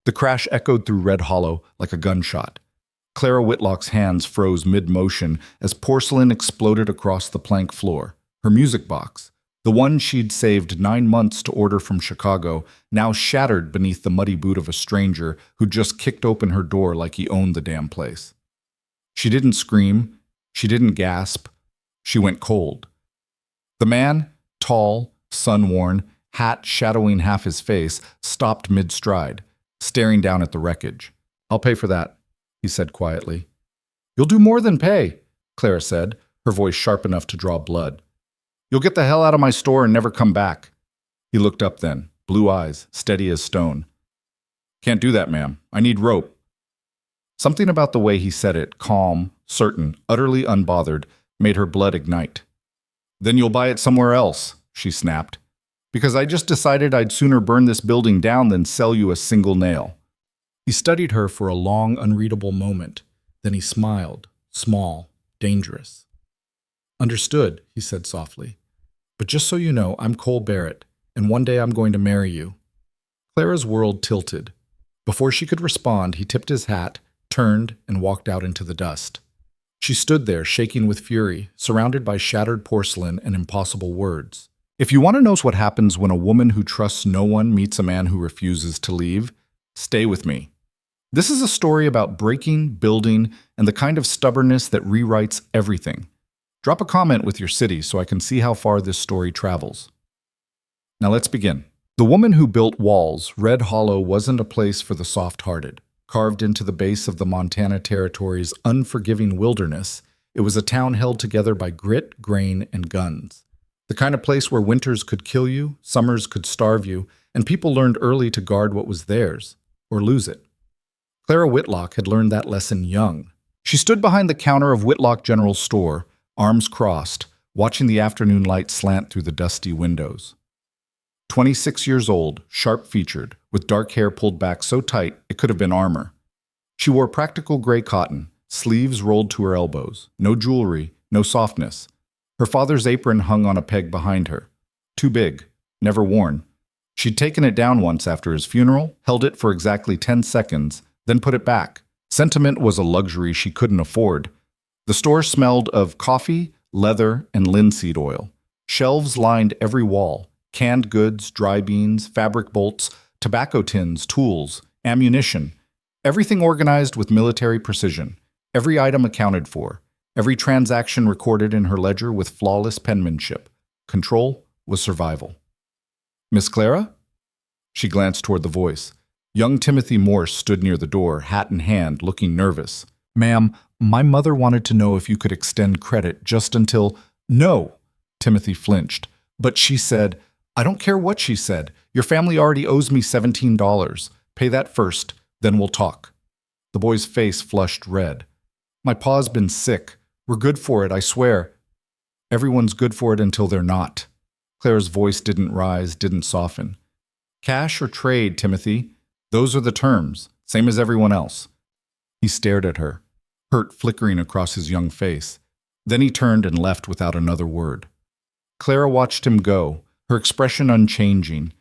The crash echoed through Red Hollow like a gunshot. Clara Whitlock's hands froze mid-motion as porcelain exploded across the plank floor. Her music box, the one she'd saved 9 months to order from Chicago, now shattered beneath the muddy boot of a stranger who'd just kicked open her door like he owned the damn place. She didn't scream. She didn't gasp. She went cold. The man, tall, sun-worn, hat shadowing half his face, stopped mid-stride, staring down at the wreckage. "I'll pay for that," he said quietly. "You'll do more than pay," Clara said, her voice sharp enough to draw blood. "You'll get the hell out of my store and never come back." He looked up then, blue eyes, steady as stone. "Can't do that, ma'am. I need rope." Something about the way he said it, calm, certain, utterly unbothered, made her blood ignite. "Then you'll buy it somewhere else," she snapped. "Because I just decided I'd sooner burn this building down than sell you a single nail." He studied her for a long, unreadable moment. Then he smiled, small, dangerous. "Understood," he said softly. "But just so you know, I'm Cole Barrett, and one day I'm going to marry you." Clara's world tilted. Before she could respond, he tipped his hat, turned, and walked out into the dust. She stood there, shaking with fury, surrounded by shattered porcelain and impossible words. If you want to know what happens when a woman who trusts no one meets a man who refuses to leave, stay with me. This is a story about breaking, building, and the kind of stubbornness that rewrites everything. Drop a comment with your city so I can see how far this story travels. Now let's begin. The woman who built walls, Red Hollow wasn't a place for the soft-hearted. Carved into the base of the Montana Territory's unforgiving wilderness, it was a town held together by grit, grain, and guns. The kind of place where winters could kill you, summers could starve you, and people learned early to guard what was theirs, or lose it. Clara Whitlock had learned that lesson young. She stood behind the counter of Whitlock General Store, arms crossed, watching the afternoon light slant through the dusty windows. 26 years old, sharp-featured, with dark hair pulled back so tight it could have been armor. She wore practical gray cotton, sleeves rolled to her elbows, no jewelry, no softness. Her father's apron hung on a peg behind her. Too big, never worn. She'd taken it down once after his funeral, held it for exactly 10 seconds, then put it back. Sentiment was a luxury she couldn't afford. The store smelled of coffee, leather, and linseed oil. Shelves lined every wall. Canned goods, dry beans, fabric bolts, tobacco tins, tools, ammunition. Everything organized with military precision. Every item accounted for. Every transaction recorded in her ledger with flawless penmanship. Control was survival. "Miss Clara?" She glanced toward the voice. Young Timothy Morse stood near the door, hat in hand, looking nervous. "Ma'am, my mother wanted to know if you could extend credit just until—" "No!" Timothy flinched. "But she said—" "I don't care what she said. Your family already owes me $17. Pay that first, then we'll talk." The boy's face flushed red. "My pa's been sick. We're good for it, I swear." "Everyone's good for it until they're not." Clara's voice didn't rise, didn't soften. "Cash or trade, Timothy? Those are the terms, same as everyone else." He stared at her, hurt flickering across his young face. Then he turned and left without another word. Clara watched him go, her expression unchanging.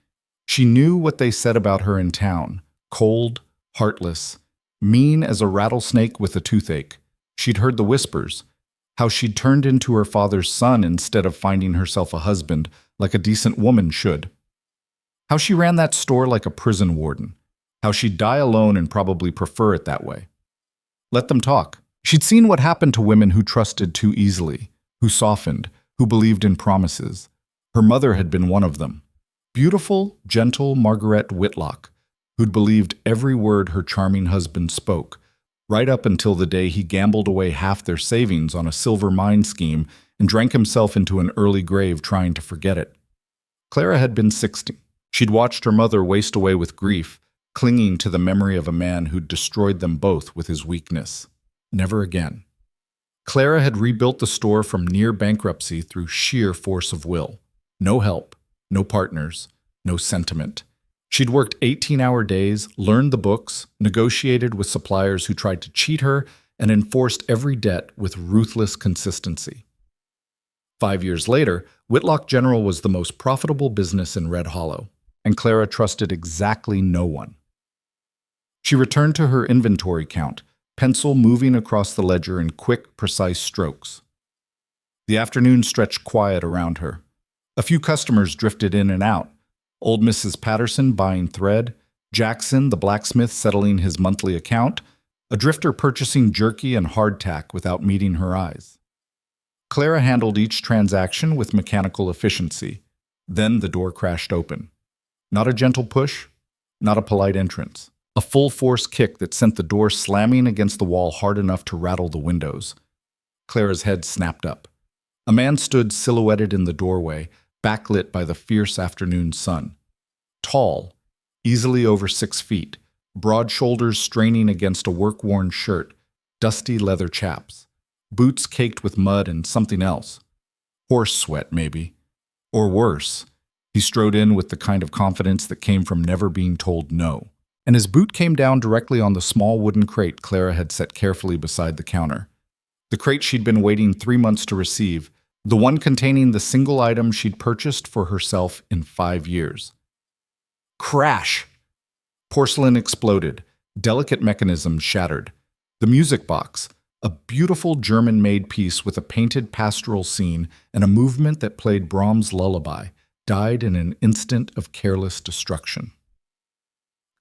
She knew what they said about her in town. Cold, heartless, mean as a rattlesnake with a toothache. She'd heard the whispers. How she'd turned into her father's son instead of finding herself a husband, like a decent woman should. How she ran that store like a prison warden. How she'd die alone and probably prefer it that way. Let them talk. She'd seen what happened to women who trusted too easily, who softened, who believed in promises. Her mother had been one of them. Beautiful, gentle Margaret Whitlock, who'd believed every word her charming husband spoke, right up until the day he gambled away half their savings on a silver mine scheme and drank himself into an early grave trying to forget it. Clara had been 60. She'd watched her mother waste away with grief, clinging to the memory of a man who'd destroyed them both with his weakness. Never again. Clara had rebuilt the store from near bankruptcy through sheer force of will. No help, no partners, no sentiment. She'd worked 18-hour days, learned the books, negotiated with suppliers who tried to cheat her, and enforced every debt with ruthless consistency. 5 years later, Whitlock General was the most profitable business in Red Hollow, and Clara trusted exactly no one. She returned to her inventory count, pencil moving across the ledger in quick, precise strokes. The afternoon stretched quiet around her. A few customers drifted in and out. Old Mrs. Patterson buying thread, Jackson, the blacksmith, settling his monthly account, a drifter purchasing jerky and hardtack without meeting her eyes. Clara handled each transaction with mechanical efficiency. Then the door crashed open. Not a gentle push, not a polite entrance. A full-force kick that sent the door slamming against the wall hard enough to rattle the windows. Clara's head snapped up. A man stood silhouetted in the doorway, backlit by the fierce afternoon sun. Tall, easily over 6 feet, broad shoulders straining against a work-worn shirt, dusty leather chaps, boots caked with mud and something else. Horse sweat, maybe. Or worse. He strode in with the kind of confidence that came from never being told no. And his boot came down directly on the small wooden crate Clara had set carefully beside the counter. The crate she'd been waiting 3 months to receive, the one containing the single item she'd purchased for herself in 5 years. Crash! Porcelain exploded, delicate mechanisms shattered. The music box, a beautiful German-made piece with a painted pastoral scene and a movement that played Brahms' lullaby, died in an instant of careless destruction.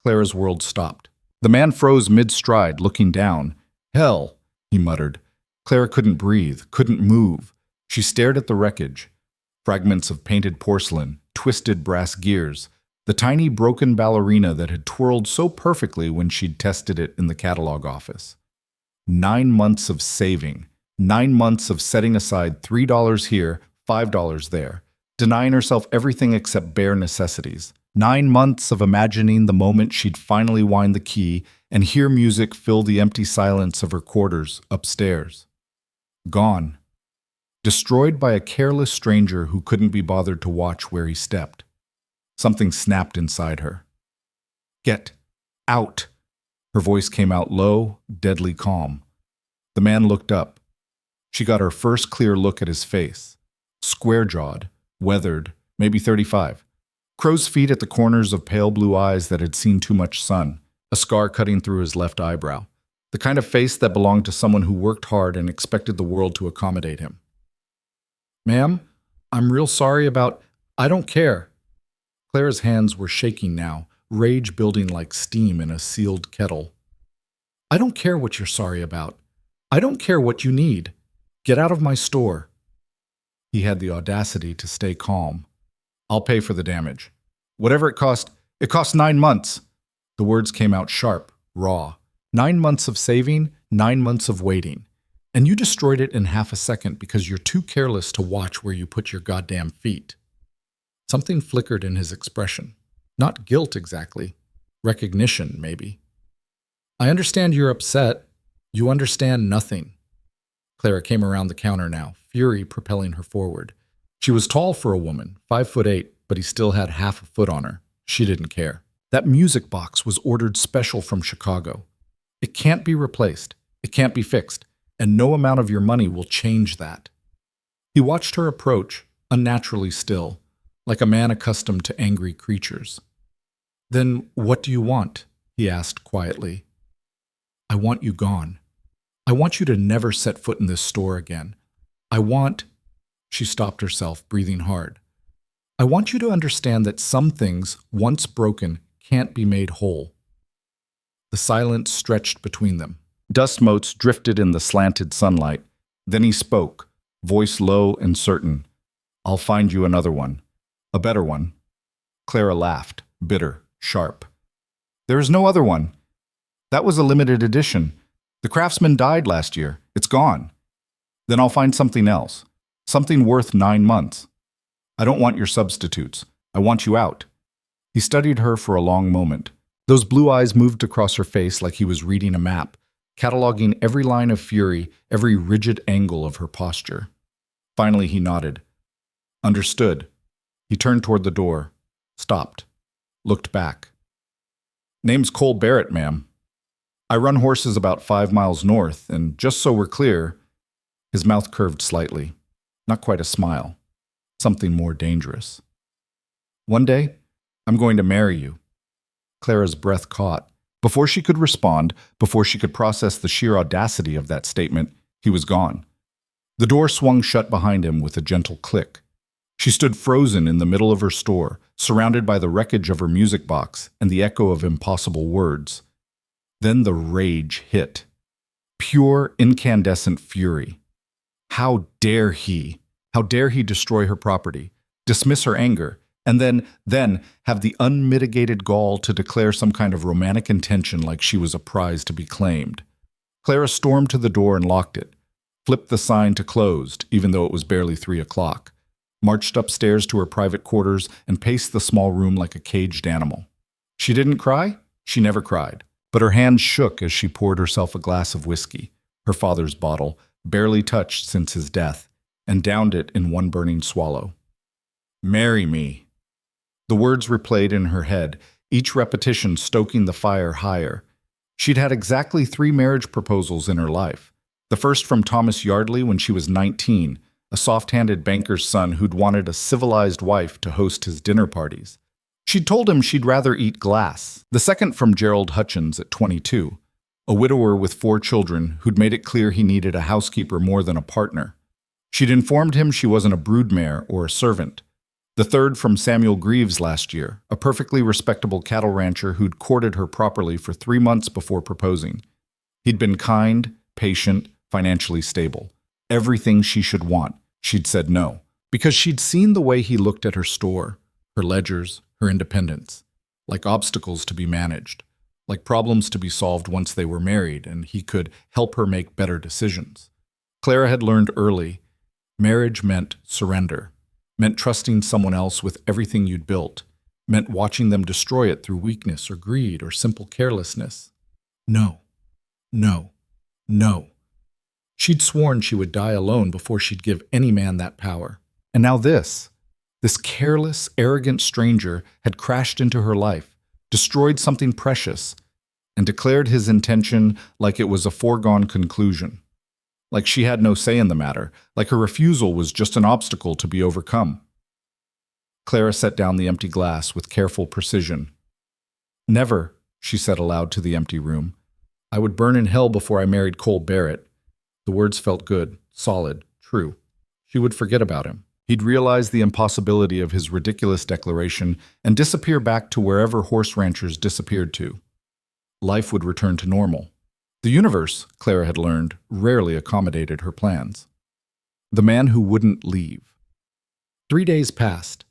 Clara's world stopped. The man froze mid-stride, looking down. "Hell," he muttered. Clara couldn't breathe, couldn't move. She stared at the wreckage. Fragments of painted porcelain, twisted brass gears, the tiny broken ballerina that had twirled so perfectly when she'd tested it in the catalog office. 9 months of saving, 9 months of setting aside $3 here, $5 there, denying herself everything except bare necessities. 9 months of imagining the moment she'd finally wind the key and hear music fill the empty silence of her quarters upstairs. Gone. Destroyed by a careless stranger who couldn't be bothered to watch where he stepped. Something snapped inside her. "Get out!" Her voice came out low, deadly calm. The man looked up. She got her first clear look at his face. Square-jawed, weathered, maybe 35. Crow's feet at the corners of pale blue eyes that had seen too much sun, a scar cutting through his left eyebrow. The kind of face that belonged to someone who worked hard and expected the world to accommodate him. "Ma'am, I'm real sorry about—" "I don't care." Clara's hands were shaking now, rage building like steam in a sealed kettle. "I don't care what you're sorry about. I don't care what you need. Get out of my store." He had the audacity to stay calm. "I'll pay for the damage. Whatever it cost 9 months." The words came out sharp, raw. 9 months of saving, 9 months of waiting. And you destroyed it in half a second because you're too careless to watch where you put your goddamn feet. Something flickered in his expression. Not guilt exactly. Recognition, maybe. "I understand you're upset. You understand nothing." Clara came around the counter now, fury propelling her forward. She was tall for a woman, 5'8", but he still had half a foot on her. She didn't care. That music box was ordered special from Chicago. It can't be replaced. It can't be fixed. And no amount of your money will change that. He watched her approach, unnaturally still, like a man accustomed to angry creatures. "Then what do you want?" he asked quietly. "I want you gone. I want you to never set foot in this store again. I want—" She stopped herself, breathing hard. "I want you to understand that some things, once broken, can't be made whole." The silence stretched between them. Dust motes drifted in the slanted sunlight. Then he spoke, voice low and certain. "I'll find you another one. A better one." Clara laughed, bitter, sharp. "There is no other one. That was a limited edition. The craftsman died last year. It's gone. Then I'll find something else. Something worth 9 months. I don't want your substitutes. I want you out." He studied her for a long moment. Those blue eyes moved across her face like he was reading a map, cataloging every line of fury, every rigid angle of her posture. Finally, he nodded. "Understood." He turned toward the door, stopped, looked back. "Name's Cole Barrett, ma'am. I run horses about 5 miles north, and just so we're clear—" His mouth curved slightly. Not quite a smile. Something more dangerous. "One day, I'm going to marry you." Clara's breath caught. Before she could respond, before she could process the sheer audacity of that statement, he was gone. The door swung shut behind him with a gentle click. She stood frozen in the middle of her store, surrounded by the wreckage of her music box and the echo of impossible words. Then the rage hit. Pure, incandescent fury. How dare he? How dare he destroy her property, dismiss her anger, and then have the unmitigated gall to declare some kind of romantic intention like she was a prize to be claimed. Clara stormed to the door and locked it, flipped the sign to closed, even though it was barely 3 o'clock, marched upstairs to her private quarters and paced the small room like a caged animal. She didn't cry? She never cried. But her hands shook as she poured herself a glass of whiskey, her father's bottle, barely touched since his death, and downed it in one burning swallow. "Marry me." The words replayed in her head, each repetition stoking the fire higher. She'd had exactly 3 marriage proposals in her life. The first from Thomas Yardley when she was 19, a soft-handed banker's son who'd wanted a civilized wife to host his dinner parties. She'd told him she'd rather eat glass. The second from Gerald Hutchins at 22, a widower with 4 children who'd made it clear he needed a housekeeper more than a partner. She'd informed him she wasn't a broodmare or a servant. The third from Samuel Greaves last year, a perfectly respectable cattle rancher who'd courted her properly for 3 months before proposing. He'd been kind, patient, financially stable. Everything she should want. She'd said no, because she'd seen the way he looked at her store, her ledgers, her independence, like obstacles to be managed, like problems to be solved once they were married and he could help her make better decisions. Clara had learned early, marriage meant surrender, meant trusting someone else with everything you'd built, meant watching them destroy it through weakness or greed or simple carelessness. No, no, no. She'd sworn she would die alone before she'd give any man that power. And now this careless, arrogant stranger had crashed into her life, destroyed something precious, and declared his intention like it was a foregone conclusion. Like she had no say in the matter, like her refusal was just an obstacle to be overcome. Clara set down the empty glass with careful precision. "Never," she said aloud to the empty room. "I would burn in hell before I married Cole Barrett." The words felt good, solid, true. She would forget about him. He'd realize the impossibility of his ridiculous declaration and disappear back to wherever horse ranchers disappeared to. Life would return to normal. The universe, Clara had learned, rarely accommodated her plans. The man who wouldn't leave. 3 days passed.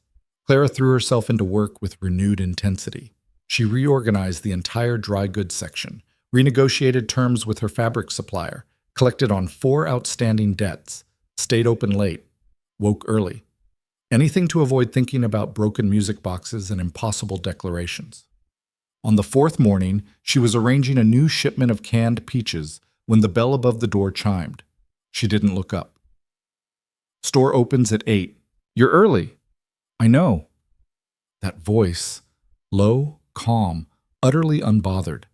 Clara threw herself into work with renewed intensity. She reorganized the entire dry goods section, renegotiated terms with her fabric supplier, collected on 4 outstanding debts, stayed open late, woke early. Anything to avoid thinking about broken music boxes and impossible declarations. On the 4th morning, she was arranging a new shipment of canned peaches when the bell above the door chimed. She didn't look up. "Store opens at 8. You're early." "I know." That voice, low, calm, utterly unbothered.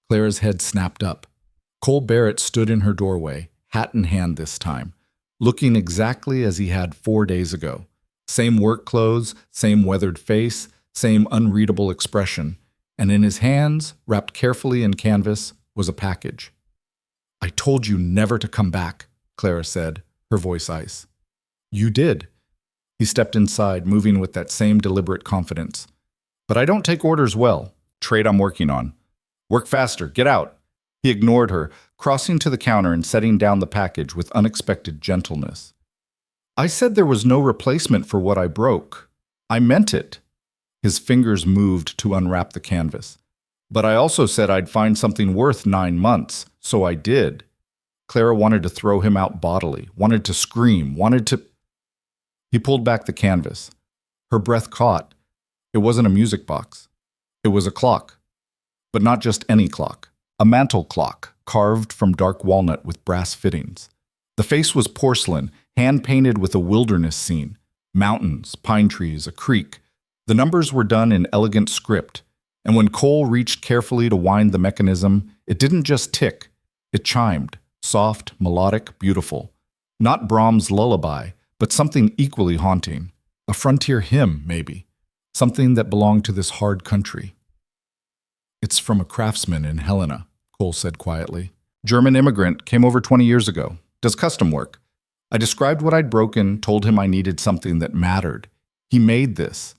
Clara's head snapped up. Cole Barrett stood in her doorway, hat in hand this time, looking exactly as he had 4 days ago. Same work clothes, same weathered face, same unreadable expression, and in his hands, wrapped carefully in canvas, was a package. "I told you never to come back," Clara said, her voice ice. "You did." He stepped inside, moving with that same deliberate confidence. "But I don't take orders well. Trade I'm working on. Work faster, get out." He ignored her, crossing to the counter and setting down the package with unexpected gentleness. "I said there was no replacement for what I broke. I meant it." His fingers moved to unwrap the canvas. "But I also said I'd find something worth 9 months, so I did." Clara wanted to throw him out bodily, wanted to scream, wanted to... He pulled back the canvas. Her breath caught. It wasn't a music box. It was a clock. But not just any clock. A mantel clock, carved from dark walnut with brass fittings. The face was porcelain, hand-painted with a wilderness scene. Mountains, pine trees, a creek. The numbers were done in elegant script, and when Cole reached carefully to wind the mechanism, it didn't just tick. It chimed, soft, melodic, beautiful. Not Brahms' lullaby, but something equally haunting. A frontier hymn, maybe. Something that belonged to this hard country. It's from a craftsman in Helena, Cole said quietly. German immigrant, came over 20 years ago. Does custom work. I described what I'd broken, told him I needed something that mattered. He made this.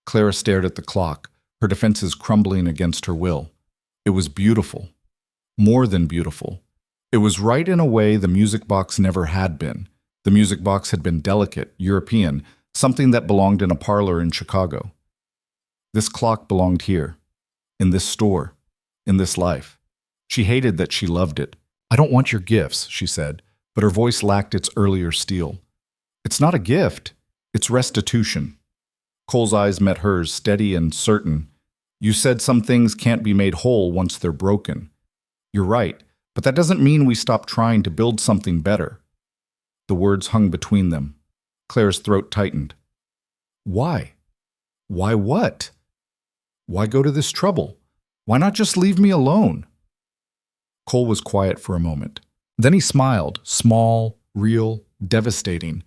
Clara stared at the clock, her defenses crumbling against her will. It was beautiful. More than beautiful. It was right in a way the music box never had been. The music box had been delicate, European, something that belonged in a parlor in Chicago. This clock belonged here, in this store, in this life. She hated that she loved it. I don't want your gifts, she said, but her voice lacked its earlier steel. It's not a gift, it's restitution. Cole's eyes met hers, steady and certain. You said some things can't be made whole once they're broken. You're right, but that doesn't mean we stop trying to build something better. The words hung between them. Claire's throat tightened. Why? Why what? Why go to this trouble? Why not just leave me alone? Cole was quiet for a moment. Then he smiled, small, real, devastating.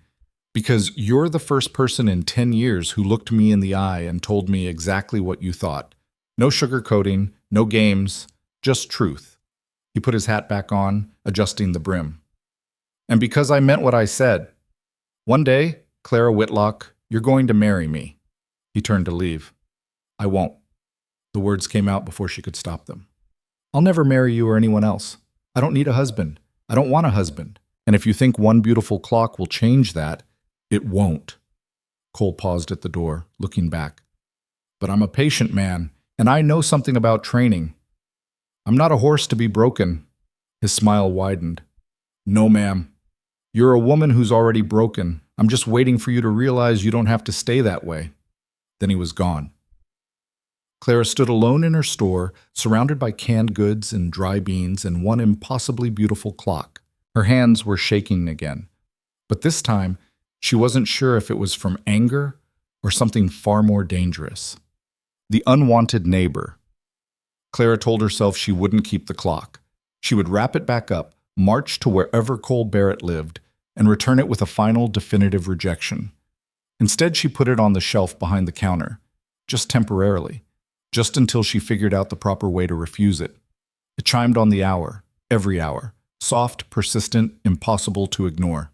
Because you're the first person in 10 years who looked me in the eye and told me exactly what you thought. No sugarcoating, no games, just truth. He put his hat back on, adjusting the brim. And because I meant what I said. One day, Clara Whitlock, you're going to marry me. He turned to leave. I won't. The words came out before she could stop them. I'll never marry you or anyone else. I don't need a husband. I don't want a husband. And if you think one beautiful clock will change that, it won't. Cole paused at the door, looking back. But I'm a patient man, and I know something about training. I'm not a horse to be broken. His smile widened. No, ma'am. You're a woman who's already broken. I'm just waiting for you to realize you don't have to stay that way. Then he was gone. Clara stood alone in her store, surrounded by canned goods and dry beans and one impossibly beautiful clock. Her hands were shaking again. But this time, she wasn't sure if it was from anger or something far more dangerous. The unwanted neighbor. Clara told herself she wouldn't keep the clock. She would wrap it back up, march to wherever Cole Barrett lived, and return it with a final definitive rejection. Instead, she put it on the shelf behind the counter, just temporarily. Just until she figured out the proper way to refuse it. It chimed on the hour, every hour, soft, persistent, impossible to ignore.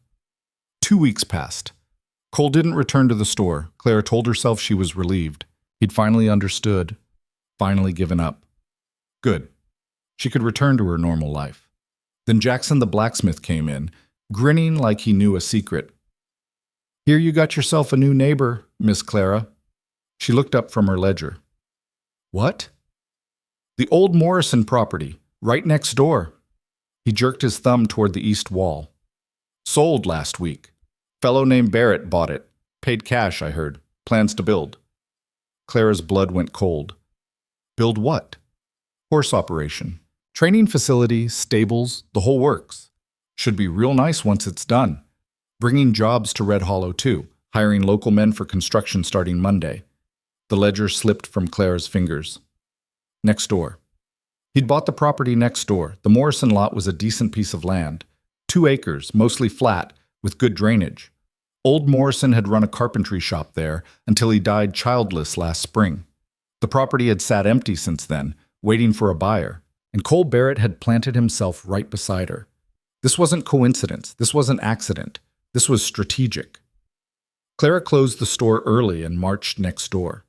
2 weeks passed. Cole didn't return to the store. Clara told herself she was relieved. He'd finally understood, finally given up. Good. She could return to her normal life. Then Jackson the blacksmith came in, grinning like he knew a secret. Here you got yourself a new neighbor, Miss Clara. She looked up from her ledger. What? The old Morrison property, right next door. He jerked his thumb toward the east wall. Sold last week. Fellow named Barrett bought it. Paid cash, I heard. Plans to build. Clara's blood went cold. Build what? Horse operation. Training facility, stables, the whole works. Should be real nice once it's done. Bringing jobs to Red Hollow, too. Hiring local men for construction starting Monday. The ledger slipped from Clara's fingers. Next door. He'd bought the property next door. The Morrison lot was a decent piece of land. 2 acres, mostly flat, with good drainage. Old Morrison had run a carpentry shop there until he died childless last spring. The property had sat empty since then, waiting for a buyer, and Cole Barrett had planted himself right beside her. This wasn't coincidence. This wasn't accident. This was strategic. Clara closed the store early and marched next door.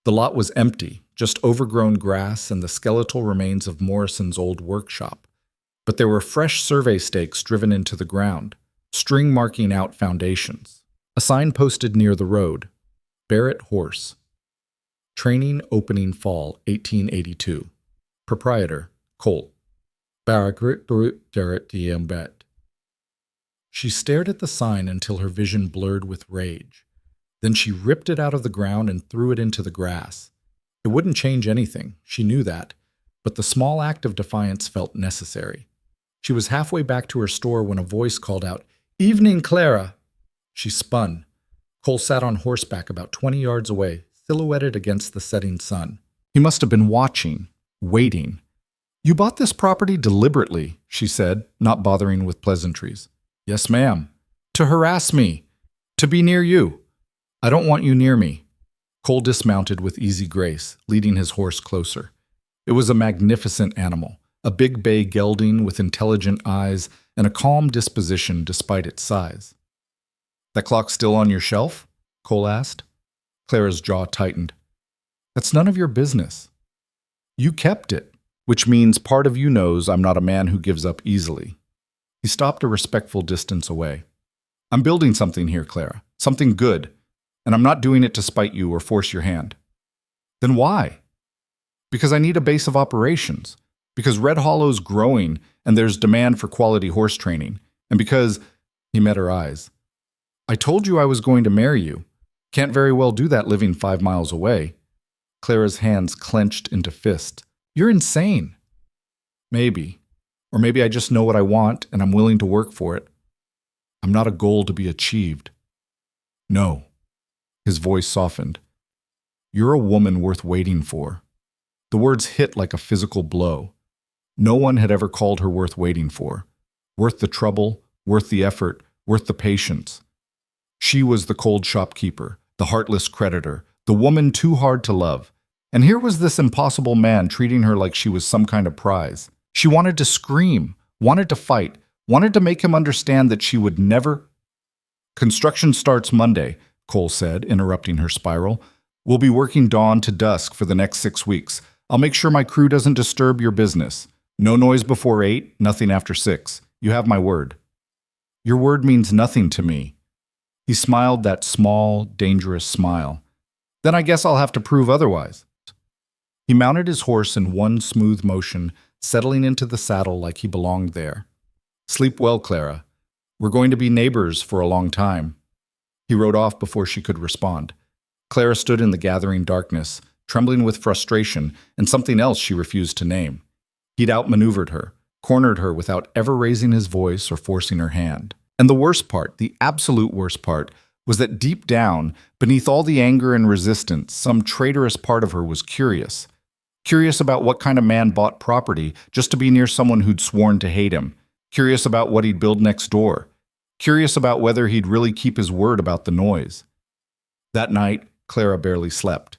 The lot was empty, just overgrown grass and the skeletal remains of Morrison's old workshop. But there were fresh survey stakes driven into the ground, string marking out foundations. A sign posted near the road, Barrett Horse. Training opening fall 1882. Proprietor, Cole. Barrett Barrett. She stared at the sign until her vision blurred with rage. Then she ripped it out of the ground and threw it into the grass. It wouldn't change anything, she knew that, but the small act of defiance felt necessary. She was halfway back to her store when a voice called out, "Evening, Clara!" She spun. Cole sat on horseback about 20 yards away, silhouetted against the setting sun. He must have been watching, waiting. "You bought this property deliberately," she said, not bothering with pleasantries. "Yes, ma'am. To harass me. To be near you. I don't want you near me." Cole dismounted with easy grace, leading his horse closer. It was a magnificent animal, a big bay gelding with intelligent eyes and a calm disposition despite its size. "That clock still on your shelf?" Cole asked. Clara's jaw tightened. "That's none of your business. You kept it, which means part of you knows I'm not a man who gives up easily." He stopped a respectful distance away. "I'm building something here, Clara, something good, and I'm not doing it to spite you or force your hand." "Then why?" "Because I need a base of operations, because Red Hollow's growing and there's demand for quality horse training, and because—" He met her eyes. "I told you I was going to marry you. Can't very well do that living 5 miles away." Clara's hands clenched into fists. "You're insane." "Maybe. Or maybe I just know what I want and I'm willing to work for it. I'm not a goal to be achieved." "No." His voice softened. "You're a woman worth waiting for." The words hit like a physical blow. No one had ever called her worth waiting for. Worth the trouble, worth the effort, worth the patience. She was the cold shopkeeper, the heartless creditor, the woman too hard to love. And here was this impossible man treating her like she was some kind of prize. She wanted to scream, wanted to fight, wanted to make him understand that she would never— "Construction starts Monday," Cole said, interrupting her spiral. "We'll be working dawn to dusk for the next 6 weeks. I'll make sure my crew doesn't disturb your business. No noise before 8, nothing after 6. You have my word." "Your word means nothing to me." He smiled that small, dangerous smile. "Then I guess I'll have to prove otherwise." He mounted his horse in one smooth motion, settling into the saddle like he belonged there. "Sleep well, Clara. We're going to be neighbors for a long time." He rode off before she could respond. Clara stood in the gathering darkness, trembling with frustration and something else she refused to name. He'd outmaneuvered her, cornered her without ever raising his voice or forcing her hand. And the worst part, the absolute worst part, was that deep down, beneath all the anger and resistance, some traitorous part of her was curious. Curious about what kind of man bought property just to be near someone who'd sworn to hate him. Curious about what he'd build next door. Curious about whether he'd really keep his word about the noise. That night, Clara barely slept.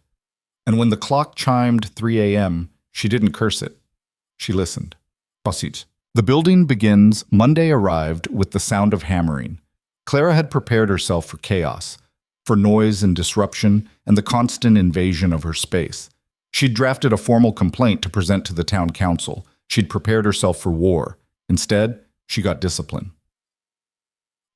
And when the clock chimed 3 a.m., she didn't curse it. She listened. Prosit. The building begins. Monday arrived with the sound of hammering. Clara had prepared herself for chaos, for noise and disruption, and the constant invasion of her space. She'd drafted a formal complaint to present to the town council. She'd prepared herself for war. Instead, she got discipline.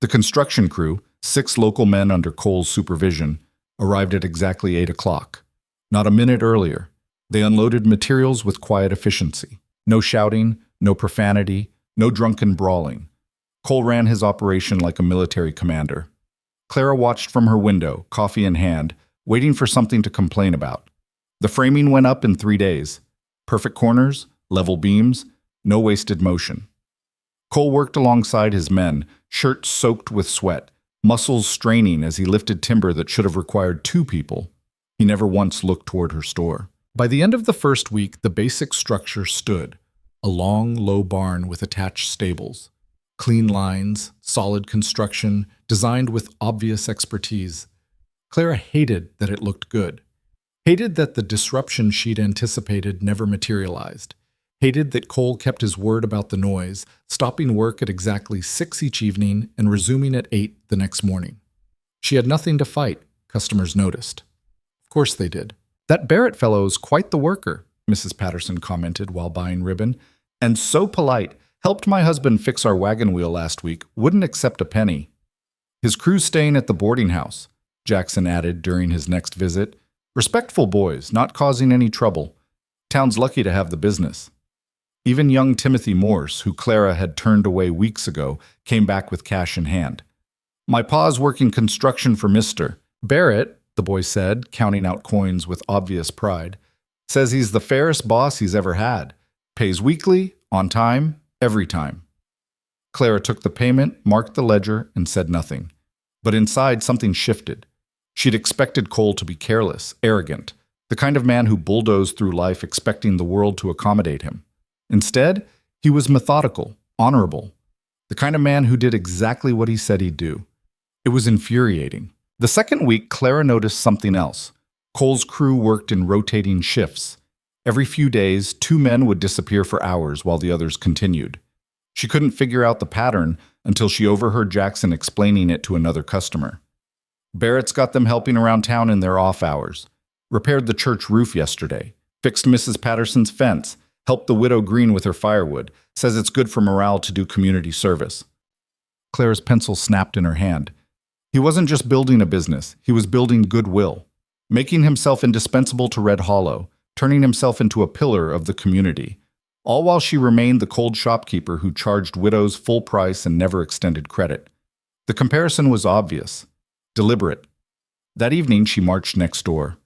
The construction crew, 6 local men under Cole's supervision, arrived at exactly 8 o'clock. Not a minute earlier. They unloaded materials with quiet efficiency. No shouting, no profanity, no drunken brawling. Cole ran his operation like a military commander. Clara watched from her window, coffee in hand, waiting for something to complain about. The framing went up in 3 days. Perfect corners, level beams, no wasted motion. Cole worked alongside his men, shirt soaked with sweat, muscles straining as he lifted timber that should have required 2 people. He never once looked toward her store. By the end of the first week, the basic structure stood. A long, low barn with attached stables. Clean lines, solid construction, designed with obvious expertise. Clara hated that it looked good. Hated that the disruption she'd anticipated never materialized. Hated that Cole kept his word about the noise, stopping work at exactly 6 each evening and resuming at 8 the next morning. She had nothing to fight, customers noticed. Of course they did. "That Barrett fellow's quite the worker," Mrs. Patterson commented while buying ribbon. "And so polite. Helped my husband fix our wagon wheel last week. Wouldn't accept a penny." "His crew's staying at the boarding house," Jackson added during his next visit. "Respectful boys, not causing any trouble. Town's lucky to have the business." Even young Timothy Morse, who Clara had turned away weeks ago, came back with cash in hand. "My pa's working construction for Mr. Barrett," the boy said, counting out coins with obvious pride. "Says he's the fairest boss he's ever had. Pays weekly, on time, every time." Clara took the payment, marked the ledger, and said nothing. But inside, something shifted. She'd expected Cole to be careless, arrogant, the kind of man who bulldozed through life expecting the world to accommodate him. Instead, he was methodical, honorable, the kind of man who did exactly what he said he'd do. It was infuriating. The second week, Clara noticed something else. Cole's crew worked in rotating shifts. Every few days, two men would disappear for hours while the others continued. She couldn't figure out the pattern until she overheard Jackson explaining it to another customer. Barrett's got them helping around town in their off hours. Repaired the church roof yesterday. Fixed Mrs. Patterson's fence. Helped the widow Green with her firewood. Says it's good for morale to do community service. Claire's pencil snapped in her hand. He wasn't just building a business. He was building goodwill. Making himself indispensable to Red Hollow. Turning himself into a pillar of the community. All while she remained the cold shopkeeper who charged widows full price and never extended credit. The comparison was obvious. Deliberate. That evening, she marched next door.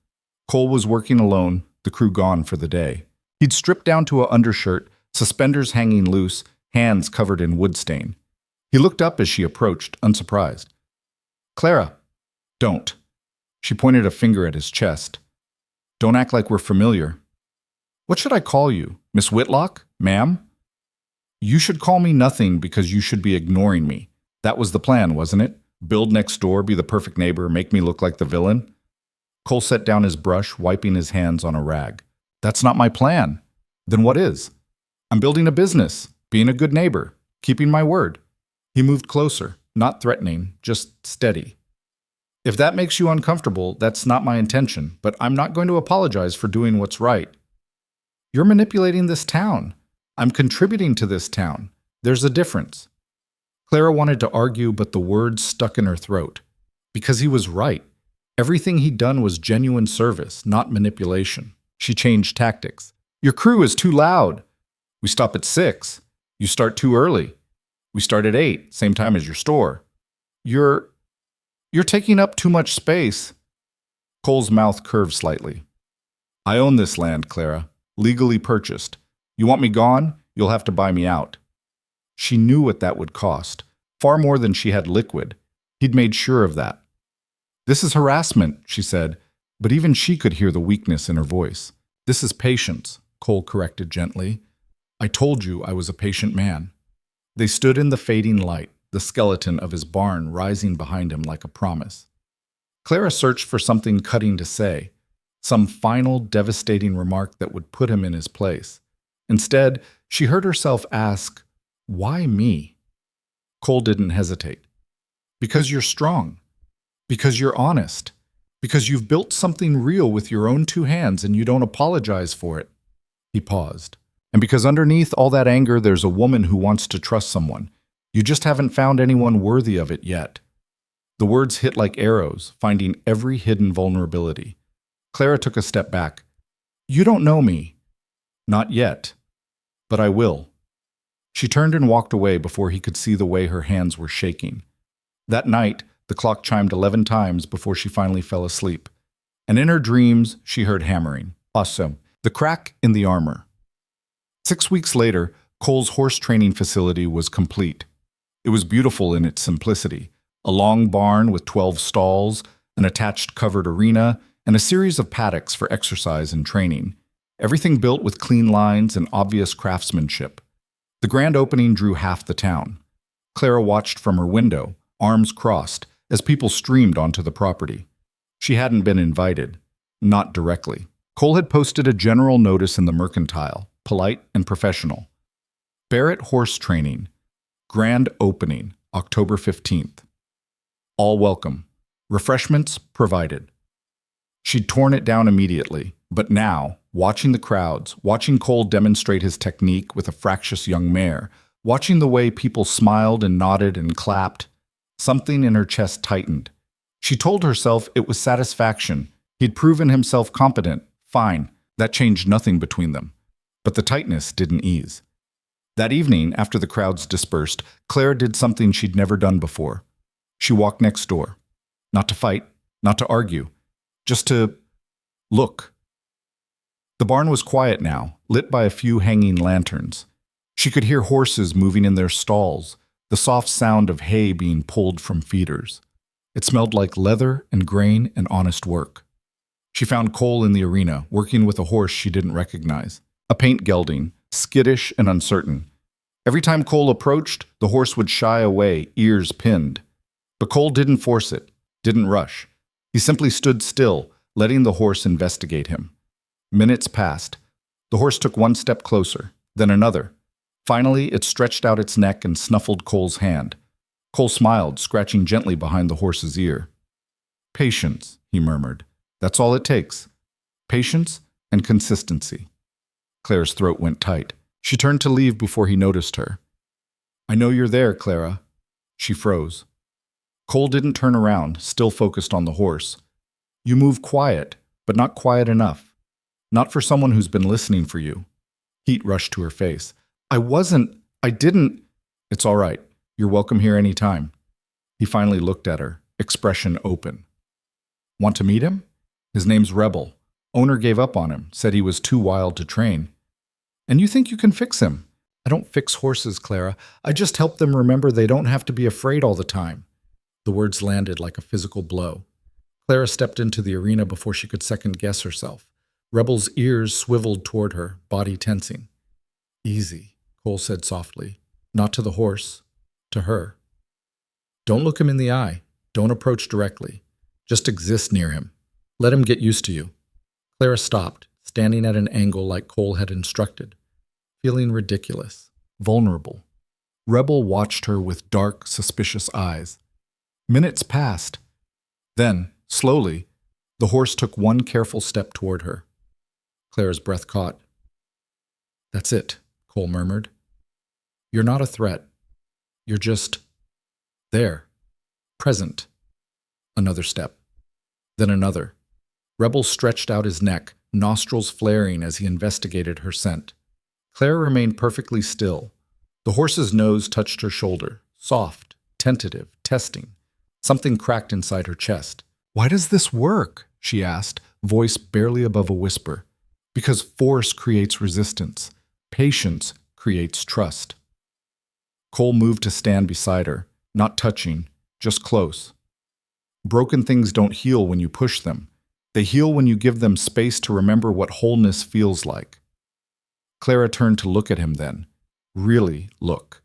Cole was working alone, the crew gone for the day. He'd stripped down to an undershirt, suspenders hanging loose, hands covered in wood stain. He looked up as she approached, unsurprised. "Clara." "Don't." She pointed a finger at his chest. "Don't act like we're familiar." "What should I call you? Miss Whitlock? Ma'am?" "You should call me nothing because you should be ignoring me. That was the plan, wasn't it? Build next door, be the perfect neighbor, make me look like the villain?" Cole set down his brush, wiping his hands on a rag. "That's not my plan." "Then what is?" "I'm building a business, being a good neighbor, keeping my word." He moved closer, not threatening, just steady. "If that makes you uncomfortable, that's not my intention, but I'm not going to apologize for doing what's right." "You're manipulating this town. I'm contributing to this town. There's a difference." Clara wanted to argue, but the words stuck in her throat. Because he was right. Everything he'd done was genuine service, not manipulation. She changed tactics. "Your crew is too loud. We stop at 6. You start too early. We start at 8, same time as your store. You're taking up too much space." Cole's mouth curved slightly. "I own this land, Clara. Legally purchased. You want me gone? You'll have to buy me out." She knew what that would cost. Far more than she had liquid. He'd made sure of that. "This is harassment," she said, but even she could hear the weakness in her voice. "This is patience," Cole corrected gently. "I told you I was a patient man." They stood in the fading light, the skeleton of his barn rising behind him like a promise. Clara searched for something cutting to say, some final devastating remark that would put him in his place. Instead, she heard herself ask, "Why me?" Cole didn't hesitate. "Because you're strong. Because you're honest. Because you've built something real with your own two hands and you don't apologize for it." He paused. "And because underneath all that anger there's a woman who wants to trust someone. You just haven't found anyone worthy of it yet." The words hit like arrows, finding every hidden vulnerability. Clara took a step back. "You don't know me." "Not yet. But I will." She turned and walked away before he could see the way her hands were shaking. That night, the clock chimed 11 times before she finally fell asleep. And in her dreams, she heard hammering. Awesome. The crack in the armor. 6 weeks later, Cole's horse training facility was complete. It was beautiful in its simplicity. A long barn with 12 stalls, an attached covered arena, and a series of paddocks for exercise and training. Everything built with clean lines and obvious craftsmanship. The grand opening drew half the town. Clara watched from her window, arms crossed, as people streamed onto the property. She hadn't been invited. Not directly. Cole had posted a general notice in the Mercantile, polite and professional. Barrett Horse Training. Grand opening, October 15th. All welcome. Refreshments provided. She'd torn it down immediately, but now, watching the crowds, watching Cole demonstrate his technique with a fractious young mare, watching the way people smiled and nodded and clapped, something in her chest tightened. She told herself it was satisfaction. He'd proven himself competent. Fine. That changed nothing between them. But the tightness didn't ease. That evening, after the crowds dispersed, Clara did something she'd never done before. She walked next door. Not to fight, not to argue, just to look. The barn was quiet now, lit by a few hanging lanterns. She could hear horses moving in their stalls, the soft sound of hay being pulled from feeders. It smelled like leather and grain and honest work. She found Cole in the arena, working with a horse she didn't recognize. A paint gelding, skittish and uncertain. Every time Cole approached, the horse would shy away, ears pinned. But Cole didn't force it, didn't rush. He simply stood still, letting the horse investigate him. Minutes passed. The horse took one step closer, then another. Finally, it stretched out its neck and snuffled Cole's hand. Cole smiled, scratching gently behind the horse's ear. Patience, he murmured. That's all it takes. Patience and consistency. Claire's throat went tight. She turned to leave before he noticed her. I know you're there, Clara. She froze. Cole didn't turn around, still focused on the horse. You move quiet, but not quiet enough. Not for someone who's been listening for you. Heat rushed to her face. I didn't. It's all right. You're welcome here any time. He finally looked at her, expression open. Want to meet him? His name's Rebel. Owner gave up on him, said he was too wild to train. And you think you can fix him? I don't fix horses, Clara. I just help them remember they don't have to be afraid all the time. The words landed like a physical blow. Clara stepped into the arena before she could second-guess herself. Rebel's ears swiveled toward her, body tensing. Easy, Cole said softly. Not to the horse, to her. Don't look him in the eye. Don't approach directly. Just exist near him. Let him get used to you. Clara stopped, standing at an angle like Cole had instructed, feeling ridiculous, vulnerable. Rebel watched her with dark, suspicious eyes. Minutes passed. Then, slowly, the horse took one careful step toward her. Clara's breath caught. That's it, Cole murmured. You're not a threat. You're just there, present. Another step. Then another. Rebel stretched out his neck, nostrils flaring as he investigated her scent. Clara remained perfectly still. The horse's nose touched her shoulder, soft, tentative, testing. Something cracked inside her chest. Why does this work? She asked, voice barely above a whisper. Because force creates resistance. Patience creates trust. Cole moved to stand beside her, not touching, just close. Broken things don't heal when you push them. They heal when you give them space to remember what wholeness feels like. Clara turned to look at him then. Really look.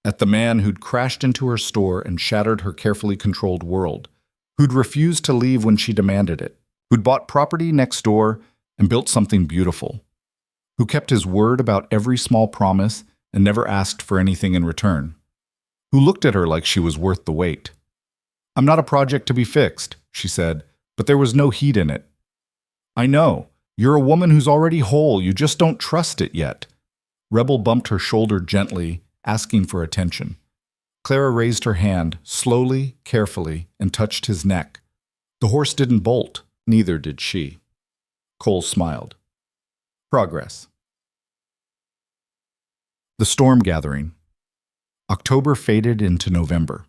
At the man who'd crashed into her store and shattered her carefully controlled world. Who'd refused to leave when she demanded it. Who'd bought property next door and built something beautiful. Who kept his word about every small promise and never asked for anything in return. Who looked at her like she was worth the wait. I'm not a project to be fixed, she said, but there was no heat in it. I know. You're a woman who's already whole. You just don't trust it yet. Rebel bumped her shoulder gently, asking for attention. Clara raised her hand, slowly, carefully, and touched his neck. The horse didn't bolt, neither did she. Cole smiled. Progress. The storm gathering. October faded into November.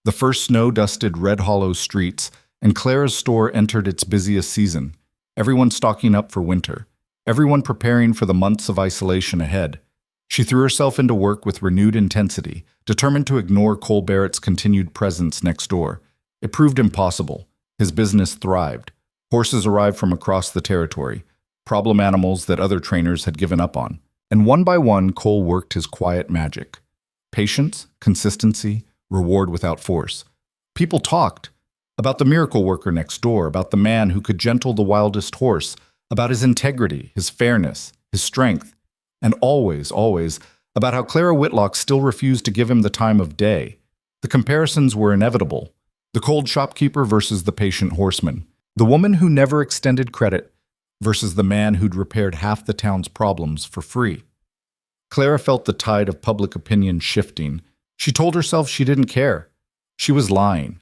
The first snow dusted Red Hollow's streets, and Clara's store entered its busiest season. Everyone stocking up for winter. Everyone preparing for the months of isolation ahead. She threw herself into work with renewed intensity, determined to ignore Cole Barrett's continued presence next door. It proved impossible. His business thrived. Horses arrived from across the territory, problem animals that other trainers had given up on. And one by one, Cole worked his quiet magic. Patience, consistency, reward without force. People talked about the miracle worker next door, about the man who could gentle the wildest horse, about his integrity, his fairness, his strength, and always, always, about how Clara Whitlock still refused to give him the time of day. The comparisons were inevitable. The cold shopkeeper versus the patient horseman. The woman who never extended credit versus the man who'd repaired half the town's problems for free. Clara felt the tide of public opinion shifting. She told herself she didn't care. She was lying.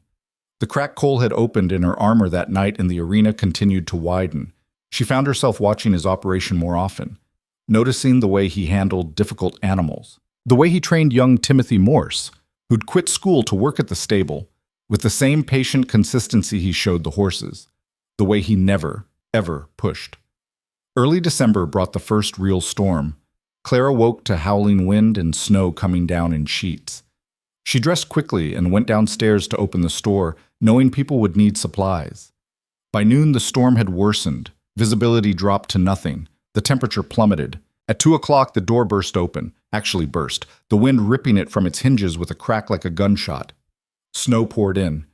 The crack Cole had opened in her armor that night in the arena continued to widen. She found herself watching his operation more often, noticing the way he handled difficult animals, the way he trained young Timothy Morse, who'd quit school to work at the stable, with the same patient consistency he showed the horses, the way he never, ever pushed. Early December brought the first real storm. Clara woke to howling wind and snow coming down in sheets. She dressed quickly and went downstairs to open the store, knowing people would need supplies. By noon, the storm had worsened. Visibility dropped to nothing. The temperature plummeted. At 2 o'clock, the door burst open. Actually burst, the wind ripping it from its hinges with a crack like a gunshot. Snow poured in.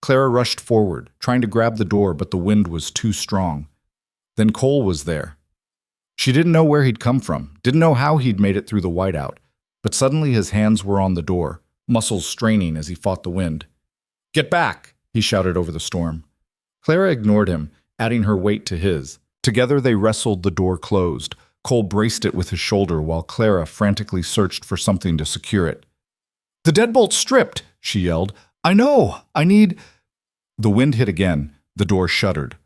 Clara rushed forward, trying to grab the door, but the wind was too strong. Then Cole was there. She didn't know where he'd come from, didn't know how he'd made it through the whiteout, but suddenly his hands were on the door, muscles straining as he fought the wind. "Get back!" he shouted over the storm. Clara ignored him, adding her weight to his. Together they wrestled the door closed. Cole braced it with his shoulder while Clara frantically searched for something to secure it. "The deadbolt's stripped!" she yelled. "I know! I need—" The wind hit again. The door shuddered.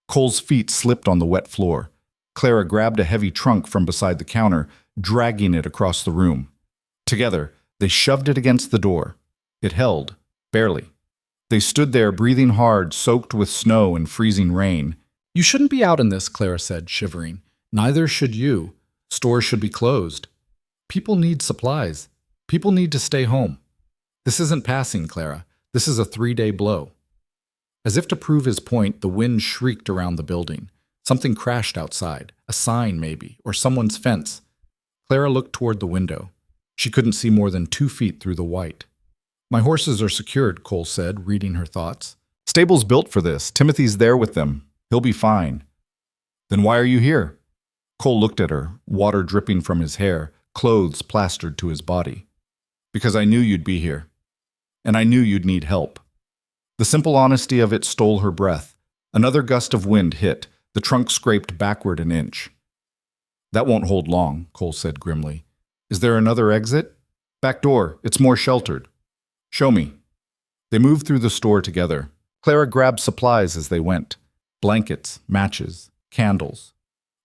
Cole's feet slipped on the wet floor. Clara grabbed a heavy trunk from beside the counter, dragging it across the room. Together, they shoved it against the door. It held, barely. They stood there, breathing hard, soaked with snow and freezing rain. "You shouldn't be out in this," Clara said, shivering. "Neither should you. Stores should be closed. People need supplies. People need to stay home. This isn't passing, Clara. This is a 3-day blow." As if to prove his point, the wind shrieked around the building. Something crashed outside, a sign maybe, or someone's fence. Clara looked toward the window. She couldn't see more than 2 feet through the white. "My horses are secured," Cole said, reading her thoughts. "Stable's built for this. Timothy's there with them. He'll be fine." "Then why are you here?" Cole looked at her, water dripping from his hair, clothes plastered to his body. "Because I knew you'd be here. And I knew you'd need help." The simple honesty of it stole her breath. Another gust of wind hit. The trunk scraped backward an inch. "That won't hold long," Cole said grimly. "Is there another exit?" "Back door. It's more sheltered." "Show me." They moved through the store together. Clara grabbed supplies as they went. Blankets, matches, candles.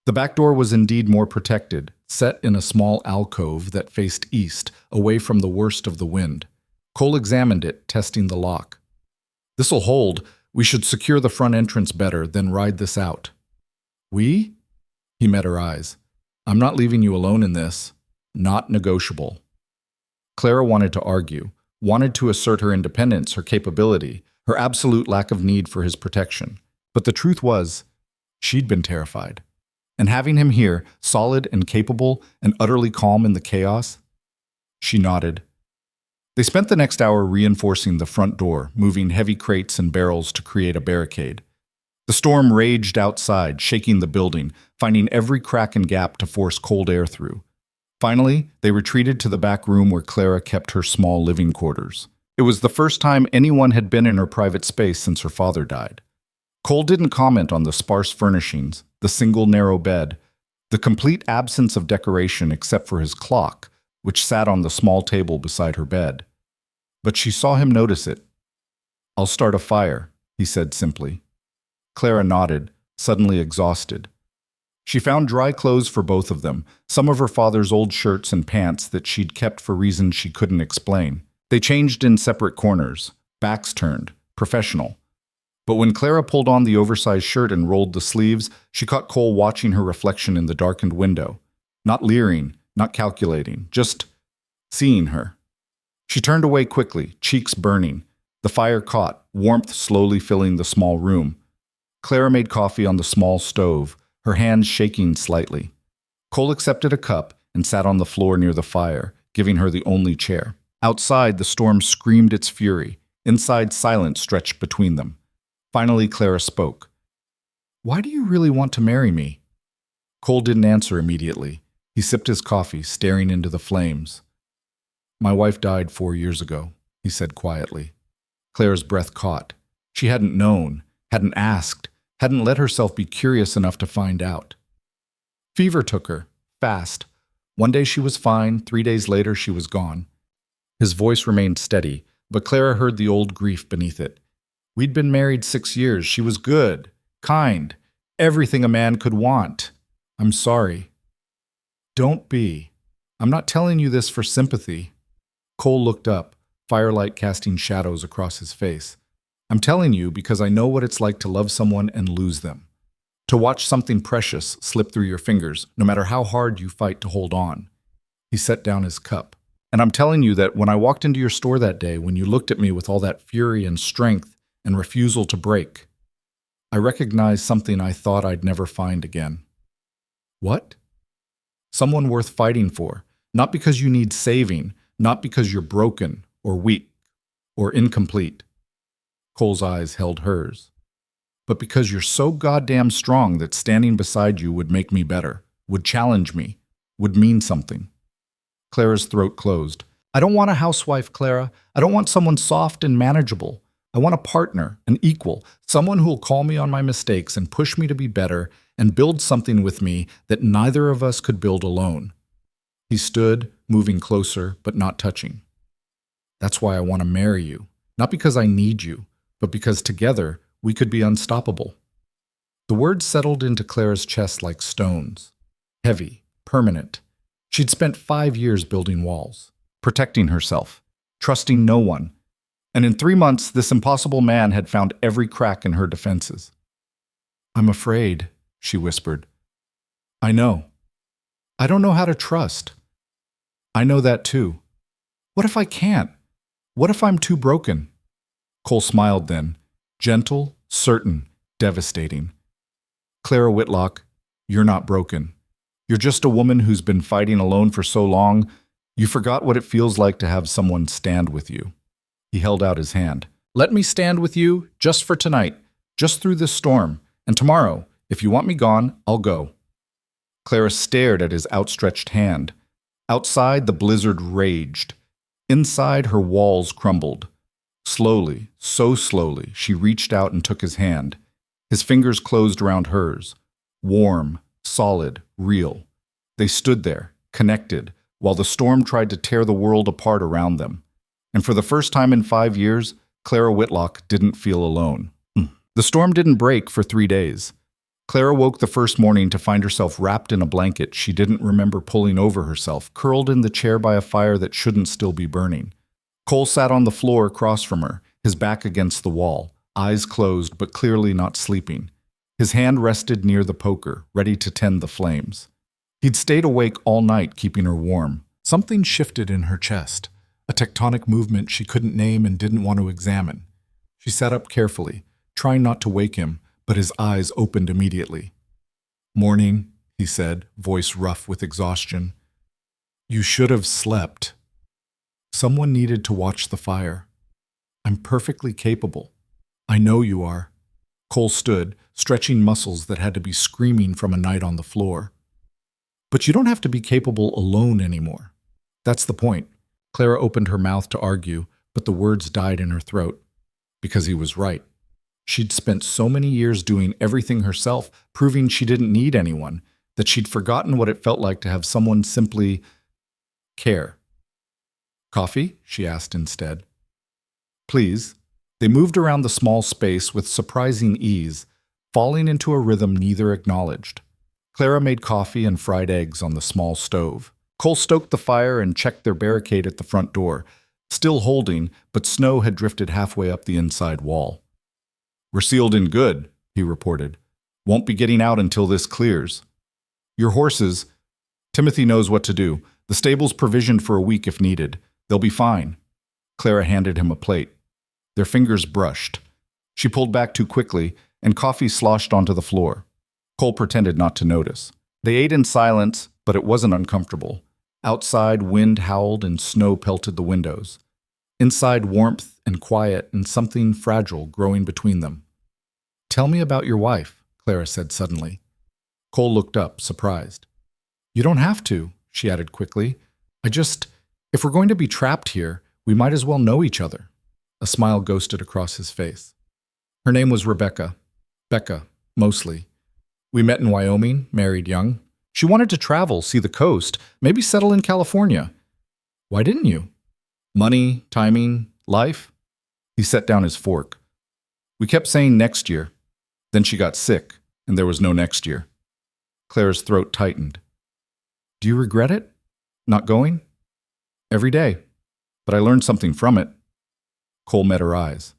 The back door was indeed more protected, set in a small alcove that faced east, away from the worst of the wind. Cole examined it, testing the lock. "This'll hold. We should secure the front entrance better, then ride this out." "We?" He met her eyes. "I'm not leaving you alone in this. Not negotiable." Clara wanted to argue, wanted to assert her independence, her capability, her absolute lack of need for his protection. But the truth was, she'd been terrified. And having him here, solid and capable and utterly calm in the chaos, she nodded. They spent the next hour reinforcing the front door, moving heavy crates and barrels to create a barricade. The storm raged outside, shaking the building, finding every crack and gap to force cold air through. Finally, they retreated to the back room where Clara kept her small living quarters. It was the first time anyone had been in her private space since her father died. Cole didn't comment on the sparse furnishings, the single narrow bed, the complete absence of decoration except for his clock, which sat on the small table beside her bed. But she saw him notice it. "I'll start a fire," he said simply. Clara nodded, suddenly exhausted. She found dry clothes for both of them, some of her father's old shirts and pants that she'd kept for reasons she couldn't explain. They changed in separate corners, backs turned, professional. But when Clara pulled on the oversized shirt and rolled the sleeves, she caught Cole watching her reflection in the darkened window. Not leering, not calculating, just seeing her. She turned away quickly, cheeks burning. The fire caught, warmth slowly filling the small room. Clara made coffee on the small stove, her hands shaking slightly. Cole accepted a cup and sat on the floor near the fire, giving her the only chair. Outside, the storm screamed its fury. Inside, silence stretched between them. Finally, Clara spoke. "Why do you really want to marry me?" Cole didn't answer immediately. He sipped his coffee, staring into the flames. "My wife died 4 years ago," he said quietly. Clara's breath caught. She hadn't known, hadn't asked, hadn't let herself be curious enough to find out. Fever took her, fast. One day she was fine, 3 days later she was gone. His voice remained steady, but Clara heard the old grief beneath it. We'd been married 6 years. She was good, kind, everything a man could want. I'm sorry. Don't be. I'm not telling you this for sympathy. Cole looked up, firelight casting shadows across his face. I'm telling you because I know what it's like to love someone and lose them. To watch something precious slip through your fingers, no matter how hard you fight to hold on. He set down his cup. And I'm telling you that when I walked into your store that day, when you looked at me with all that fury and strength and refusal to break, I recognized something I thought I'd never find again. What? Someone worth fighting for, not because you need saving, not because you're broken or weak or incomplete. Cole's eyes held hers. But because you're so goddamn strong that standing beside you would make me better. would challenge me, would mean something. Clara's throat closed. I don't want a housewife, Clara. I don't want someone soft and manageable. I want a partner, an equal, someone who will call me on my mistakes and push me to be better and build something with me that neither of us could build alone. He stood, moving closer, but not touching. That's why I want to marry you. Not because I need you, but because together we could be unstoppable. The words settled into Clara's chest like stones. Heavy, permanent. She'd spent 5 years building walls, protecting herself, trusting no one. And in 3 months, this impossible man had found every crack in her defenses. I'm afraid, she whispered. I know. I don't know how to trust. I know that too. What if I can't? What if I'm too broken? Cole smiled then, gentle, certain, devastating. Clara Whitlock, you're not broken. You're just a woman who's been fighting alone for so long, you forgot what it feels like to have someone stand with you. He held out his hand. Let me stand with you just for tonight, just through this storm, and tomorrow, if you want me gone, I'll go. Clara stared at his outstretched hand. Outside, the blizzard raged. Inside, her walls crumbled. Slowly, so slowly, she reached out and took his hand. His fingers closed around hers. Warm, solid, real. They stood there, connected, while the storm tried to tear the world apart around them. And for the first time in 5 years, Clara Whitlock didn't feel alone. The storm didn't break for 3 days. Clara woke the first morning to find herself wrapped in a blanket she didn't remember pulling over herself, curled in the chair by a fire that shouldn't still be burning. Cole sat on the floor across from her, his back against the wall, eyes closed but clearly not sleeping. His hand rested near the poker, ready to tend the flames. He'd stayed awake all night, keeping her warm. Something shifted in her chest, a tectonic movement she couldn't name and didn't want to examine. She sat up carefully, trying not to wake him, but his eyes opened immediately. Morning, he said, voice rough with exhaustion. You should have slept. Someone needed to watch the fire. I'm perfectly capable. I know you are. Cole stood, stretching muscles that had to be screaming from a night on the floor. But you don't have to be capable alone anymore. That's the point. Clara opened her mouth to argue, but the words died in her throat. Because he was right. She'd spent so many years doing everything herself, proving she didn't need anyone, that she'd forgotten what it felt like to have someone simply care. Coffee? She asked instead. Please. They moved around the small space with surprising ease, falling into a rhythm neither acknowledged. Clara made coffee and fried eggs on the small stove. Cole stoked the fire and checked their barricade at the front door, still holding, but snow had drifted halfway up the inside wall. We're sealed in good, he reported. Won't be getting out until this clears. Your horses, Timothy knows what to do. The stable's provisioned for a week if needed. They'll be fine. Clara handed him a plate. Their fingers brushed. She pulled back too quickly, and coffee sloshed onto the floor. Cole pretended not to notice. They ate in silence, but it wasn't uncomfortable. Outside, wind howled and snow pelted the windows. Inside, warmth and quiet and something fragile growing between them. Tell me about your wife, Clara said suddenly. Cole looked up, surprised. You don't have to, she added quickly. If we're going to be trapped here, we might as well know each other. A smile ghosted across his face. Her name was Rebecca. Becca, mostly. We met in Wyoming, married young. She wanted to travel, see the coast, maybe settle in California. Why didn't you? Money, timing, life? He set down his fork. We kept saying next year. Then she got sick, and there was no next year. Clara's throat tightened. Do you regret it? Not going? Every day. But I learned something from it. Cole met her eyes.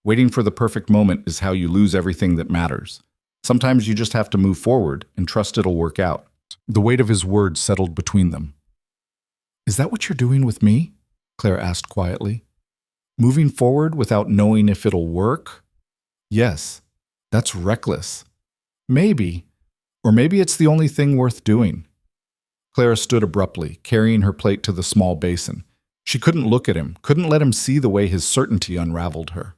Waiting for the perfect moment is how you lose everything that matters. Sometimes you just have to move forward and trust it'll work out. The weight of his words settled between them. Is that what you're doing with me? Clara asked quietly. Moving forward without knowing if it'll work? Yes, that's reckless. Maybe. Or maybe it's the only thing worth doing. Clara stood abruptly, carrying her plate to the small basin. She couldn't look at him, couldn't let him see the way his certainty unraveled her.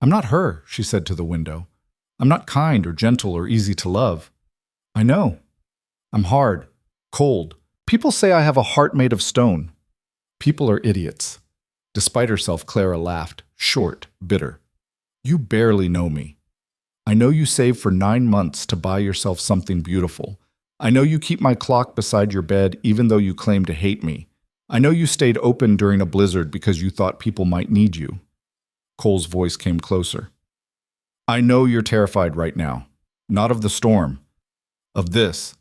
I'm not her, she said to the window. I'm not kind or gentle or easy to love. I know. I'm hard, cold. People say I have a heart made of stone. People are idiots. Despite herself, Clara laughed, short, bitter. You barely know me. I know you saved for 9 months to buy yourself something beautiful. I know you keep my clock beside your bed even though you claim to hate me. I know you stayed open during a blizzard because you thought people might need you. Cole's voice came closer. I know you're terrified right now. Not of the storm. Of this.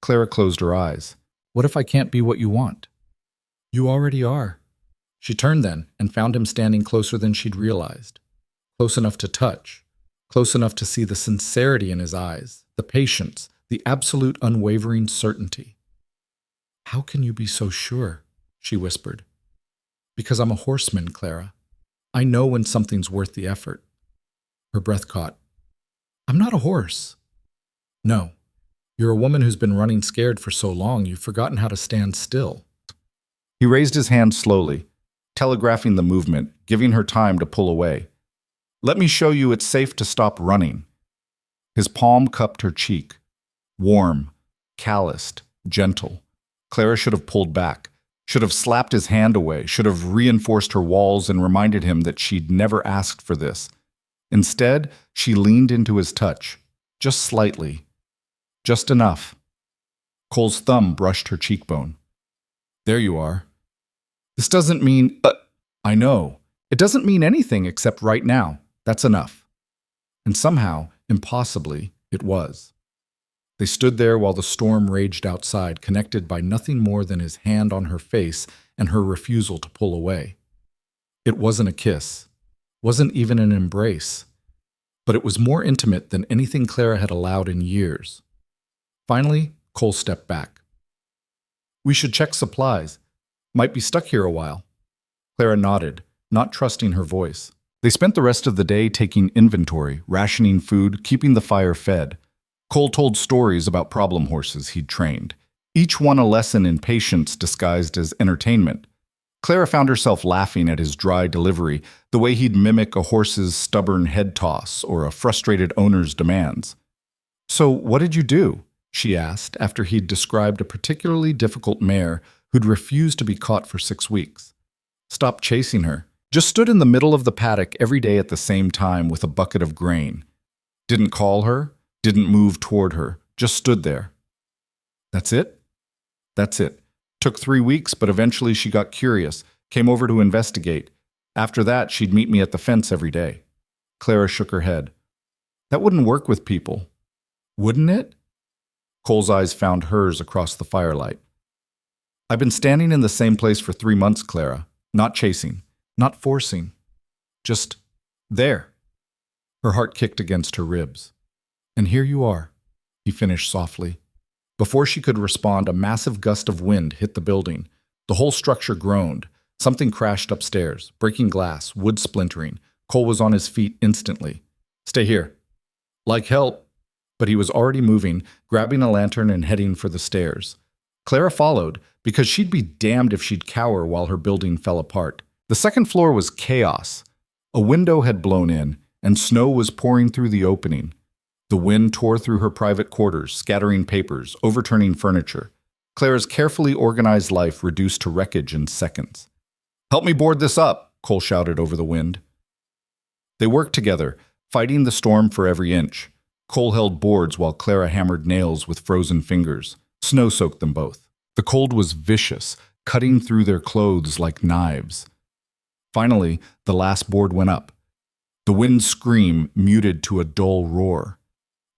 Clara closed her eyes. What if I can't be what you want? You already are. She turned then and found him standing closer than she'd realized. Close enough to touch. Close enough to see the sincerity in his eyes, the patience, the absolute unwavering certainty. How can you be so sure? She whispered. Because I'm a horseman, Clara. I know when something's worth the effort. Her breath caught. I'm not a horse. No. You're a woman who's been running scared for so long you've forgotten how to stand still. He raised his hand slowly, telegraphing the movement, giving her time to pull away. Let me show you it's safe to stop running. His palm cupped her cheek. Warm, calloused, gentle. Clara should have pulled back, should have slapped his hand away, should have reinforced her walls and reminded him that she'd never asked for this. Instead, she leaned into his touch, just slightly, just enough. Cole's thumb brushed her cheekbone. There you are. This doesn't mean... I know. It doesn't mean anything except right now. That's enough. And somehow, impossibly, it was. They stood there while the storm raged outside, connected by nothing more than his hand on her face and her refusal to pull away. It wasn't a kiss, wasn't even an embrace, but it was more intimate than anything Clara had allowed in years. Finally, Cole stepped back. We should check supplies. Might be stuck here a while. Clara nodded, not trusting her voice. They spent the rest of the day taking inventory, rationing food, keeping the fire fed. Cole told stories about problem horses he'd trained, each one a lesson in patience disguised as entertainment. Clara found herself laughing at his dry delivery, the way he'd mimic a horse's stubborn head toss or a frustrated owner's demands. So what did you do? She asked after he'd described a particularly difficult mare who'd refused to be caught for 6 weeks. Stopped chasing her. Just stood in the middle of the paddock every day at the same time with a bucket of grain. Didn't call her. Didn't move toward her, just stood there. That's it? That's it. Took 3 weeks, but eventually she got curious, came over to investigate. After that, she'd meet me at the fence every day. Clara shook her head. That wouldn't work with people. Wouldn't it? Cole's eyes found hers across the firelight. I've been standing in the same place for 3 months, Clara. Not chasing, not forcing. Just there. Her heart kicked against her ribs. And here you are, he finished softly. Before she could respond, a massive gust of wind hit the building. The whole structure groaned. Something crashed upstairs, breaking glass, wood splintering. Cole was on his feet instantly. Stay here. Like help. But he was already moving, grabbing a lantern and heading for the stairs. Clara followed, because she'd be damned if she'd cower while her building fell apart. The second floor was chaos. A window had blown in, and snow was pouring through the opening. The wind tore through her private quarters, scattering papers, overturning furniture. Clara's carefully organized life reduced to wreckage in seconds. Help me board this up, Cole shouted over the wind. They worked together, fighting the storm for every inch. Cole held boards while Clara hammered nails with frozen fingers. Snow soaked them both. The cold was vicious, cutting through their clothes like knives. Finally, the last board went up. The wind's scream muted to a dull roar.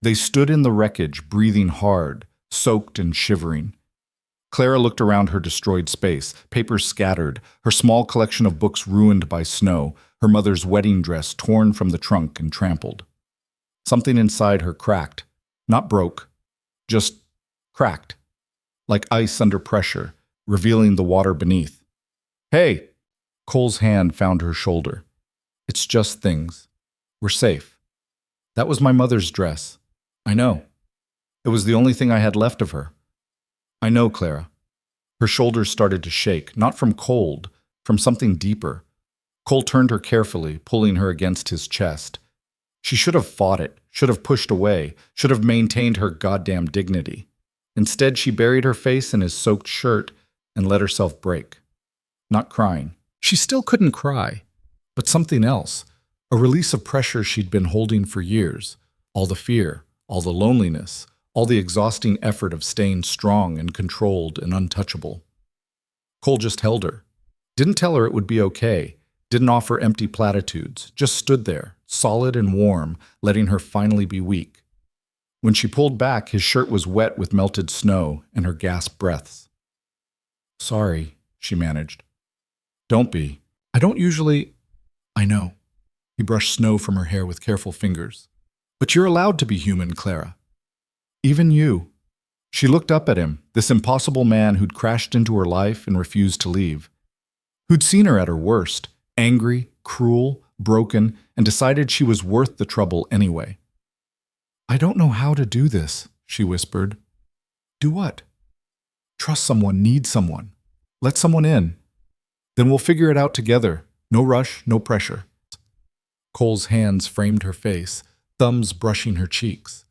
They stood in the wreckage, breathing hard, soaked and shivering. Clara looked around her destroyed space, papers scattered, her small collection of books ruined by snow, her mother's wedding dress torn from the trunk and trampled. Something inside her cracked, not broke, just cracked, like ice under pressure, revealing the water beneath. Hey! Cole's hand found her shoulder. It's just things. We're safe. That was my mother's dress. I know. It was the only thing I had left of her. I know, Clara. Her shoulders started to shake, not from cold, from something deeper. Cole turned her carefully, pulling her against his chest. She should have fought it, should have pushed away, should have maintained her goddamn dignity. Instead, she buried her face in his soaked shirt and let herself break. Not crying. She still couldn't cry, but something else. A release of pressure she'd been holding for years. All the fear, all the loneliness, all the exhausting effort of staying strong and controlled and untouchable. Cole just held her. Didn't tell her it would be okay. Didn't offer empty platitudes. Just stood there, solid and warm, letting her finally be weak. When she pulled back, his shirt was wet with melted snow and her gasped breaths. "Sorry," she managed. "Don't be. I don't usually—" "I know." He brushed snow from her hair with careful fingers. "But you're allowed to be human, Clara. Even you." She looked up at him, this impossible man who'd crashed into her life and refused to leave. Who'd seen her at her worst, angry, cruel, broken, and decided she was worth the trouble anyway. "I don't know how to do this," she whispered. "Do what?" "Trust someone, need someone. Let someone in. Then we'll figure it out together. No rush, no pressure." Cole's hands framed her face, thumbs brushing her cheeks.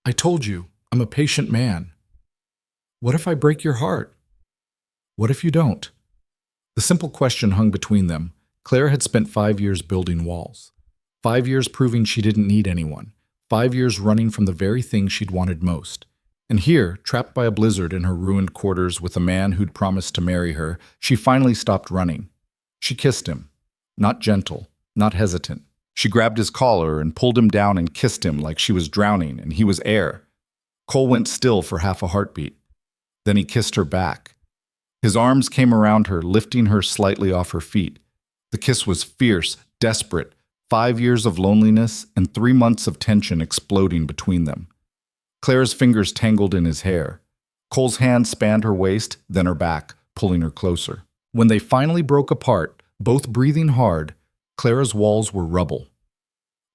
"I told you, I'm a patient man. What if I break your heart? What if you don't?" The simple question hung between them. Clara had spent 5 years building walls. 5 years proving she didn't need anyone. 5 years running from the very thing she'd wanted most. And here, trapped by a blizzard in her ruined quarters with a man who'd promised to marry her, she finally stopped running. She kissed him. Not gentle, not hesitant. She grabbed his collar and pulled him down and kissed him like she was drowning and he was air. Cole went still for half a heartbeat. Then he kissed her back. His arms came around her, lifting her slightly off her feet. The kiss was fierce, desperate, 5 years of loneliness and 3 months of tension exploding between them. Clara's fingers tangled in his hair. Cole's hand spanned her waist, then her back, pulling her closer. When they finally broke apart, both breathing hard, Clara's walls were rubble.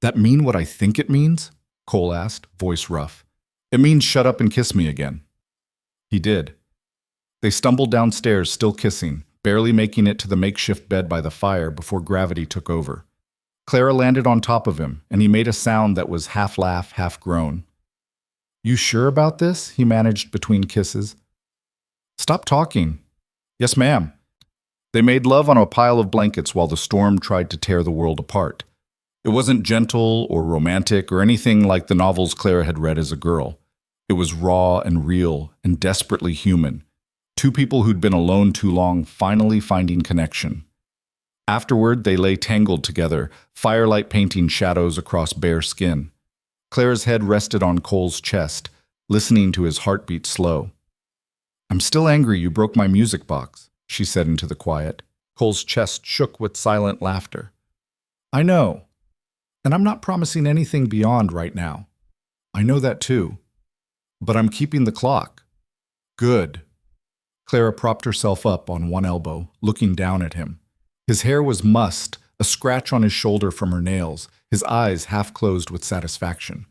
"That mean what I think it means?" Cole asked, voice rough. "It means shut up and kiss me again." He did. They stumbled downstairs, still kissing, barely making it to the makeshift bed by the fire before gravity took over. Clara landed on top of him, and he made a sound that was half laugh, half groan. "You sure about this?" he managed between kisses. "Stop talking." "Yes, ma'am." They made love on a pile of blankets while the storm tried to tear the world apart. It wasn't gentle or romantic or anything like the novels Clara had read as a girl. It was raw and real and desperately human. Two people who'd been alone too long finally finding connection. Afterward, they lay tangled together, firelight painting shadows across bare skin. Clara's head rested on Cole's chest, listening to his heartbeat slow. "I'm still angry you broke my music box," she said into the quiet. Cole's chest shook with silent laughter. "I know. And I'm not promising anything beyond right now. I know that too. But I'm keeping the clock." "Good." Clara propped herself up on one elbow, looking down at him. His hair was mussed, a scratch on his shoulder from her nails, his eyes half closed with satisfaction.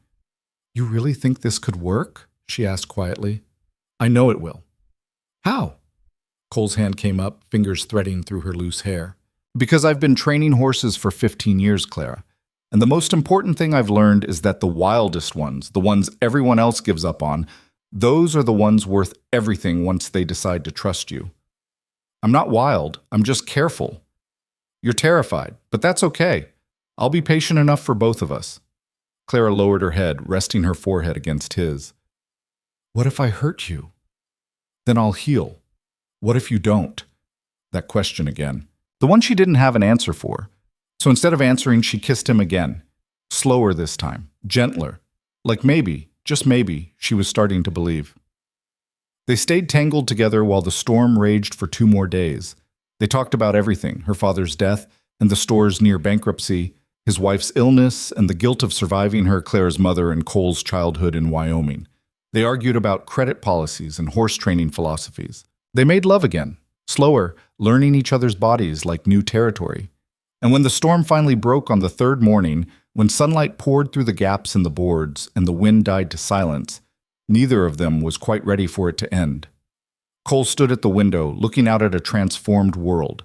"You really think this could work?" she asked quietly. "I know it will." "How?" Cole's hand came up, fingers threading through her loose hair. "Because I've been training horses for 15 years, Clara. And the most important thing I've learned is that the wildest ones, the ones everyone else gives up on, those are the ones worth everything once they decide to trust you. I'm not wild, I'm just careful. You're terrified, but that's okay. I'll be patient enough for both of us." Clara lowered her head, resting her forehead against his. "What if I hurt you? Then I'll heal. What if you don't?" That question again. The one she didn't have an answer for. So instead of answering, she kissed him again. Slower this time, gentler. Like maybe, just maybe, she was starting to believe. They stayed tangled together while the storm raged for 2 more days. They talked about everything, her father's death and the store's near bankruptcy, his wife's illness and the guilt of surviving her, Clara's mother, and Cole's childhood in Wyoming. They argued about credit policies and horse training philosophies. They made love again, slower, learning each other's bodies like new territory. And when the storm finally broke on the 3rd morning, when sunlight poured through the gaps in the boards and the wind died to silence, neither of them was quite ready for it to end. Cole stood at the window, looking out at a transformed world.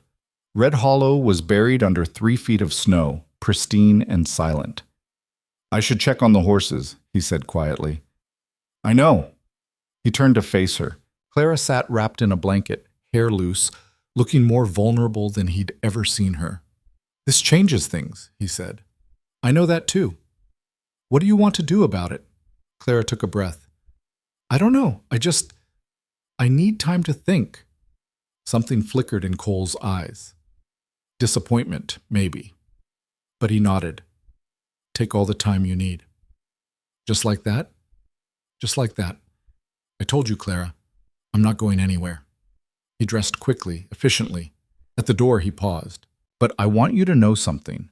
Red Hollow was buried under 3 feet of snow, pristine and silent. "I should check on the horses," he said quietly. "I know." He turned to face her. Clara sat wrapped in a blanket, hair loose, looking more vulnerable than he'd ever seen her. "This changes things," he said. "I know that too. What do you want to do about it?" Clara took a breath. "I don't know. I need time to think." Something flickered in Cole's eyes. Disappointment, maybe. But he nodded. "Take all the time you need." "Just like that?" "Just like that. I told you, Clara. I'm not going anywhere." He dressed quickly, efficiently. At the door, he paused. "But I want you to know something.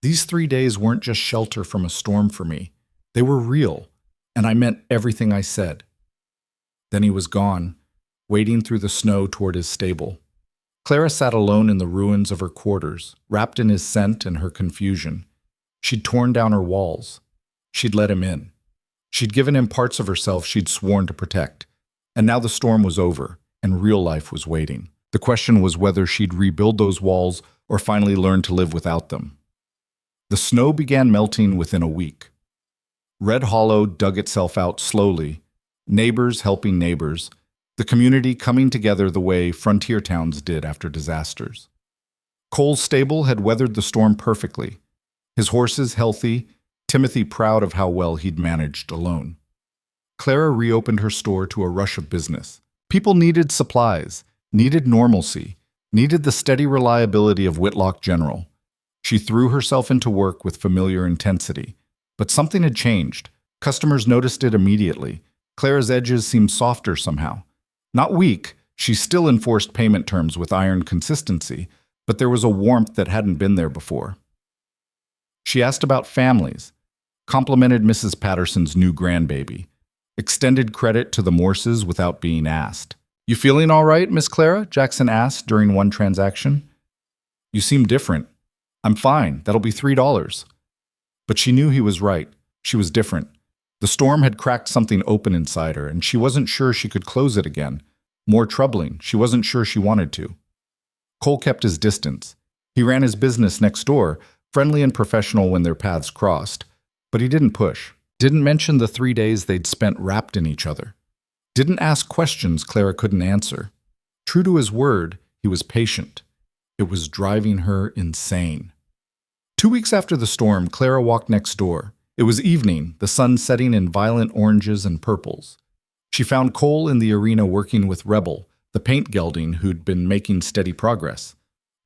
These 3 days weren't just shelter from a storm for me. They were real, and I meant everything I said." Then he was gone, wading through the snow toward his stable. Clara sat alone in the ruins of her quarters, wrapped in his scent and her confusion. She'd torn down her walls. She'd let him in. She'd given him parts of herself she'd sworn to protect. And now the storm was over, and real life was waiting. The question was whether she'd rebuild those walls or finally learn to live without them. The snow began melting within a week. Red Hollow dug itself out slowly, neighbors helping neighbors, the community coming together the way frontier towns did after disasters. Cole's stable had weathered the storm perfectly, his horses healthy, Timothy proud of how well he'd managed alone. Clara reopened her store to a rush of business. People needed supplies, needed normalcy, needed the steady reliability of Whitlock General. She threw herself into work with familiar intensity. But something had changed. Customers noticed it immediately. Clara's edges seemed softer somehow. Not weak, she still enforced payment terms with iron consistency, but there was a warmth that hadn't been there before. She asked about families, complimented Mrs. Patterson's new grandbaby, extended credit to the Morses without being asked. "You feeling all right, Miss Clara?" Jackson asked during one transaction. "You seem different." "I'm fine. That'll be $3. But she knew he was right. She was different. The storm had cracked something open inside her, and she wasn't sure she could close it again. More troubling, she wasn't sure she wanted to. Cole kept his distance. He ran his business next door, friendly and professional when their paths crossed. But he didn't push. Didn't mention the 3 days they'd spent wrapped in each other. Didn't ask questions Clara couldn't answer. True to his word, he was patient. It was driving her insane. 2 weeks after the storm, Clara walked next door. It was evening, the sun setting in violent oranges and purples. She found Cole in the arena working with Rebel, the paint gelding who'd been making steady progress.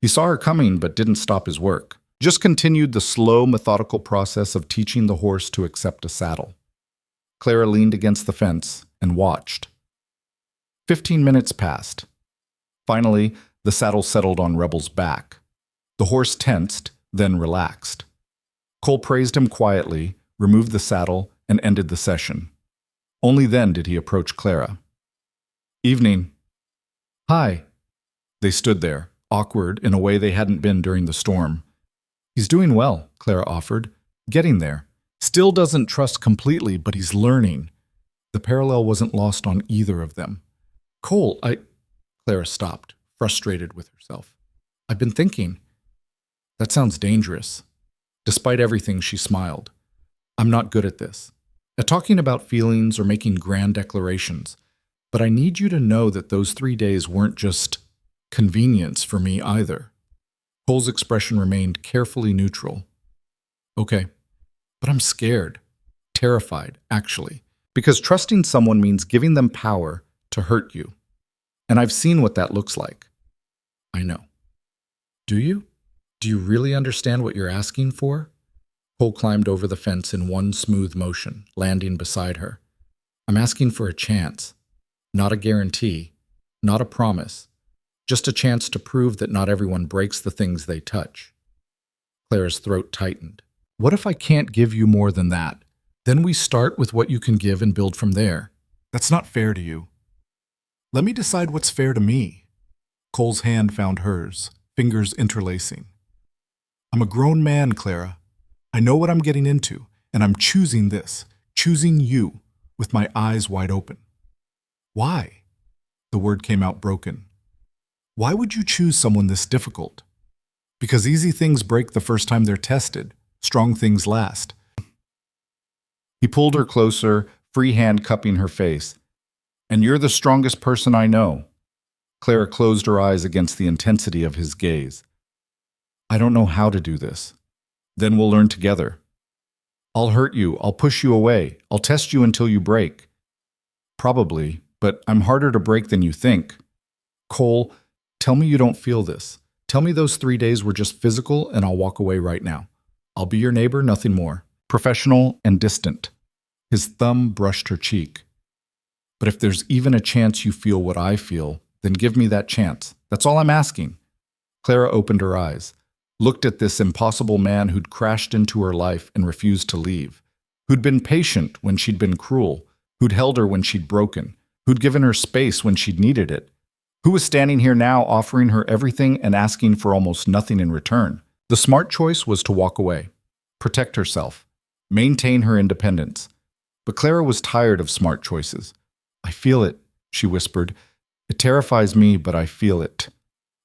He saw her coming but didn't stop his work. Just continued the slow, methodical process of teaching the horse to accept a saddle. Clara leaned against the fence and watched. 15 minutes passed. Finally, the saddle settled on Rebel's back. The horse tensed, then relaxed. Cole praised him quietly, removed the saddle, and ended the session. Only then did he approach Clara. "Evening." "Hi." They stood there, awkward in a way they hadn't been during the storm. "He's doing well," Clara offered. "Getting there. Still doesn't trust completely, but he's learning." The parallel wasn't lost on either of them. "Cole, Clara stopped, frustrated with herself. "I've been thinking." "That sounds dangerous." Despite everything, she smiled. "I'm not good at this. At talking about feelings or making grand declarations. But I need you to know that those 3 days weren't just convenience for me either." Cole's expression remained carefully neutral. "Okay, but I'm scared. Terrified, actually. Because trusting someone means giving them power to hurt you. And I've seen what that looks like." "I know." "Do you? Do you really understand what you're asking for?" Cole climbed over the fence in one smooth motion, landing beside her. "I'm asking for a chance. Not a guarantee. Not a promise. Just a chance to prove that not everyone breaks the things they touch." Clara's throat tightened. "What if I can't give you more than that? Then we start with what you can give and build from there." "That's not fair to you." "Let me decide what's fair to me." Cole's hand found hers, fingers interlacing. "I'm a grown man, Clara. I know what I'm getting into, and I'm choosing this, choosing you, with my eyes wide open." "Why?" The word came out broken. "Why would you choose someone this difficult?" "Because easy things break the first time they're tested. Strong things last." He pulled her closer, free hand cupping her face. And you're the strongest person I know. Clara closed her eyes against the intensity of his gaze. I don't know how to do this. Then we'll learn together. I'll hurt you, I'll push you away, I'll test you until you break. Probably, but I'm harder to break than you think. Cole, tell me you don't feel this. Tell me those 3 days were just physical and I'll walk away right now. I'll be your neighbor, nothing more. Professional and distant. His thumb brushed her cheek. But if there's even a chance you feel what I feel, then give me that chance. That's all I'm asking. Clara opened her eyes, looked at this impossible man who'd crashed into her life and refused to leave, who'd been patient when she'd been cruel, who'd held her when she'd broken, who'd given her space when she'd needed it, who was standing here now offering her everything and asking for almost nothing in return. The smart choice was to walk away, protect herself, maintain her independence. But Clara was tired of smart choices. I feel it, she whispered. It terrifies me, but I feel it.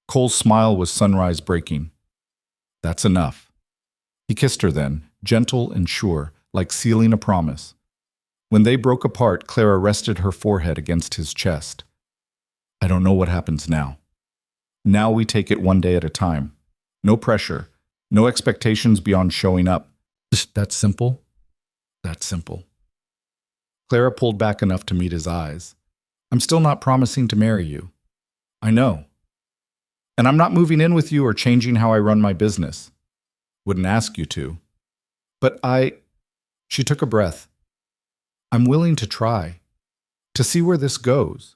Cole's smile was sunrise breaking. That's enough. He kissed her then, gentle and sure, like sealing a promise. When they broke apart, Clara rested her forehead against his chest. I don't know what happens now. Now we take it one day at a time. No pressure, no expectations beyond showing up. That's simple. That's simple. Clara pulled back enough to meet his eyes. I'm still not promising to marry you. I know. And I'm not moving in with you or changing how I run my business. Wouldn't ask you to. But She took a breath. I'm willing to try. To see where this goes.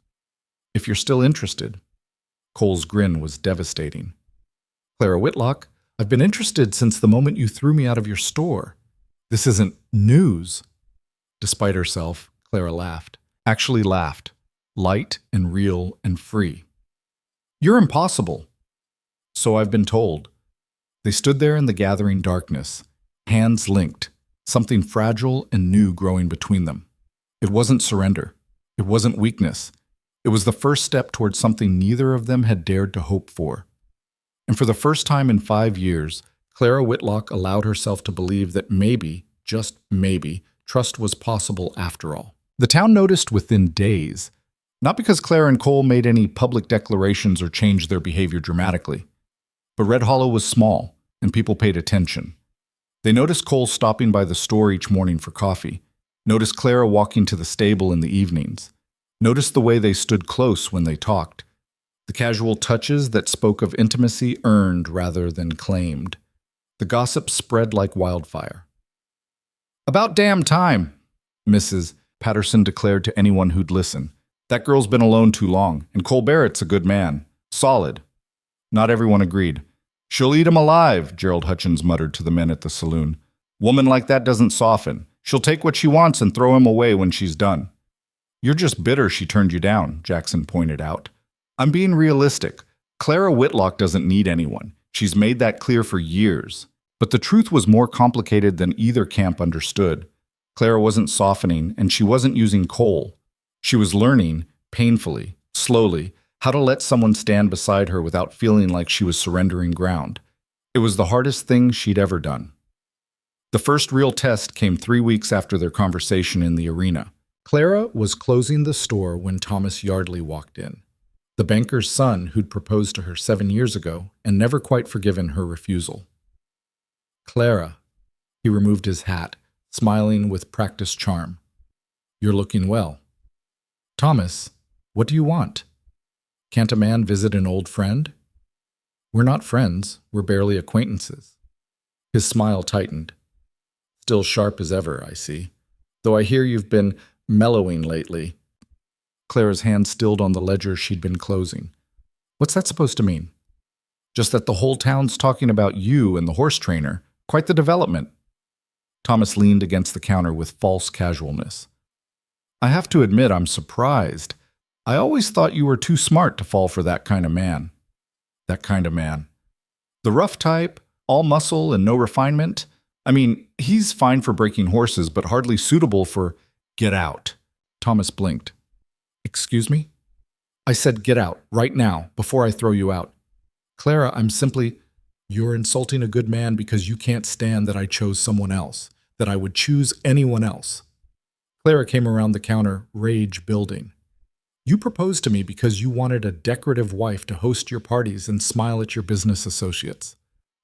If you're still interested. Cole's grin was devastating. Clara Whitlock, I've been interested since the moment you threw me out of your store. This isn't news. Despite herself, Clara laughed. Actually laughed. Light and real and free. You're impossible. So I've been told. They stood there in the gathering darkness, hands linked, something fragile and new growing between them. It wasn't surrender. It wasn't weakness. It was the first step towards something neither of them had dared to hope for. And for the first time in 5 years, Clara Whitlock allowed herself to believe that maybe, just maybe, trust was possible after all. The town noticed within days, not because Clara and Cole made any public declarations or changed their behavior dramatically, but Red Hollow was small, and people paid attention. They noticed Cole stopping by the store each morning for coffee, noticed Clara walking to the stable in the evenings, noticed the way they stood close when they talked, the casual touches that spoke of intimacy earned rather than claimed. The gossip spread like wildfire. About damn time, Mrs. Patterson declared to anyone who'd listen. That girl's been alone too long, and Cole Barrett's a good man. Solid. Not everyone agreed. She'll eat him alive, Gerald Hutchins muttered to the men at the saloon. Woman like that doesn't soften. She'll take what she wants and throw him away when she's done. You're just bitter she turned you down, Jackson pointed out. I'm being realistic. Clara Whitlock doesn't need anyone. She's made that clear for years. But the truth was more complicated than either camp understood. Clara wasn't softening, and she wasn't using Cole. She was learning, painfully, slowly, how to let someone stand beside her without feeling like she was surrendering ground. It was the hardest thing she'd ever done. The first real test came 3 weeks after their conversation in the arena. Clara was closing the store when Thomas Yardley walked in, the banker's son who'd proposed to her 7 years ago and never quite forgiven her refusal. Clara, he removed his hat, smiling with practiced charm. You're looking well. Thomas, what do you want? Can't a man visit an old friend? We're not friends, we're barely acquaintances. His smile tightened. Still sharp as ever, I see. Though I hear you've been mellowing lately. Clara's hand stilled on the ledger she'd been closing. What's that supposed to mean? Just that the whole town's talking about you and the horse trainer. Quite the development. Thomas leaned against the counter with false casualness. I have to admit I'm surprised. I always thought you were too smart to fall for that kind of man. That kind of man. The rough type, all muscle and no refinement. I mean, he's fine for breaking horses, but hardly suitable for get out. Thomas blinked. Excuse me? I said get out, right now, before I throw you out. Clara, I'm simply... You're insulting a good man because you can't stand that I chose someone else, that I would choose anyone else. Clara came around the counter, rage building. You proposed to me because you wanted a decorative wife to host your parties and smile at your business associates.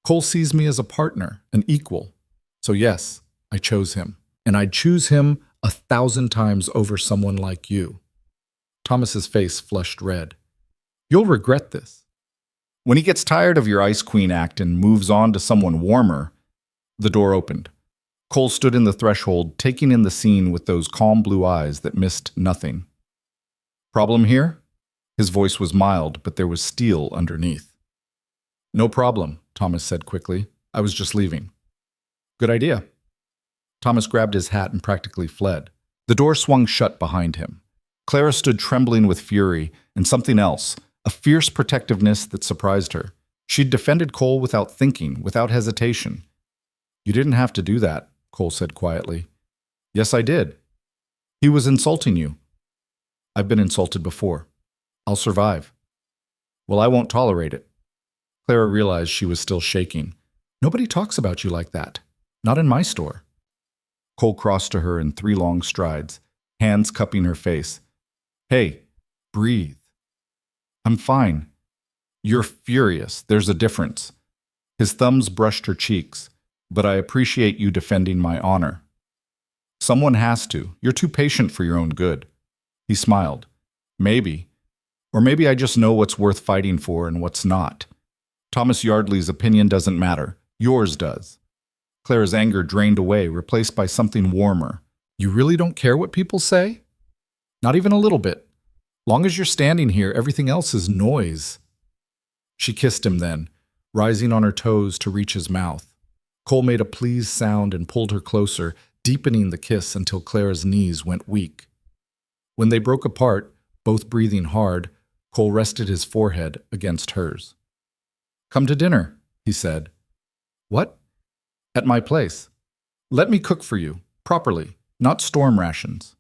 Cole sees me as a partner, an equal. So yes, I chose him. And I'd choose him 1,000 times over someone like you. Thomas's face flushed red. You'll regret this. When he gets tired of your Ice Queen act and moves on to someone warmer, the door opened. Cole stood in the threshold, taking in the scene with those calm blue eyes that missed nothing. Problem here? His voice was mild, but there was steel underneath. No problem, Thomas said quickly. I was just leaving. Good idea. Thomas grabbed his hat and practically fled. The door swung shut behind him. Clara stood trembling with fury and something else, a fierce protectiveness that surprised her. She'd defended Cole without thinking, without hesitation. You didn't have to do that, Cole said quietly. Yes, I did. He was insulting you. I've been insulted before. I'll survive. Well, I won't tolerate it. Clara realized she was still shaking. Nobody talks about you like that. Not in my store. Cole crossed to her in 3 long strides, hands cupping her face. Hey, breathe. I'm fine. You're furious. There's a difference. His thumbs brushed her cheeks. But I appreciate you defending my honor. Someone has to. You're too patient for your own good. He smiled. Maybe. Or maybe I just know what's worth fighting for and what's not. Thomas Yardley's opinion doesn't matter. Yours does. Clara's anger drained away, replaced by something warmer. You really don't care what people say? Not even a little bit. Long as you're standing here, everything else is noise. She kissed him then, rising on her toes to reach his mouth. Cole made a pleased sound and pulled her closer, deepening the kiss until Clara's knees went weak. When they broke apart, both breathing hard, Cole rested his forehead against hers. Come to dinner, he said. What? At my place. Let me cook for you, properly, not storm rations.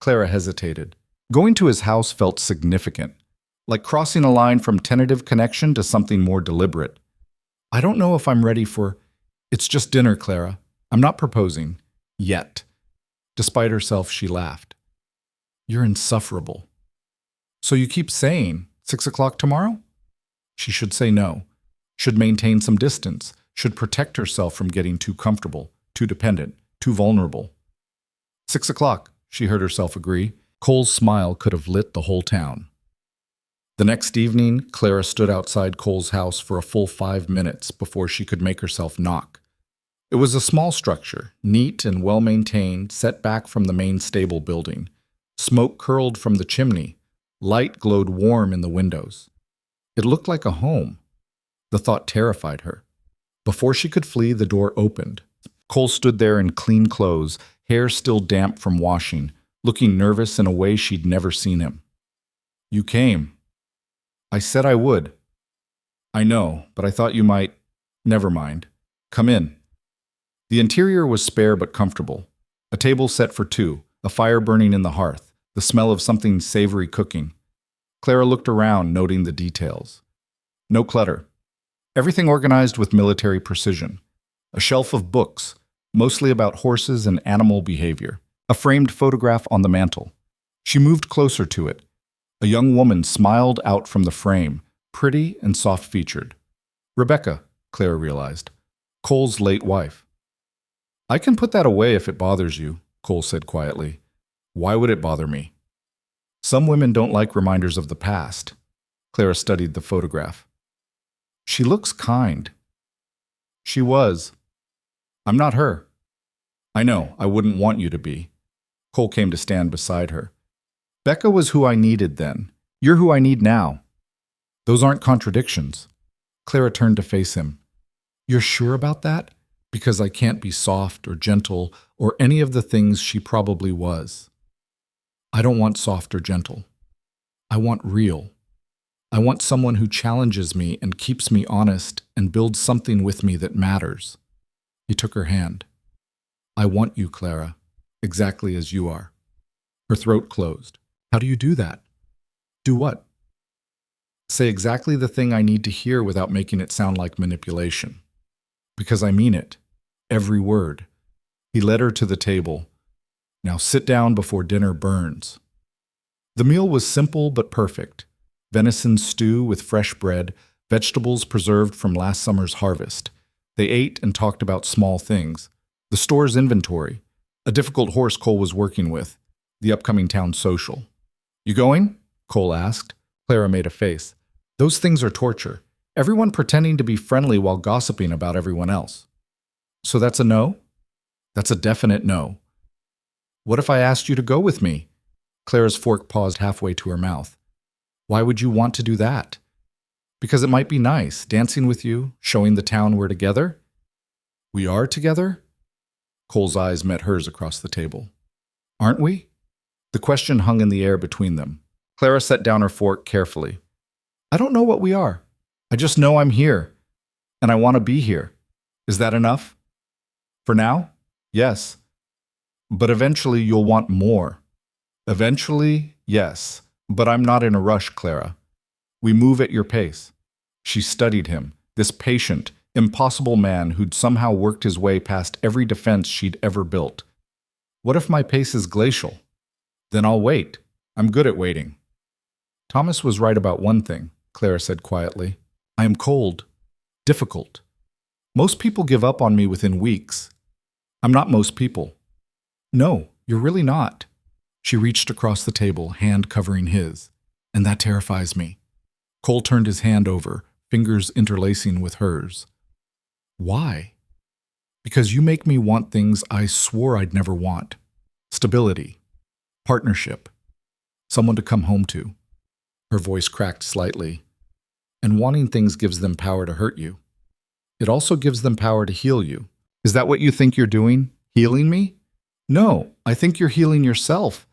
Clara hesitated. Going to his house felt significant, like crossing a line from tentative connection to something more deliberate. I don't know if I'm ready for... It's just dinner, Clara. I'm not proposing. Yet. Despite herself, she laughed. You're insufferable. So you keep saying, 6 o'clock tomorrow? She should say no. Should maintain some distance. Should protect herself from getting too comfortable, too dependent, too vulnerable. 6 o'clock, she heard herself agree. Cole's smile could have lit the whole town. The next evening, Clara stood outside Cole's house for a full 5 minutes before she could make herself knock. It was a small structure, neat and well-maintained, set back from the main stable building. Smoke curled from the chimney. Light glowed warm in the windows. It looked like a home. The thought terrified her. Before she could flee, the door opened. Cole stood there in clean clothes, hair still damp from washing, looking nervous in a way she'd never seen him. You came. I said I would. I know, but I thought you might. Never mind. Come in. The interior was spare but comfortable. A table set for 2, a fire burning in the hearth, the smell of something savory cooking. Clara looked around, noting the details. No clutter. Everything organized with military precision. A shelf of books, mostly about horses and animal behavior. A framed photograph on the mantel. She moved closer to it. A young woman smiled out from the frame, pretty and soft-featured. Rebecca, Clara realized. Cole's late wife. I can put that away if it bothers you, Cole said quietly. Why would it bother me? Some women don't like reminders of the past. Clara studied the photograph. She looks kind. She was. I'm not her. I know, I wouldn't want you to be. Cole came to stand beside her. Becca was who I needed then. You're who I need now. Those aren't contradictions. Clara turned to face him. You're sure about that? Because I can't be soft or gentle or any of the things she probably was. I don't want soft or gentle. I want real. I want someone who challenges me and keeps me honest and builds something with me that matters. He took her hand. I want you, Clara, exactly as you are. Her throat closed. How do you do that? Do what? Say exactly the thing I need to hear without making it sound like manipulation. Because I mean it. Every word. He led her to the table. Now sit down before dinner burns. The meal was simple but perfect. Venison stew with fresh bread, vegetables preserved from last summer's harvest. They ate and talked about small things. The store's inventory, a difficult horse Cole was working with, the upcoming town social. You going? Cole asked. Clara made a face. Those things are torture. Everyone pretending to be friendly while gossiping about everyone else. So that's a no? That's a definite no. What if I asked you to go with me? Clara's fork paused halfway to her mouth. Why would you want to do that? Because it might be nice, dancing with you, showing the town we're together. We are together? Cole's eyes met hers across the table. Aren't we? The question hung in the air between them. Clara set down her fork carefully. I don't know what we are. I just know I'm here, and I want to be here. Is that enough? For now? Yes. But eventually you'll want more. Eventually, yes. But I'm not in a rush, Clara. We move at your pace. She studied him, this patient, impossible man who'd somehow worked his way past every defense she'd ever built. What if my pace is glacial? Then I'll wait. I'm good at waiting. Thomas was right about one thing, Clara said quietly. I am cold. Difficult. Most people give up on me within weeks. I'm not most people. No, you're really not. She reached across the table, hand covering his. And that terrifies me. Cole turned his hand over, fingers interlacing with hers. Why? Because you make me want things I swore I'd never want. Stability. Partnership. Someone to come home to. Her voice cracked slightly. And wanting things gives them power to hurt you. It also gives them power to heal you. Is that what you think you're doing? Healing me? No, I think you're healing yourself.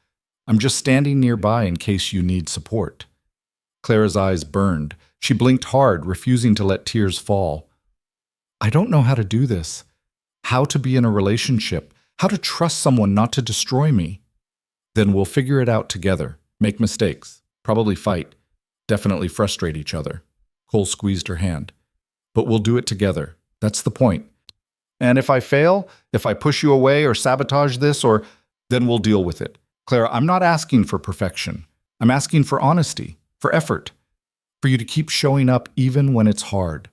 I'm just standing nearby in case you need support. Clara's eyes burned. She blinked hard, refusing to let tears fall. I don't know how to do this. How to be in a relationship. How to trust someone not to destroy me. Then we'll figure it out together. Make mistakes. Probably fight. Definitely frustrate each other. Cole squeezed her hand. But we'll do it together. That's the point. And if I fail, if I push you away or sabotage this, then we'll deal with it. Clara, I'm not asking for perfection. I'm asking for honesty, for effort, for you to keep showing up even when it's hard.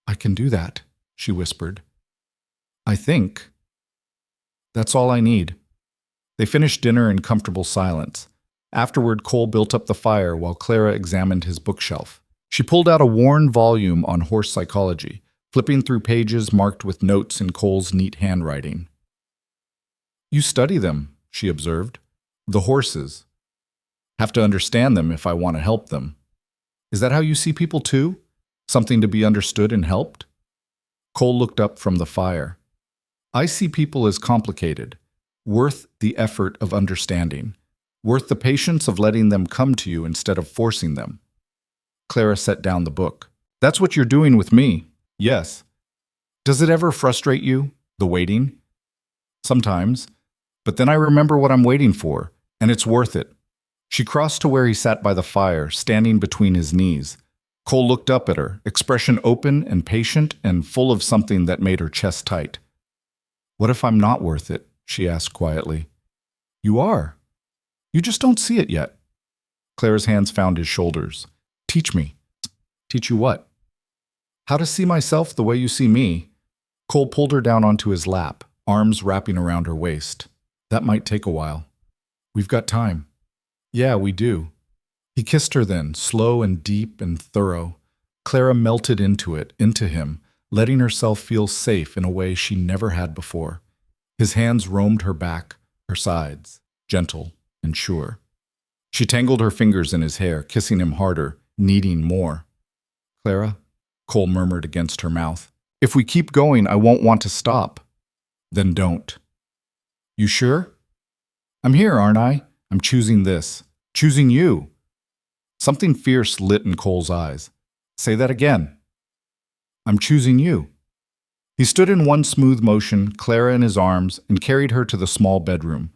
I can do that, she whispered. I think. That's all I need. They finished dinner in comfortable silence. Afterward, Cole built up the fire while Clara examined his bookshelf. She pulled out a worn volume on horse psychology, flipping through pages marked with notes in Cole's neat handwriting. You study them, she observed. The horses. Have to understand them if I want to help them. Is that how you see people too? Something to be understood and helped? Cole looked up from the fire. I see people as complicated, worth the effort of understanding, worth the patience of letting them come to you instead of forcing them. Clara set down the book. That's what you're doing with me. Yes. Does it ever frustrate you, the waiting? Sometimes. But then I remember what I'm waiting for, and it's worth it. She crossed to where he sat by the fire, standing between his knees. Cole looked up at her, expression open and patient and full of something that made her chest tight. What if I'm not worth it? She asked quietly. You are. You just don't see it yet. Clara's hands found his shoulders. Teach me. Teach you what? How to see myself the way you see me. Cole pulled her down onto his lap, arms wrapping around her waist. That might take a while. We've got time. Yeah, we do. He kissed her then, slow and deep and thorough. Clara melted into it, into him, letting herself feel safe in a way she never had before. His hands roamed her back, her sides, gentle and sure. She tangled her fingers in his hair, kissing him harder, needing more. Clara, Cole murmured against her mouth. If we keep going, I won't want to stop. Then don't. You sure? I'm here, aren't I? I'm choosing this. Choosing you. Something fierce lit in Cole's eyes. Say that again. I'm choosing you. He stood in one smooth motion, Clara in his arms, and carried her to the small bedroom.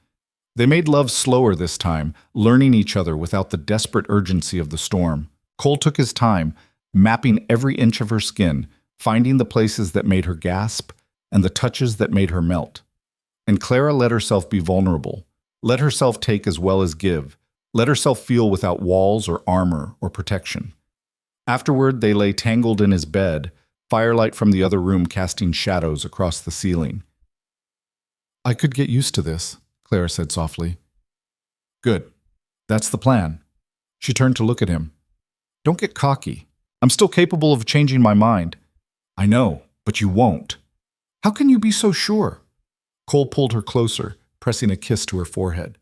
They made love slower this time, learning each other without the desperate urgency of the storm. Cole took his time, mapping every inch of her skin, finding the places that made her gasp and the touches that made her melt. And Clara let herself be vulnerable, let herself take as well as give, let herself feel without walls or armor or protection. Afterward, they lay tangled in his bed, firelight from the other room casting shadows across the ceiling. "I could get used to this," Clara said softly. "Good. That's the plan." She turned to look at him. "Don't get cocky. I'm still capable of changing my mind." "I know, but you won't." "How can you be so sure?" Cole pulled her closer, pressing a kiss to her forehead.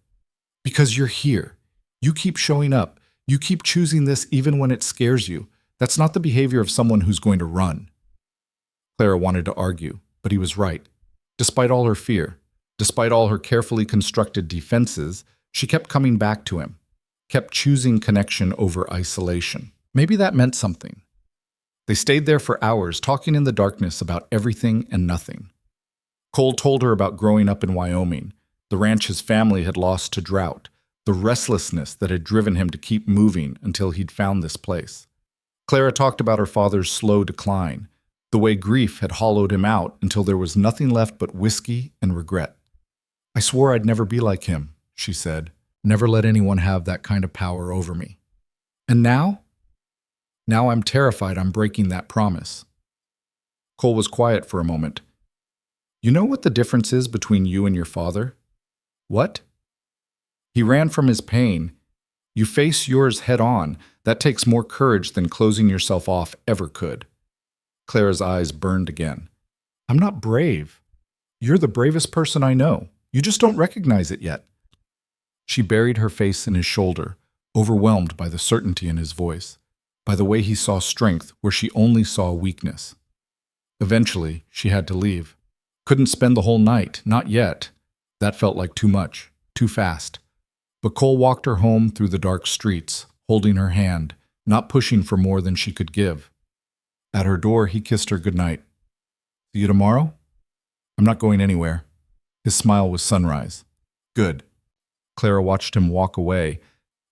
"Because you're here. You keep showing up. You keep choosing this even when it scares you. That's not the behavior of someone who's going to run." Clara wanted to argue, but he was right. Despite all her fear, despite all her carefully constructed defenses, she kept coming back to him, kept choosing connection over isolation. Maybe that meant something. They stayed there for hours, talking in the darkness about everything and nothing. Cole told her about growing up in Wyoming, the ranch his family had lost to drought, the restlessness that had driven him to keep moving until he'd found this place. Clara talked about her father's slow decline, the way grief had hollowed him out until there was nothing left but whiskey and regret. "I swore I'd never be like him," she said, "never let anyone have that kind of power over me. And now? Now I'm terrified I'm breaking that promise." Cole was quiet for a moment. "You know what the difference is between you and your father?" "What?" "He ran from his pain. You face yours head on. That takes more courage than closing yourself off ever could." Clara's eyes burned again. "I'm not brave. You're the bravest person I know. You just don't recognize it yet." She buried her face in his shoulder, overwhelmed by the certainty in his voice, by the way he saw strength where she only saw weakness. Eventually, she had to leave. Couldn't spend the whole night, not yet. That felt like too much, too fast. But Cole walked her home through the dark streets, holding her hand, not pushing for more than she could give. At her door, he kissed her goodnight. "See you tomorrow?" "I'm not going anywhere." His smile was sunrise. "Good." Clara watched him walk away,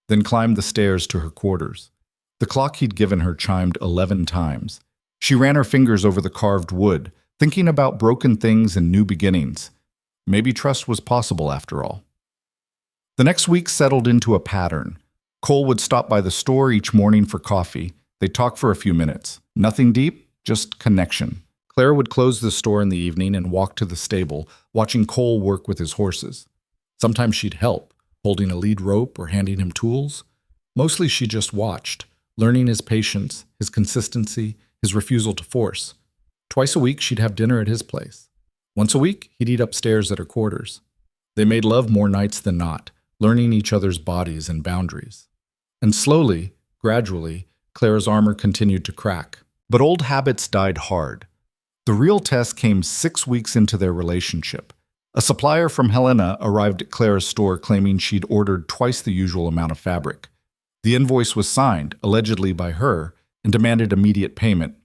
then climbed the stairs to her quarters. The clock he'd given her chimed 11 times. She ran her fingers over the carved wood, thinking about broken things and new beginnings. Maybe trust was possible after all. The next week settled into a pattern. Cole would stop by the store each morning for coffee. They'd talk for a few minutes. Nothing deep, just connection. Clara would close the store in the evening and walk to the stable, watching Cole work with his horses. Sometimes she'd help, holding a lead rope or handing him tools. Mostly she just watched, learning his patience, his consistency, his refusal to force. Twice a week she'd have dinner at his place. Once a week he'd eat upstairs at her quarters. They made love more nights than not, learning each other's bodies and boundaries. And slowly, gradually, Clara's armor continued to crack. But old habits died hard. The real test came 6 weeks into their relationship. A supplier from Helena arrived at Clara's store claiming she'd ordered twice the usual amount of fabric. The invoice was signed, allegedly by her, and demanded immediate payment.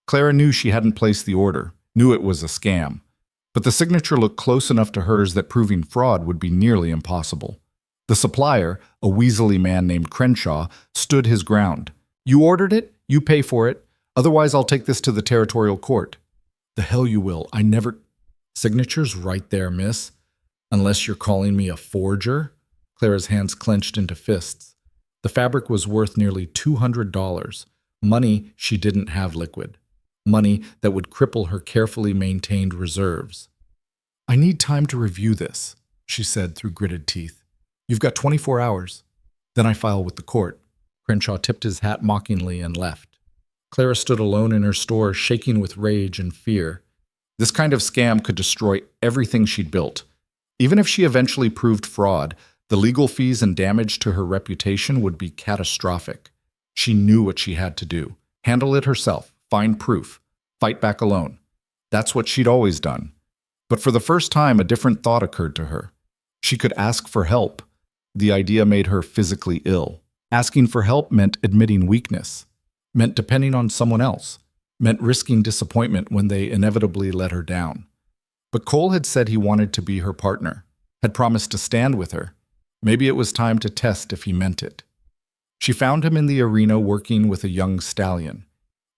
Clara knew she hadn't placed the order, knew it was a scam. But the signature looked close enough to hers that proving fraud would be nearly impossible. The supplier, a weaselly man named Crenshaw, stood his ground. "You ordered it, you pay for it. Otherwise, I'll take this to the territorial court." "The hell you will. I never—" "Signature's right there, miss. Unless you're calling me a forger?" Clara's hands clenched into fists. The fabric was worth nearly $200. Money she didn't have liquid. Money that would cripple her carefully maintained reserves. "I need time to review this," she said through gritted teeth. "You've got 24 hours. Then I file with the court." Crenshaw tipped his hat mockingly and left. Clara stood alone in her store, shaking with rage and fear. This kind of scam could destroy everything she'd built. Even if she eventually proved fraud, the legal fees and damage to her reputation would be catastrophic. She knew what she had to do. Handle it herself, find proof, fight back alone. That's what she'd always done. But for the first time, a different thought occurred to her. She could ask for help. The idea made her physically ill. Asking for help meant admitting weakness, meant depending on someone else, meant risking disappointment when they inevitably let her down. But Cole had said he wanted to be her partner, had promised to stand with her. Maybe it was time to test if he meant it. She found him in the arena working with a young stallion.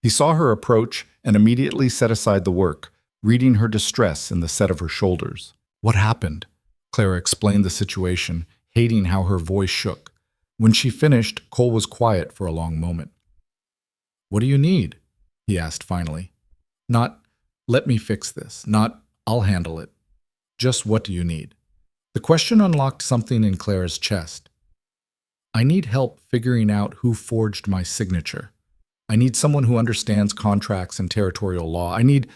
He saw her approach and immediately set aside the work, reading her distress in the set of her shoulders. "What happened?" Clara explained the situation, hating how her voice shook. When she finished, Cole was quiet for a long moment. "What do you need?" he asked finally. Not, "Let me fix this," not, "I'll handle it." Just, "What do you need?" The question unlocked something in Clara's chest. "I need help figuring out who forged my signature. I need someone who understands contracts and territorial law. I need—"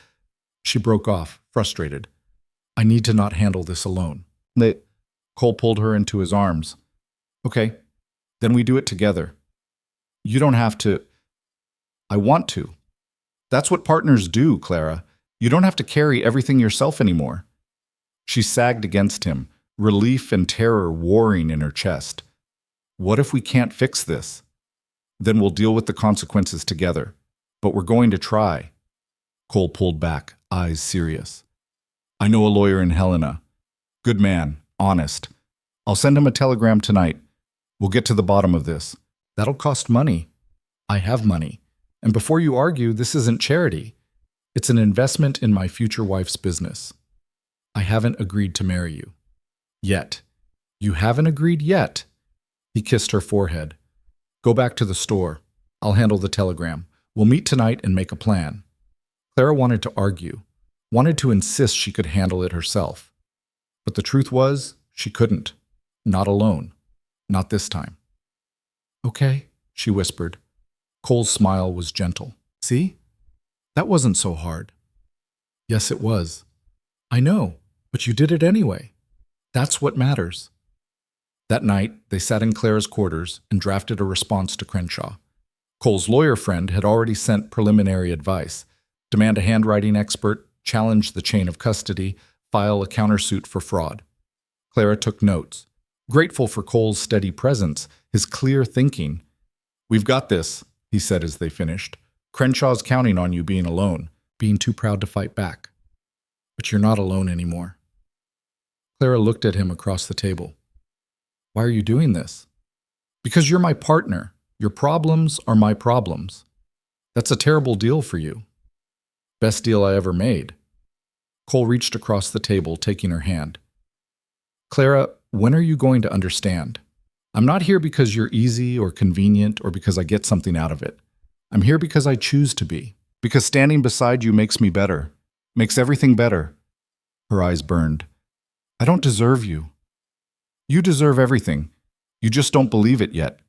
She broke off, frustrated. "I need to not handle this alone." Cole pulled her into his arms. "Okay, then we do it together. You don't have to—" "I want to. That's what partners do, Clara. You don't have to carry everything yourself anymore." She sagged against him, relief and terror warring in her chest. "What if we can't fix this? Then we'll deal with the consequences together. But we're going to try." Cole pulled back, eyes serious. "I know a lawyer in Helena. Good man, honest. I'll send him a telegram tonight. We'll get to the bottom of this. That'll cost money. I have money. And before you argue, this isn't charity. It's an investment in my future wife's business. I haven't agreed to marry you. Yet. You haven't agreed yet." He kissed her forehead. "Go back to the store. I'll handle the telegram. We'll meet tonight and make a plan." Clara wanted to argue, wanted to insist she could handle it herself. But the truth was, she couldn't. Not alone. Not this time. "Okay," she whispered. Cole's smile was gentle. "See? That wasn't so hard." "Yes, it was. I know, but you did it anyway. That's what matters." That night, they sat in Clara's quarters and drafted a response to Crenshaw. Cole's lawyer friend had already sent preliminary advice: demand a handwriting expert, challenge the chain of custody, file a countersuit for fraud. Clara took notes, grateful for Cole's steady presence, his clear thinking. "We've got this," he said as they finished. "Crenshaw's counting on you being alone, being too proud to fight back. But you're not alone anymore." Clara looked at him across the table. "Why are you doing this?" "Because you're my partner. Your problems are my problems. That's a terrible deal for you." "Best deal I ever made." Cole reached across the table, taking her hand. "Clara, when are you going to understand? I'm not here because you're easy or convenient or because I get something out of it. I'm here because I choose to be. Because standing beside you makes me better. Makes everything better." Her eyes burned. "I don't deserve you." "You deserve everything. You just don't believe it yet."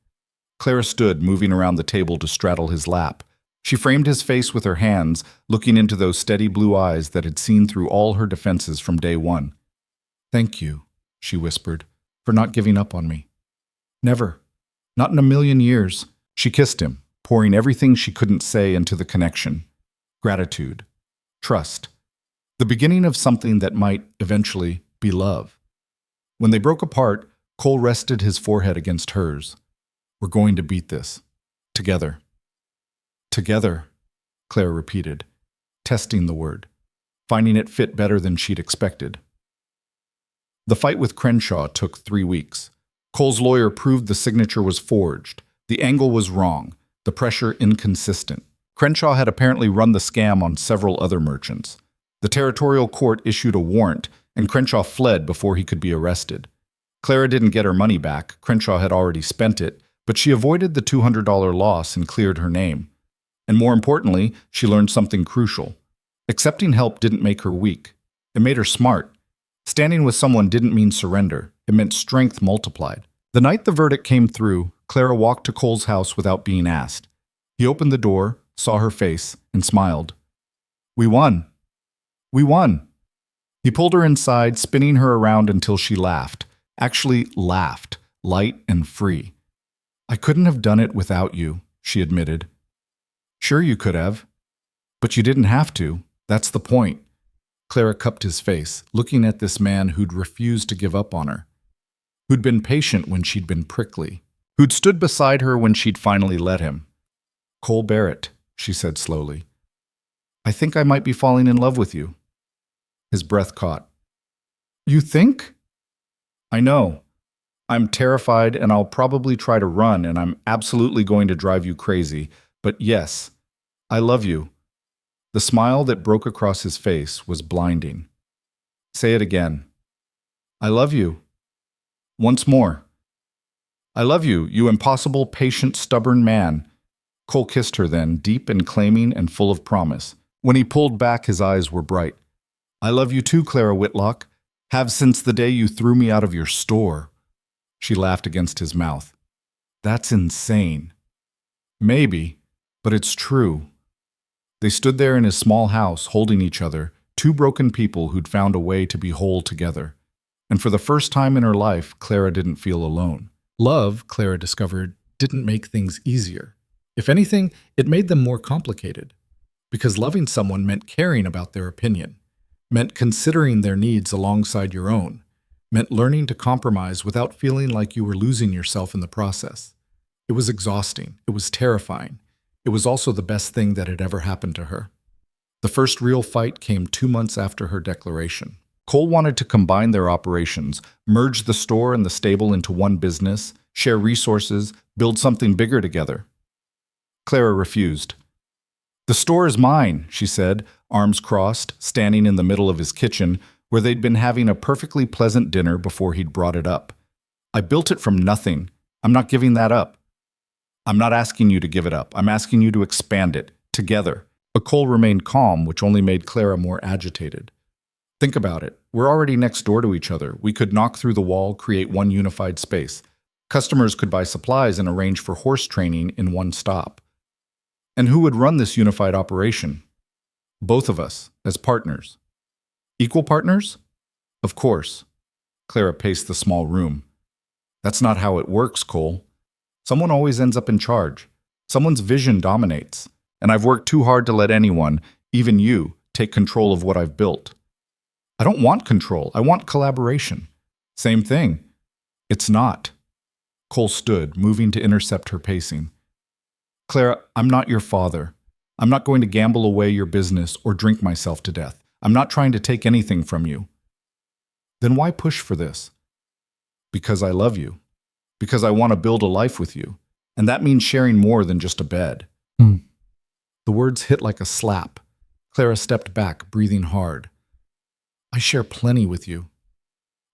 Clara stood, moving around the table to straddle his lap. She framed his face with her hands, looking into those steady blue eyes that had seen through all her defenses from day one. "Thank you," she whispered, "for not giving up on me. Never. Not in a million years." She kissed him, pouring everything she couldn't say into the connection. Gratitude. Trust. The beginning of something that might, eventually, be love. When they broke apart, Cole rested his forehead against hers. "We're going to beat this. Together." "Together," Claire repeated, testing the word, finding it fit better than she'd expected. The fight with Crenshaw took 3 weeks. Cole's lawyer proved the signature was forged. The angle was wrong, the pressure inconsistent. Crenshaw had apparently run the scam on several other merchants. The territorial court issued a warrant, and Crenshaw fled before he could be arrested. Clara didn't get her money back. Crenshaw had already spent it, but she avoided the $200 loss and cleared her name. And more importantly, she learned something crucial. Accepting help didn't make her weak. It made her smart. Standing with someone didn't mean surrender. It meant strength multiplied. The night the verdict came through, Clara walked to Cole's house without being asked. He opened the door, saw her face, and smiled. "We won. We won." He pulled her inside, spinning her around until she laughed. Actually laughed, light and free. "I couldn't have done it without you," she admitted. "Sure you could have. But you didn't have to. That's the point." Clara cupped his face, looking at this man who'd refused to give up on her, who'd been patient when she'd been prickly, who'd stood beside her when she'd finally let him. "Cole Barrett," she said slowly. "I think I might be falling in love with you." His breath caught. "You think?" "I know. I'm terrified and I'll probably try to run and I'm absolutely going to drive you crazy. But yes, I love you." The smile that broke across his face was blinding. "Say it again." "I love you." "Once more." I love you, you impossible, patient, stubborn man. Cole kissed her then, deep and claiming and full of promise. When he pulled back, his eyes were bright. I love you too, Clara Whitlock. Have since the day you threw me out of your store. She laughed against his mouth. That's insane. Maybe, but it's true. They stood there in his small house, holding each other, two broken people who'd found a way to be whole together. And for the first time in her life, Clara didn't feel alone. Love, Clara discovered, didn't make things easier. If anything, it made them more complicated. Because loving someone meant caring about their opinion, meant considering their needs alongside your own, meant learning to compromise without feeling like you were losing yourself in the process. It was exhausting. It was terrifying. It was also the best thing that had ever happened to her. The first real fight came 2 months after her declaration. Cole wanted to combine their operations, merge the store and the stable into one business, share resources, build something bigger together. Clara refused. The store is mine, she said, arms crossed, standing in the middle of his kitchen, where they'd been having a perfectly pleasant dinner before he'd brought it up. I built it from nothing. I'm not giving that up. I'm not asking you to give it up. I'm asking you to expand it, together. But Cole remained calm, which only made Clara more agitated. Think about it. We're already next door to each other. We could knock through the wall, create one unified space. Customers could buy supplies and arrange for horse training in one stop. And who would run this unified operation? Both of us, as partners. Equal partners? Of course. Clara paced the small room. That's not how it works, Cole. Someone always ends up in charge. Someone's vision dominates. And I've worked too hard to let anyone, even you, take control of what I've built. I don't want control. I want collaboration. Same thing. It's not. Cole stood, moving to intercept her pacing. Clara, I'm not your father. I'm not going to gamble away your business or drink myself to death. I'm not trying to take anything from you. Then why push for this? Because I love you. Because I want to build a life with you. And that means sharing more than just a bed. The words hit like a slap. Clara stepped back, breathing hard. I share plenty with you.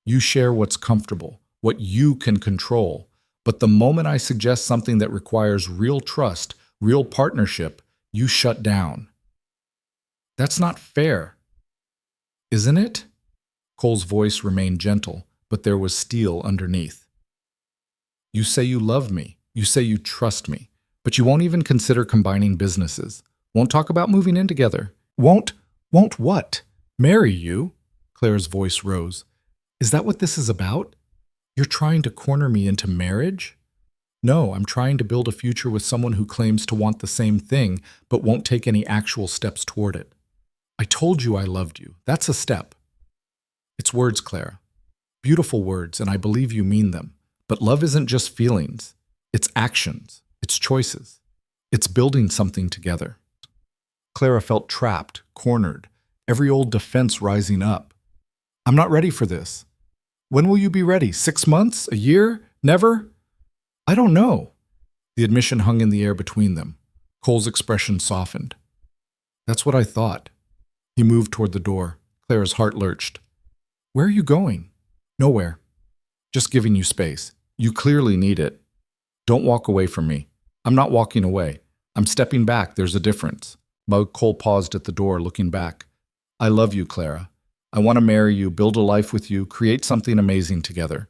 You share what's comfortable, what you can control. But the moment I suggest something that requires real trust, real partnership, you shut down. That's not fair. Isn't it? Cole's voice remained gentle, but there was steel underneath. You say you love me. You say you trust me. But you won't even consider combining businesses. Won't talk about moving in together. Won't what? Marry you? Claire's voice rose. Is that what this is about? You're trying to corner me into marriage? No, I'm trying to build a future with someone who claims to want the same thing, but won't take any actual steps toward it. I told you I loved you. That's a step. It's words, Clara. Beautiful words, and I believe you mean them. But love isn't just feelings. It's actions. It's choices. It's building something together. Clara felt trapped, cornered, every old defense rising up. I'm not ready for this. When will you be ready? 6 months? A year? Never? I don't know. The admission hung in the air between them. Cole's expression softened. That's what I thought. He moved toward the door. Clara's heart lurched. Where are you going? Nowhere. Just giving you space. You clearly need it. Don't walk away from me. I'm not walking away. I'm stepping back. There's a difference. Cole paused at the door, looking back. I love you, Clara. I want to marry you, build a life with you, create something amazing together.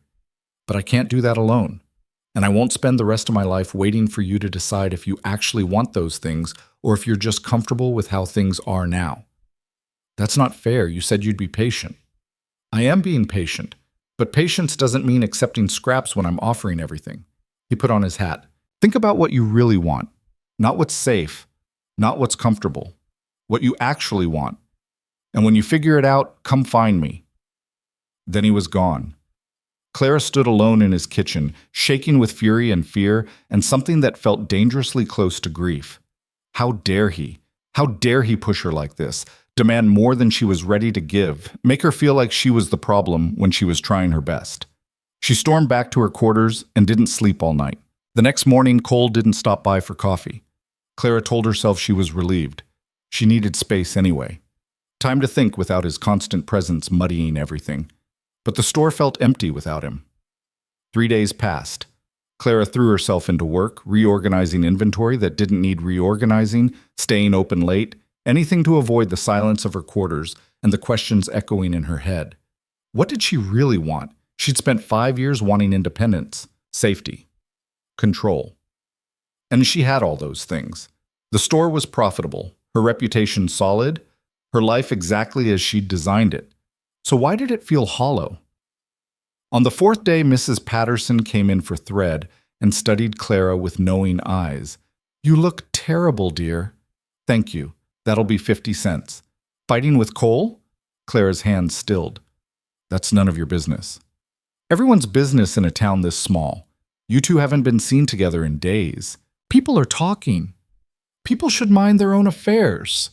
But I can't do that alone. And I won't spend the rest of my life waiting for you to decide if you actually want those things or if you're just comfortable with how things are now. That's not fair. You said you'd be patient. I am being patient, but patience doesn't mean accepting scraps when I'm offering everything. He put on his hat. Think about what you really want. Not what's safe, not what's comfortable. What you actually want. And when you figure it out, come find me. Then he was gone. Clara stood alone in his kitchen, shaking with fury and fear, and something that felt dangerously close to grief. How dare he? How dare he push her like this? Demand more than she was ready to give, make her feel like she was the problem when she was trying her best. She stormed back to her quarters and didn't sleep all night. The next morning, Cole didn't stop by for coffee. Clara told herself she was relieved. She needed space anyway. Time to think without his constant presence muddying everything. But the store felt empty without him. 3 days passed. Clara threw herself into work, reorganizing inventory that didn't need reorganizing, staying open late, anything to avoid the silence of her quarters and the questions echoing in her head. What did she really want? She'd spent 5 years wanting independence, safety, control. And she had all those things. The store was profitable, her reputation solid, her life exactly as she'd designed it. So why did it feel hollow? On the fourth day, Mrs. Patterson came in for thread and studied Clara with knowing eyes. "You look terrible, dear." "Thank you. That'll be 50 cents. Fighting with Cole?" Clara's hands stilled. "That's none of your business." "Everyone's business in a town this small. You two haven't been seen together in days. People are talking. People should mind their own affairs."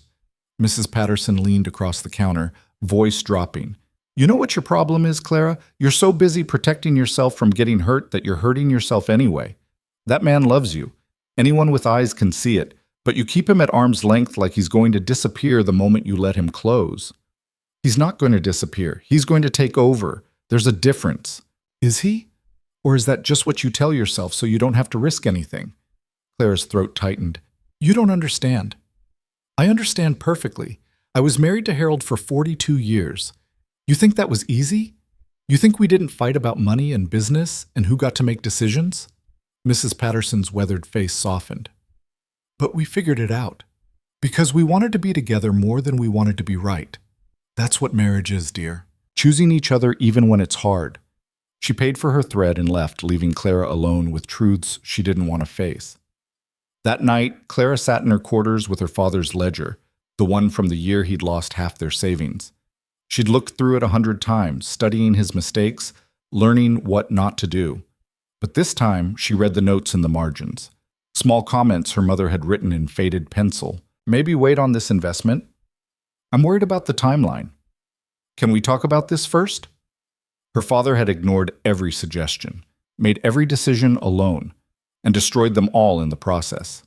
Mrs. Patterson leaned across the counter, voice dropping. "You know what your problem is, Clara? You're so busy protecting yourself from getting hurt that you're hurting yourself anyway. That man loves you. Anyone with eyes can see it, but you keep him at arm's length like he's going to disappear the moment you let him close. He's not going to disappear. He's going to take over. There's a difference." "Is he? Or is that just what you tell yourself so you don't have to risk anything?" Clara's throat tightened. "You don't understand." "I understand perfectly. I was married to Harold for 42 years. You think that was easy? You think we didn't fight about money and business and who got to make decisions?" Mrs. Patterson's weathered face softened. "But we figured it out. Because we wanted to be together more than we wanted to be right. That's what marriage is, dear. Choosing each other even when it's hard." She paid for her thread and left, leaving Clara alone with truths she didn't want to face. That night, Clara sat in her quarters with her father's ledger, the one from the year he'd lost half their savings. She'd looked through it 100 times, studying his mistakes, learning what not to do. But this time, she read the notes in the margins. Small comments her mother had written in faded pencil. "Maybe wait on this investment. I'm worried about the timeline. Can we talk about this first?" Her father had ignored every suggestion, made every decision alone, and destroyed them all in the process.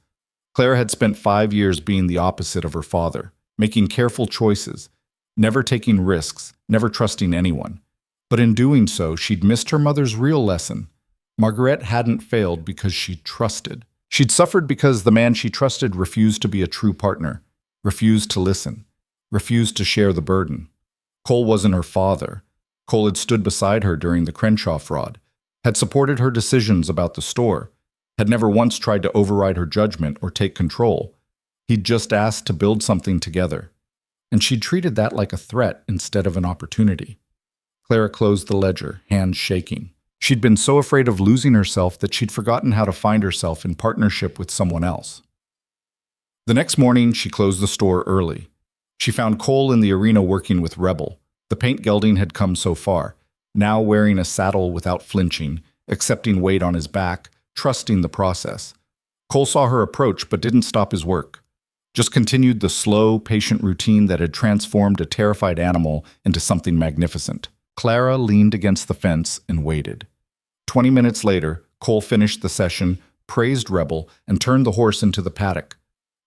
Clara had spent 5 years being the opposite of her father, making careful choices, never taking risks, never trusting anyone. But in doing so, she'd missed her mother's real lesson. Margaret hadn't failed because she trusted. She'd suffered because the man she trusted refused to be a true partner, refused to listen, refused to share the burden. Cole wasn't her father. Cole had stood beside her during the Crenshaw fraud, had supported her decisions about the store, had never once tried to override her judgment or take control. He'd just asked to build something together. And she'd treated that like a threat instead of an opportunity. Clara closed the ledger, hands shaking. She'd been so afraid of losing herself that she'd forgotten how to find herself in partnership with someone else. The next morning, she closed the store early. She found Cole in the arena working with Rebel. The paint gelding had come so far, now wearing a saddle without flinching, accepting weight on his back, trusting the process. Cole saw her approach but didn't stop his work. Just continued the slow, patient routine that had transformed a terrified animal into something magnificent. Clara leaned against the fence and waited. 20 minutes later, Cole finished the session, praised Rebel, and turned the horse into the paddock.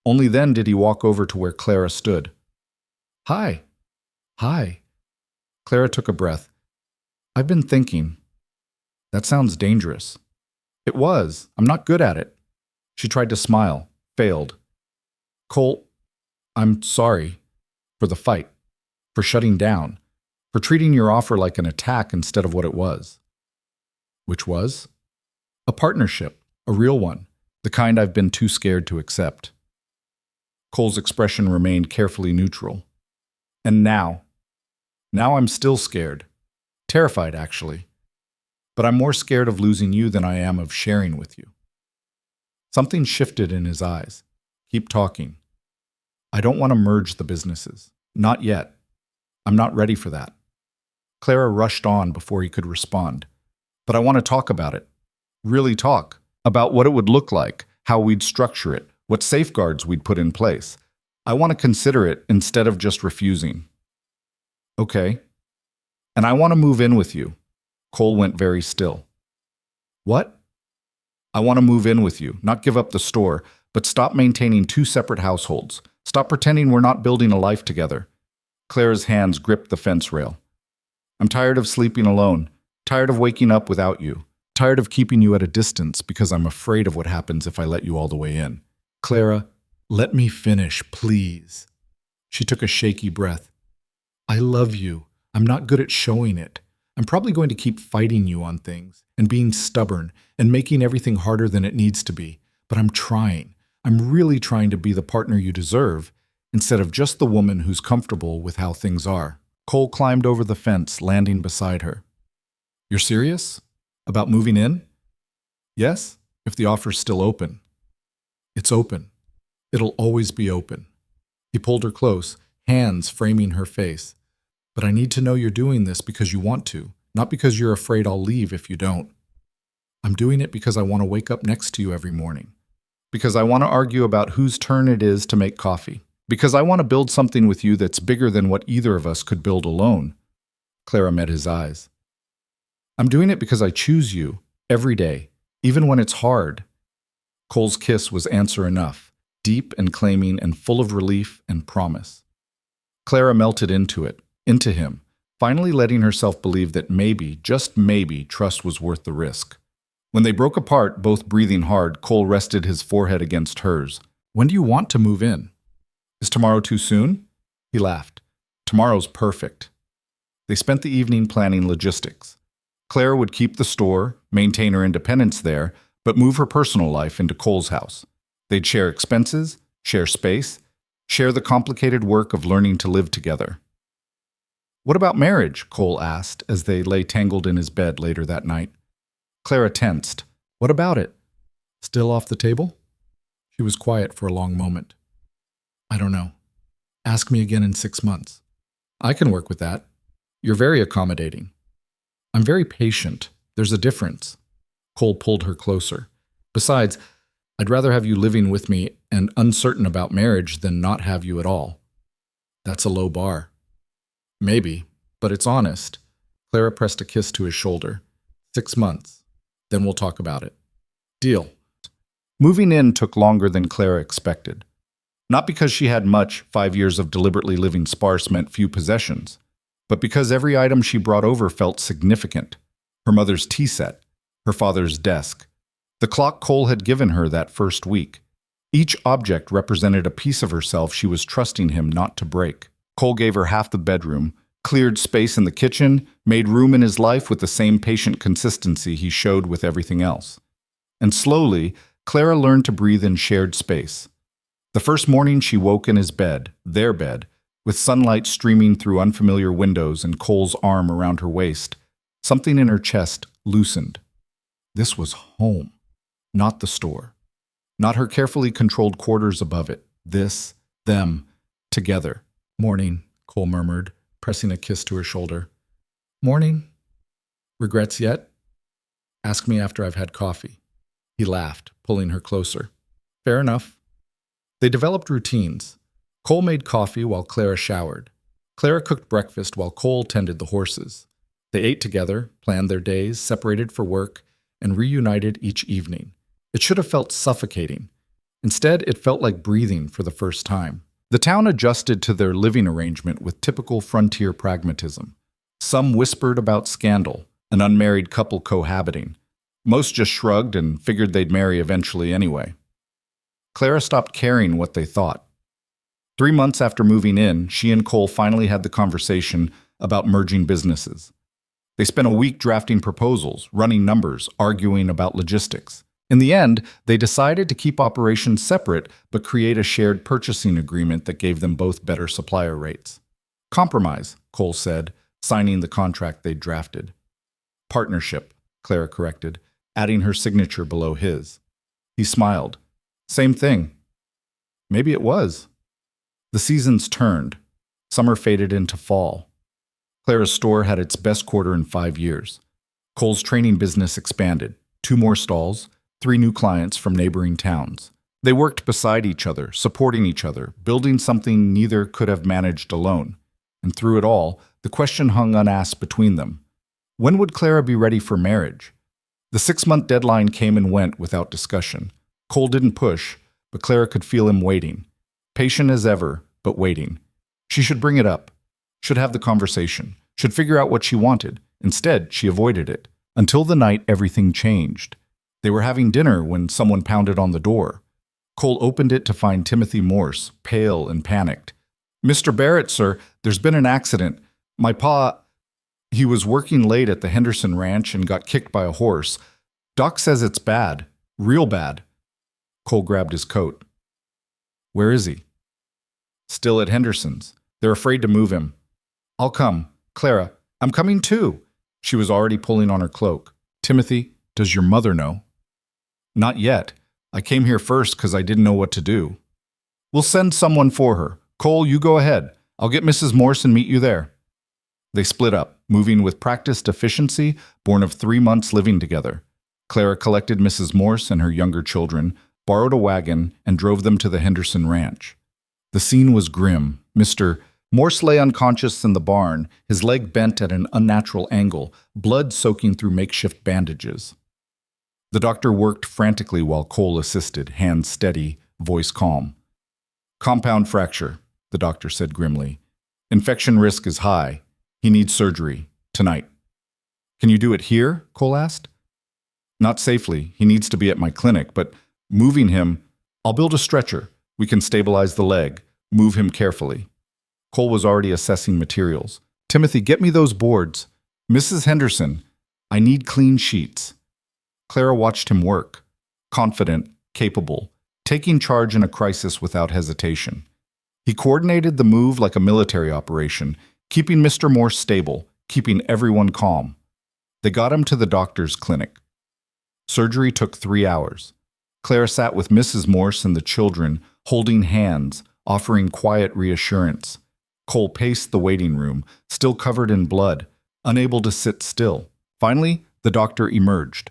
Only then did he walk over to where Clara stood. "Hi." "Hi." Clara took a breath. "I've been thinking. That sounds dangerous." "It was. I'm not good at it." She tried to smile, failed. "Cole, I'm sorry for the fight, for shutting down, for treating your offer like an attack instead of what it was." "Which was?" "A partnership, a real one, the kind I've been too scared to accept." Cole's expression remained carefully neutral. "And now I'm still scared. Terrified, actually. But I'm more scared of losing you than I am of sharing with you." Something shifted in his eyes. "Keep talking." "I don't want to merge the businesses. Not yet. I'm not ready for that." Clara rushed on before he could respond. "But I want to talk about it. Really talk. About what it would look like, how we'd structure it, what safeguards we'd put in place. I want to consider it instead of just refusing." "Okay. And I want to move in with you." Cole went very still. "What?" "I want to move in with you, not give up the store, but stop maintaining 2 separate households. Stop pretending we're not building a life together." Clara's hands gripped the fence rail. "I'm tired of sleeping alone, tired of waking up without you. Tired of keeping you at a distance because I'm afraid of what happens if I let you all the way in. Clara, let me finish, please. She took a shaky breath. I love you. I'm not good at showing it. I'm probably going to keep fighting you on things and being stubborn and making everything harder than it needs to be. But I'm trying. I'm really trying to be the partner you deserve instead of just the woman who's comfortable with how things are. Cole climbed over the fence, landing beside her. You're serious? About moving in? Yes, if the offer's still open. It's open. It'll always be open. He pulled her close, hands framing her face. But I need to know you're doing this because you want to, not because you're afraid I'll leave if you don't. I'm doing it because I want to wake up next to you every morning. Because I want to argue about whose turn it is to make coffee. Because I want to build something with you that's bigger than what either of us could build alone. Clara met his eyes. I'm doing it because I choose you every day, even when it's hard. Cole's kiss was answer enough, deep and claiming and full of relief and promise. Clara melted into him, finally letting herself believe that maybe, just maybe, trust was worth the risk. When they broke apart, both breathing hard, Cole rested his forehead against hers. When do you want to move in? Is tomorrow too soon? He laughed. Tomorrow's perfect. They spent the evening planning logistics. Clara would keep the store, maintain her independence there, but move her personal life into Cole's house. They'd share expenses, share space, share the complicated work of learning to live together. What about marriage? Cole asked as they lay tangled in his bed later that night. Clara tensed. What about it? Still off the table? She was quiet for a long moment. I don't know. Ask me again in 6 months. I can work with that. You're very accommodating. I'm very patient. There's a difference. Cole pulled her closer. Besides, I'd rather have you living with me and uncertain about marriage than not have you at all. That's a low bar. Maybe, but it's honest. Clara pressed a kiss to his shoulder. 6 months. Then we'll talk about it. Deal. Moving in took longer than Clara expected. Not because she had much, 5 years of deliberately living sparse meant few possessions, but because every item she brought over felt significant. Her mother's tea set, her father's desk, the clock Cole had given her that first week. Each object represented a piece of herself she was trusting him not to break. Cole gave her half the bedroom, cleared space in the kitchen, made room in his life with the same patient consistency he showed with everything else. And slowly, Clara learned to breathe in shared space. The first morning she woke in his bed, their bed, with sunlight streaming through unfamiliar windows and Cole's arm around her waist. Something in her chest loosened. This was home, not the store. Not her carefully controlled quarters above it. This, them, together. Morning, Cole murmured, pressing a kiss to her shoulder. Morning. Regrets yet? Ask me after I've had coffee. He laughed, pulling her closer. Fair enough. They developed routines. Cole made coffee while Clara showered. Clara cooked breakfast while Cole tended the horses. They ate together, planned their days, separated for work, and reunited each evening. It should have felt suffocating. Instead, it felt like breathing for the first time. The town adjusted to their living arrangement with typical frontier pragmatism. Some whispered about scandal, an unmarried couple cohabiting. Most just shrugged and figured they'd marry eventually anyway. Clara stopped caring what they thought. 3 months after moving in, she and Cole finally had the conversation about merging businesses. They spent a week drafting proposals, running numbers, arguing about logistics. In the end, they decided to keep operations separate but create a shared purchasing agreement that gave them both better supplier rates. Compromise, Cole said, signing the contract they'd drafted. Partnership, Clara corrected, adding her signature below his. He smiled. Same thing. Maybe it was. The seasons turned. Summer faded into fall. Clara's store had its best quarter in 5 years. Cole's training business expanded. 2 more stalls, 3 new clients from neighboring towns. They worked beside each other, supporting each other, building something neither could have managed alone. And through it all, the question hung unasked between them. When would Clara be ready for marriage? The 6-month deadline came and went without discussion. Cole didn't push, but Clara could feel him waiting. Patient as ever, but waiting. She should bring it up, should have the conversation, should figure out what she wanted. Instead, she avoided it. Until the night everything changed. They were having dinner when someone pounded on the door. Cole opened it to find Timothy Morse, pale and panicked. "Mr. Barrett, sir, there's been an accident. My pa, he was working late at the Henderson Ranch and got kicked by a horse. Doc says it's bad, real bad." Cole grabbed his coat. "Where is he?" "Still at Henderson's. They're afraid to move him." "I'll come. Clara, I'm coming too." She was already pulling on her cloak. "Timothy, does your mother know?" "Not yet. I came here first because I didn't know what to do." "We'll send someone for her. Cole, you go ahead. I'll get Mrs. Morse and meet you there." They split up, moving with practiced efficiency born of 3 months living together. Clara collected Mrs. Morse and her younger children, borrowed a wagon, and drove them to the Henderson Ranch. The scene was grim. Mr. Morse lay unconscious in the barn, his leg bent at an unnatural angle, blood soaking through makeshift bandages. The doctor worked frantically while Cole assisted, hands steady, voice calm. "Compound fracture," the doctor said grimly. "Infection risk is high. He needs surgery. Tonight." "Can you do it here?" Cole asked. "Not safely. He needs to be at my clinic, but moving him, I'll build a stretcher. We can stabilize the leg. Move him carefully." Cole was already assessing materials. "Timothy, get me those boards. Mrs. Henderson, I need clean sheets." Clara watched him work. Confident, capable, taking charge in a crisis without hesitation. He coordinated the move like a military operation, keeping Mr. Morse stable, keeping everyone calm. They got him to the doctor's clinic. Surgery took 3 hours. Clara sat with Mrs. Morse and the children, holding hands, offering quiet reassurance. Cole paced the waiting room, still covered in blood, unable to sit still. Finally, the doctor emerged.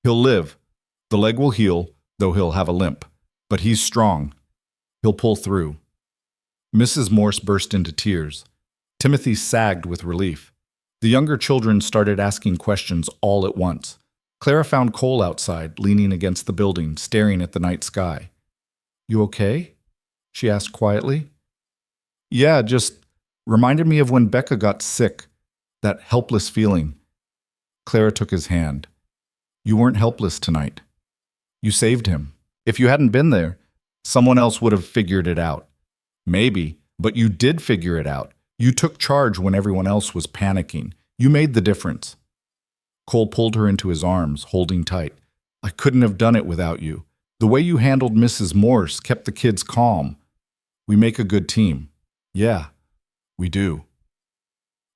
"He'll live. The leg will heal, though he'll have a limp. But he's strong. He'll pull through." Mrs. Morse burst into tears. Timothy sagged with relief. The younger children started asking questions all at once. Clara found Cole outside, leaning against the building, staring at the night sky. "You okay?" she asked quietly. "Yeah, just reminded me of when Becca got sick. That helpless feeling." Clara took his hand. "You weren't helpless tonight. You saved him. If you hadn't been there, someone else would have figured it out. Maybe, but you did figure it out. You took charge when everyone else was panicking. You made the difference." Cole pulled her into his arms, holding tight. "I couldn't have done it without you. The way you handled Mrs. Morse kept the kids calm. We make a good team." "Yeah, we do."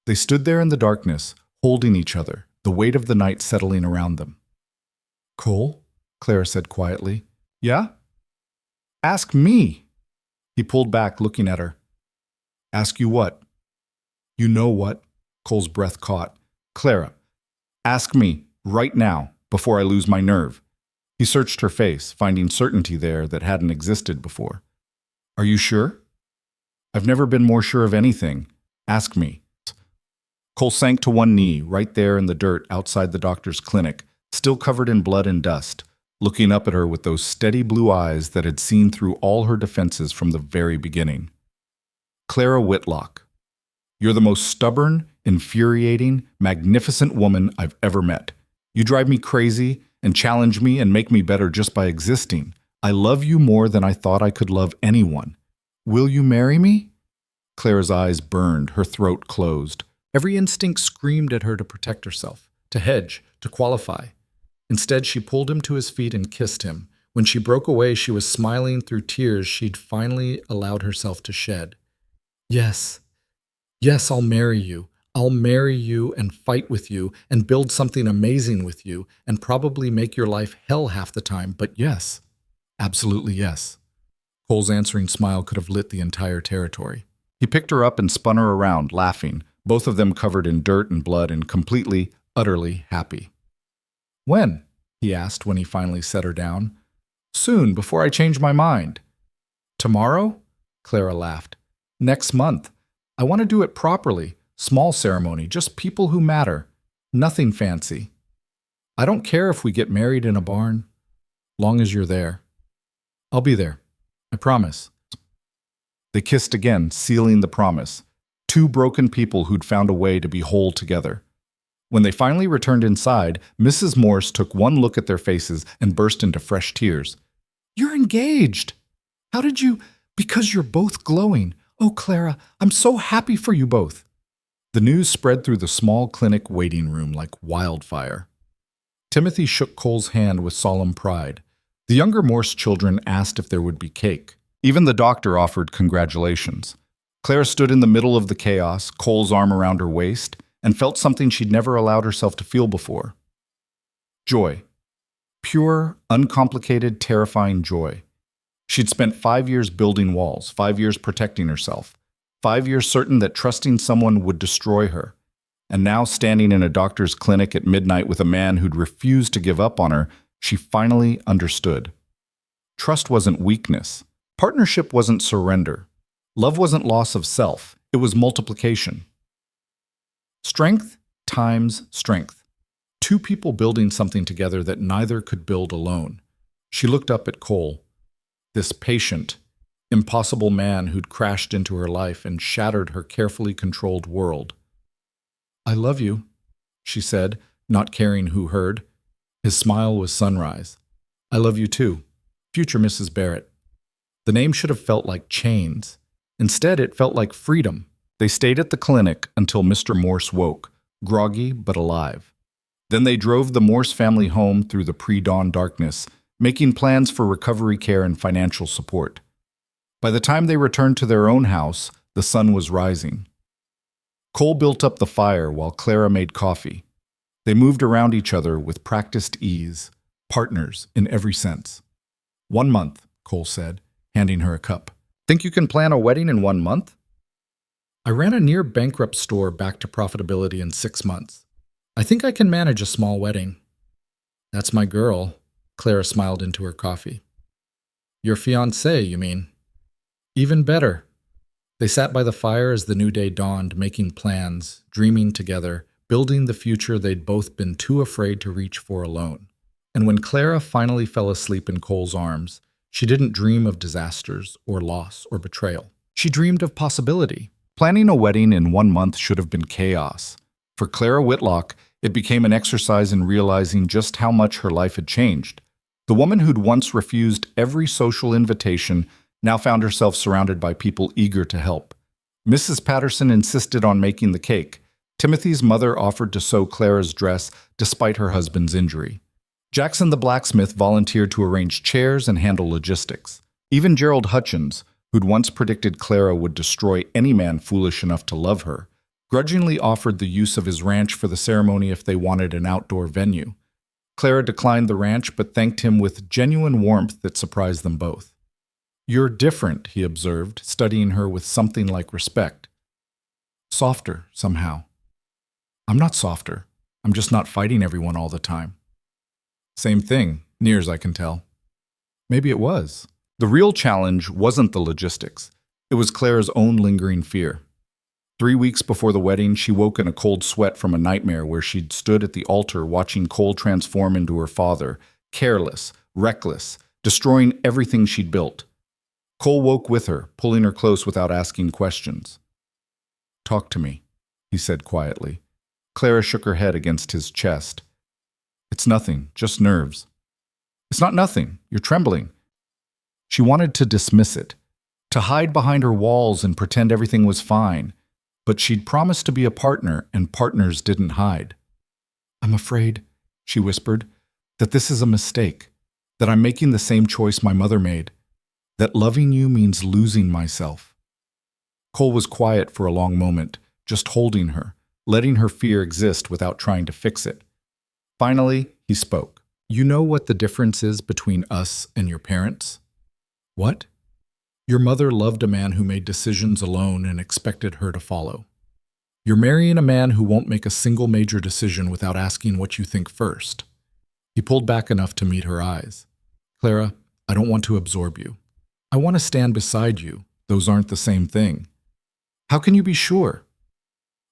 They stood there in the darkness, holding each other, the weight of the night settling around them. "Cole?" Clara said quietly. "Yeah?" "Ask me." He pulled back, looking at her. "Ask you what?" "You know what?" Cole's breath caught. "Clara, ask me, right now, before I lose my nerve." He searched her face, finding certainty there that hadn't existed before. "Are you sure?" "I've never been more sure of anything. Ask me." Cole sank to one knee, right there in the dirt outside the doctor's clinic, still covered in blood and dust, looking up at her with those steady blue eyes that had seen through all her defenses from the very beginning. "Clara Whitlock, you're the most stubborn, infuriating, magnificent woman I've ever met. You drive me crazy and challenge me and make me better just by existing. I love you more than I thought I could love anyone. Will you marry me?" Clara's eyes burned, her throat closed. Every instinct screamed at her to protect herself, to hedge, to qualify. Instead, she pulled him to his feet and kissed him. When she broke away, she was smiling through tears she'd finally allowed herself to shed. "Yes. Yes, I'll marry you. I'll marry you and fight with you and build something amazing with you and probably make your life hell half the time, but yes. Absolutely yes." Cole's answering smile could have lit the entire territory. He picked her up and spun her around, laughing, both of them covered in dirt and blood and completely, utterly happy. "When?" he asked when he finally set her down. "Soon, before I change my mind." "Tomorrow?" Clara laughed. "Next month. I want to do it properly. Small ceremony, just people who matter. Nothing fancy. I don't care if we get married in a barn, long as you're there. I'll be there. I promise." They kissed again, sealing the promise. Two broken people who'd found a way to be whole together. When they finally returned inside, Mrs. Morse took one look at their faces and burst into fresh tears. "You're engaged! How did you—" "Because you're both glowing. Oh, Clara, I'm so happy for you both." The news spread through the small clinic waiting room like wildfire. Timothy shook Cole's hand with solemn pride. The younger Morse children asked if there would be cake. Even the doctor offered congratulations. Clara stood in the middle of the chaos, Cole's arm around her waist, and felt something she'd never allowed herself to feel before. Joy. Pure, uncomplicated, terrifying joy. She'd spent 5 years building walls, 5 years protecting herself, 5 years certain that trusting someone would destroy her. And now, standing in a doctor's clinic at midnight with a man who'd refused to give up on her, she finally understood. Trust wasn't weakness. Partnership wasn't surrender. Love wasn't loss of self. It was multiplication. Strength times strength. Two people building something together that neither could build alone. She looked up at Cole, this patient, impossible man who'd crashed into her life and shattered her carefully controlled world. "I love you," she said, not caring who heard. His smile was sunrise. "I love you too, future Mrs. Barrett." The name should have felt like chains. Instead, it felt like freedom. They stayed at the clinic until Mr. Morse woke, groggy but alive. Then they drove the Morse family home through the pre-dawn darkness, making plans for recovery care and financial support. By the time they returned to their own house, the sun was rising. Cole built up the fire while Clara made coffee. They moved around each other with practiced ease, partners in every sense. 1 month, Cole said, handing her a cup. "Think you can plan a wedding in 1 month?" "I ran a near-bankrupt store back to profitability in 6 months. I think I can manage a small wedding." "That's my girl," Clara smiled into her coffee. "Your fiancé, you mean?" "Even better." They sat by the fire as the new day dawned, making plans, dreaming together, building the future they'd both been too afraid to reach for alone. And when Clara finally fell asleep in Cole's arms, she didn't dream of disasters or loss or betrayal. She dreamed of possibility. Planning a wedding in 1 month should have been chaos. For Clara Whitlock, it became an exercise in realizing just how much her life had changed. The woman who'd once refused every social invitation now found herself surrounded by people eager to help. Mrs. Patterson insisted on making the cake. Timothy's mother offered to sew Clara's dress despite her husband's injury. Jackson the blacksmith volunteered to arrange chairs and handle logistics. Even Gerald Hutchins, who'd once predicted Clara would destroy any man foolish enough to love her, grudgingly offered the use of his ranch for the ceremony if they wanted an outdoor venue. Clara declined the ranch but thanked him with genuine warmth that surprised them both. "You're different," he observed, studying her with something like respect. "Softer, somehow." "I'm not softer. I'm just not fighting everyone all the time." "Same thing, near as I can tell." Maybe it was. The real challenge wasn't the logistics. It was Clara's own lingering fear. 3 weeks before the wedding, she woke in a cold sweat from a nightmare where she'd stood at the altar watching Cole transform into her father, careless, reckless, destroying everything she'd built. Cole woke with her, pulling her close without asking questions. "Talk to me," he said quietly. Clara shook her head against his chest. "It's nothing, just nerves." "It's not nothing. You're trembling." She wanted to dismiss it, to hide behind her walls and pretend everything was fine. But she'd promised to be a partner, and partners didn't hide. "I'm afraid," she whispered, "that this is a mistake, that I'm making the same choice my mother made, that loving you means losing myself." Cole was quiet for a long moment, just holding her, letting her fear exist without trying to fix it. Finally, he spoke. "You know what the difference is between us and your parents?" "What?" "Your mother loved a man who made decisions alone and expected her to follow. You're marrying a man who won't make a single major decision without asking what you think first." He pulled back enough to meet her eyes. "Clara, I don't want to absorb you. I want to stand beside you. Those aren't the same thing." "How can you be sure?"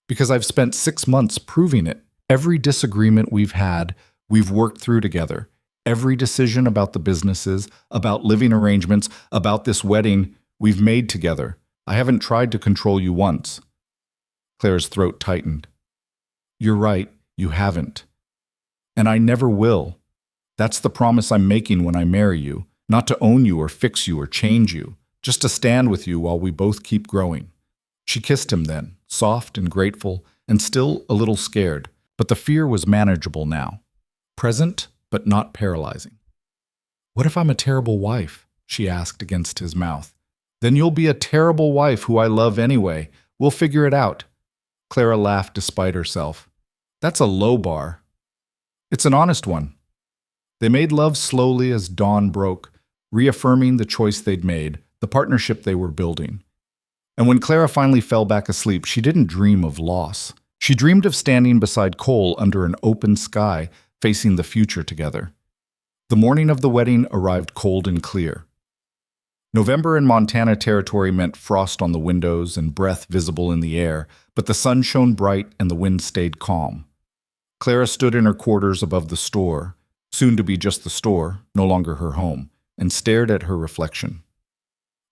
"Because I've spent 6 months proving it. Every disagreement we've had, we've worked through together. Every decision about the businesses, about living arrangements, about this wedding, we've made together. I haven't tried to control you once." Clara's throat tightened. "You're right. You haven't. And I never will. That's the promise I'm making when I marry you, not to own you or fix you or change you, just to stand with you while we both keep growing. She kissed him then, soft and grateful, and still a little scared, but the fear was manageable now. Present, but not paralyzing. What if I'm a terrible wife? She asked against his mouth. Then you'll be a terrible wife who I love anyway. We'll figure it out. Clara laughed despite herself. That's a low bar. It's an honest one. They made love slowly as dawn broke, reaffirming the choice they'd made, the partnership they were building. And when Clara finally fell back asleep, she didn't dream of loss. She dreamed of standing beside Cole under an open sky, facing the future together. The morning of the wedding arrived cold and clear. November in Montana Territory meant frost on the windows and breath visible in the air, but the sun shone bright and the wind stayed calm. Clara stood in her quarters above the store, soon to be just the store, no longer her home, and stared at her reflection.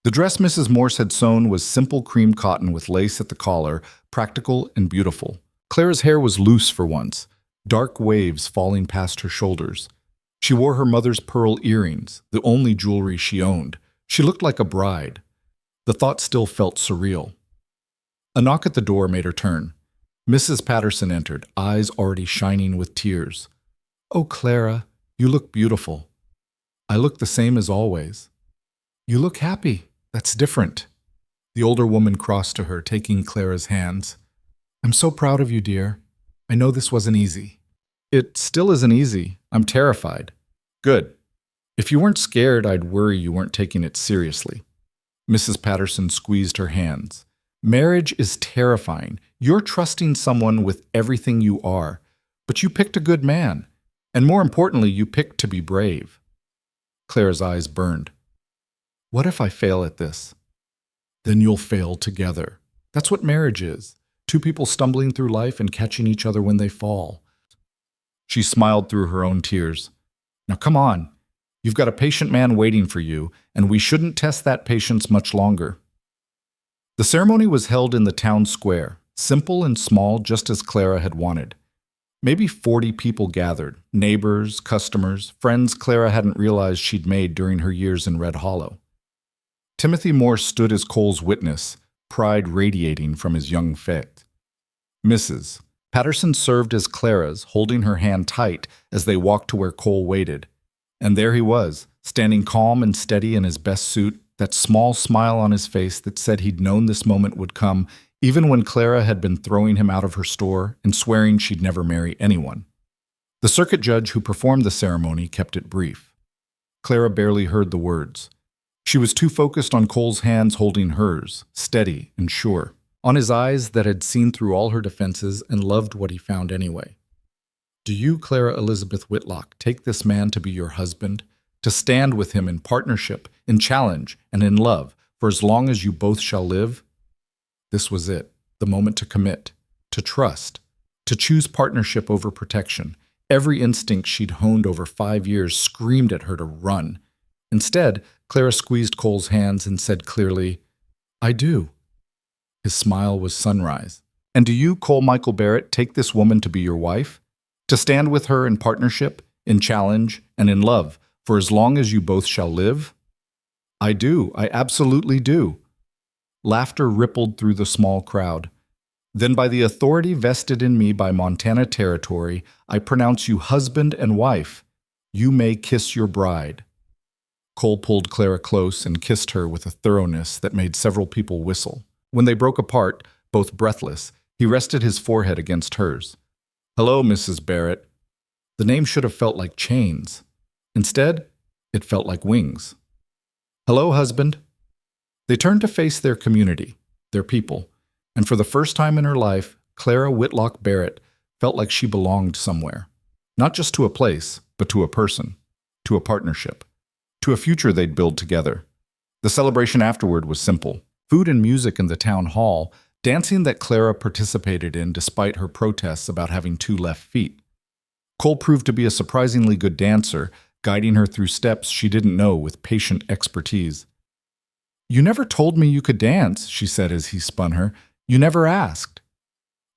The dress Mrs. Morse had sewn was simple cream cotton with lace at the collar, practical and beautiful. Clara's hair was loose for once, dark waves falling past her shoulders. She wore her mother's pearl earrings, the only jewelry she owned. She looked like a bride. The thought still felt surreal. A knock at the door made her turn. Mrs. Patterson entered, eyes already shining with tears. "Oh, Clara, you look beautiful." "I look the same as always." "You look happy. That's different." The older woman crossed to her, taking Clara's hands. "I'm so proud of you, dear. I know this wasn't easy." "It still isn't easy. I'm terrified." "Good. If you weren't scared, I'd worry you weren't taking it seriously." Mrs. Patterson squeezed her hands. "Marriage is terrifying. You're trusting someone with everything you are. But you picked a good man. And more importantly, you picked to be brave." Clara's eyes burned. "What if I fail at this?" "Then you'll fail together. That's what marriage is. Two people stumbling through life and catching each other when they fall." She smiled through her own tears. "Now come on. You've got a patient man waiting for you, and we shouldn't test that patience much longer." The ceremony was held in the town square, simple and small just as Clara had wanted. Maybe 40 people gathered, neighbors, customers, friends Clara hadn't realized she'd made during her years in Red Hollow. Timothy Morse stood as Cole's witness, pride radiating from his young fete. Mrs. Patterson served as Clara's, holding her hand tight as they walked to where Cole waited. And there he was, standing calm and steady in his best suit, that small smile on his face that said he'd known this moment would come, even when Clara had been throwing him out of her store and swearing she'd never marry anyone. The circuit judge who performed the ceremony kept it brief. Clara barely heard the words. She was too focused on Cole's hands holding hers, steady and sure, on his eyes that had seen through all her defenses and loved what he found anyway. "Do you, Clara Elizabeth Whitlock, take this man to be your husband, to stand with him in partnership, in challenge, and in love, for as long as you both shall live?" This was it, the moment to commit, to trust, to choose partnership over protection. Every instinct she'd honed over 5 years screamed at her to run. Instead, Clara squeezed Cole's hands and said clearly, "I do." His smile was sunrise. "And do you, Cole Michael Barrett, take this woman to be your wife? To stand with her in partnership, in challenge, and in love, for as long as you both shall live?" "I do. I absolutely do." Laughter rippled through the small crowd. "Then by the authority vested in me by Montana Territory, I pronounce you husband and wife. You may kiss your bride." Cole pulled Clara close and kissed her with a thoroughness that made several people whistle. When they broke apart, both breathless, he rested his forehead against hers. "Hello, Mrs. Barrett." The name should have felt like chains. Instead, it felt like wings. "Hello, husband." They turned to face their community, their people, and for the first time in her life, Clara Whitlock Barrett felt like she belonged somewhere. Not just to a place, but to a person, to a partnership, to a future they'd build together. The celebration afterward was simple. Food and music in the town hall, dancing that Clara participated in despite her protests about having 2 left feet. Cole proved to be a surprisingly good dancer, guiding her through steps she didn't know with patient expertise. "You never told me you could dance," she said as he spun her. "You never asked."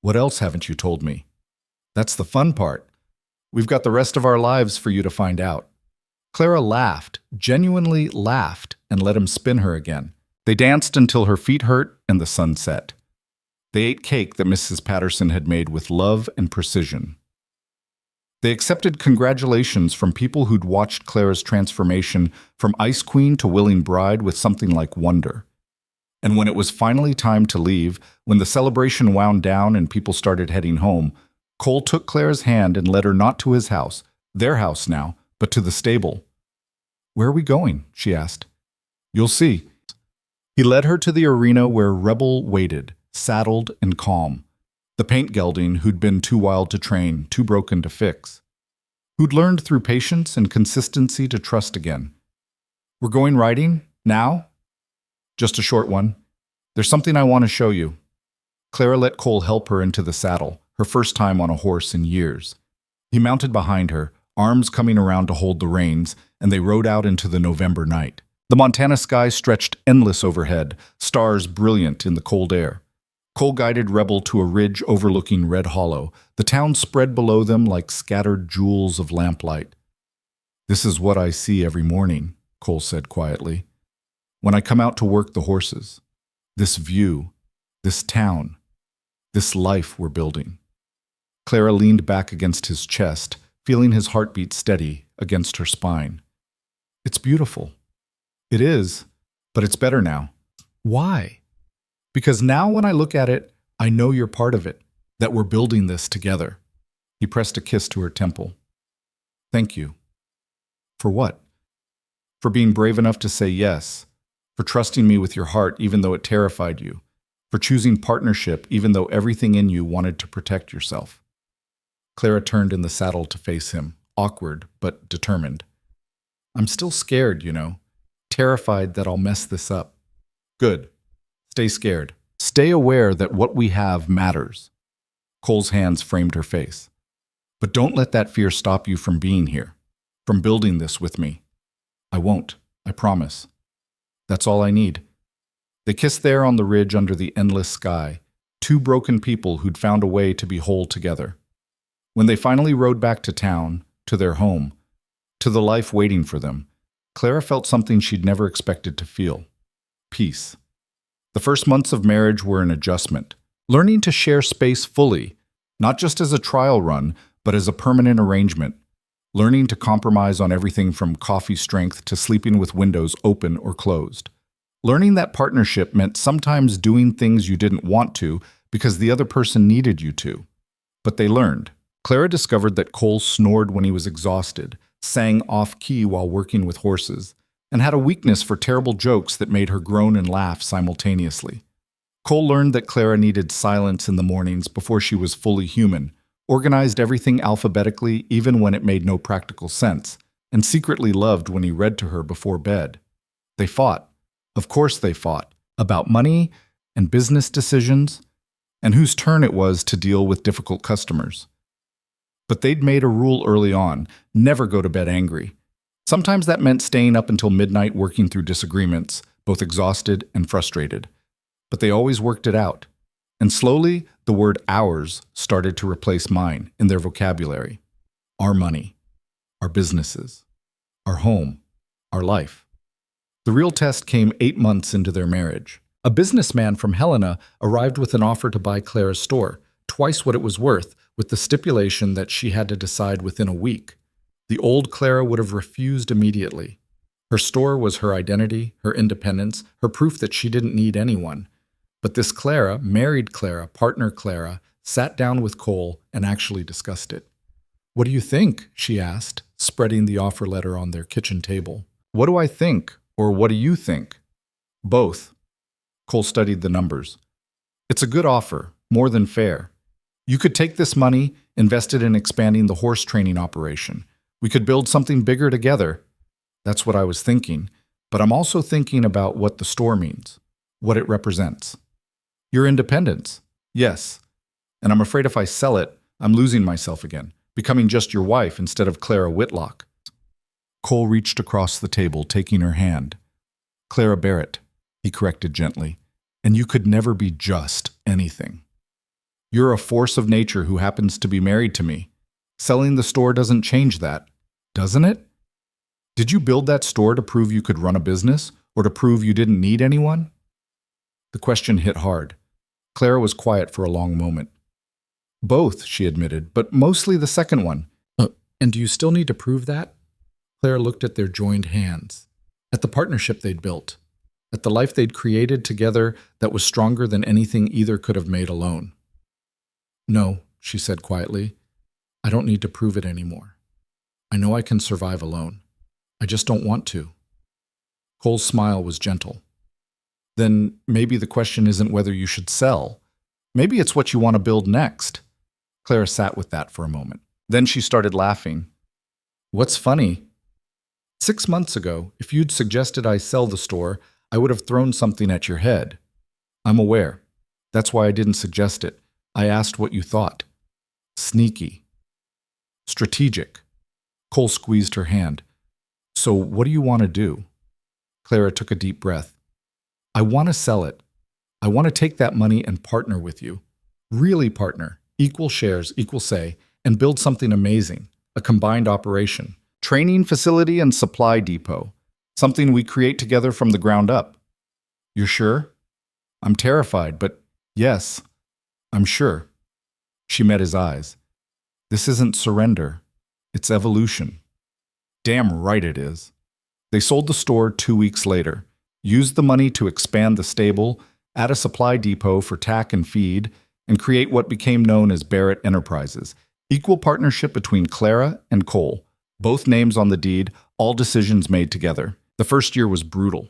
"What else haven't you told me?" That's the fun part. We've got the rest of our lives for you to find out. Clara laughed, genuinely laughed, and let him spin her again. They danced until her feet hurt and the sun set. They ate cake that Mrs. Patterson had made with love and precision. They accepted congratulations from people who'd watched Clara's transformation from Ice Queen to willing bride with something like wonder. And when it was finally time to leave, when the celebration wound down and people started heading home, Cole took Clara's hand and led her not to his house, their house now, but to the stable. "Where are we going?" she asked. "You'll see." He led her to the arena where Rebel waited, saddled and calm. The paint gelding who'd been too wild to train, too broken to fix. Who'd learned through patience and consistency to trust again. "We're going riding? Now?" "Just a short one. There's something I want to show you." Clara let Cole help her into the saddle, her first time on a horse in years. He mounted behind her, arms coming around to hold the reins, and they rode out into the November night. The Montana sky stretched endless overhead, stars brilliant in the cold air. Cole guided Rebel to a ridge overlooking Red Hollow. The town spread below them like scattered jewels of lamplight. "This is what I see every morning," Cole said quietly. "When I come out to work the horses. This view, this town, this life we're building." Clara leaned back against his chest, feeling his heartbeat steady against her spine. "It's beautiful." "It is, but it's better now." "Why?" "Because now when I look at it, I know you're part of it, that we're building this together." He pressed a kiss to her temple. "Thank you." "For what?" "For being brave enough to say yes, for trusting me with your heart even though it terrified you, for choosing partnership even though everything in you wanted to protect yourself." Clara turned in the saddle to face him, awkward but determined. "I'm still scared, you know, terrified that I'll mess this up." "Good. Stay scared. Stay aware that what we have matters." Cole's hands framed her face. "But don't let that fear stop you from being here, from building this with me." "I won't, I promise. That's all I need." They kissed there on the ridge under the endless sky, two broken people who'd found a way to be whole together. When they finally rode back to town, to their home, to the life waiting for them, Clara felt something she'd never expected to feel: peace. The first months of marriage were an adjustment, learning to share space fully, not just as a trial run, but as a permanent arrangement, learning to compromise on everything from coffee strength to sleeping with windows open or closed. Learning that partnership meant sometimes doing things you didn't want to because the other person needed you to. But they learned. Clara discovered that Cole snored when he was exhausted, sang off-key while working with horses, and had a weakness for terrible jokes that made her groan and laugh simultaneously. Cole learned that Clara needed silence in the mornings before she was fully human, organized everything alphabetically even when it made no practical sense, and secretly loved when he read to her before bed. They fought. Of course they fought. About money and business decisions, and whose turn it was to deal with difficult customers. But they'd made a rule early on: never go to bed angry. Sometimes that meant staying up until midnight working through disagreements, both exhausted and frustrated. But they always worked it out. And slowly, the word ours started to replace mine in their vocabulary. Our money, our businesses, our home, our life. The real test came 8 months into their marriage. A businessman from Helena arrived with an offer to buy Clara's store, twice what it was worth, with the stipulation that she had to decide within a week. The old Clara would have refused immediately. Her store was her identity, her independence, her proof that she didn't need anyone. But this Clara, married Clara, partner Clara, sat down with Cole and actually discussed it. "What do you think?" she asked, spreading the offer letter on their kitchen table. "What do I think? Or what do you think?" "Both." Cole studied the numbers. "It's a good offer, more than fair. You could take this money, invest it in expanding the horse training operation. We could build something bigger together." "That's what I was thinking, but I'm also thinking about what the store means, what it represents." "Your independence." "Yes, and I'm afraid if I sell it, I'm losing myself again, becoming just your wife instead of Clara Whitlock." Cole reached across the table, taking her hand. "Clara Barrett," he corrected gently, "and you could never be just anything." You're a force of nature who happens to be married to me. Selling the store doesn't change that, doesn't it? Did you build that store to prove you could run a business, or to prove you didn't need anyone? The question hit hard. Clara was quiet for a long moment. Both, she admitted, but mostly the second one. And do you still need to prove that? Clara looked at their joined hands, at the partnership they'd built, at the life they'd created together that was stronger than anything either could have made alone. No, she said quietly, I don't need to prove it anymore. I know I can survive alone. I just don't want to. Cole's smile was gentle. Then maybe the question isn't whether you should sell. Maybe it's what you want to build next. Clara sat with that for a moment. Then she started laughing. What's funny? 6 months ago, if you'd suggested I sell the store, I would have thrown something at your head. I'm aware. That's why I didn't suggest it. I asked what you thought. Sneaky. Strategic. Cole squeezed her hand. So what do you want to do? Clara took a deep breath. I want to sell it. I want to take that money and partner with you. Really partner. Equal shares, equal say, and build something amazing. A combined operation. Training facility and supply depot. Something we create together from the ground up. You're sure? I'm terrified, but yes, I'm sure. She met his eyes. This isn't surrender. It's evolution. Damn right it is. They sold the store 2 weeks later, used the money to expand the stable, add a supply depot for tack and feed, and create what became known as Barrett Enterprises. Equal partnership between Clara and Cole. Both names on the deed, all decisions made together. The first year was brutal.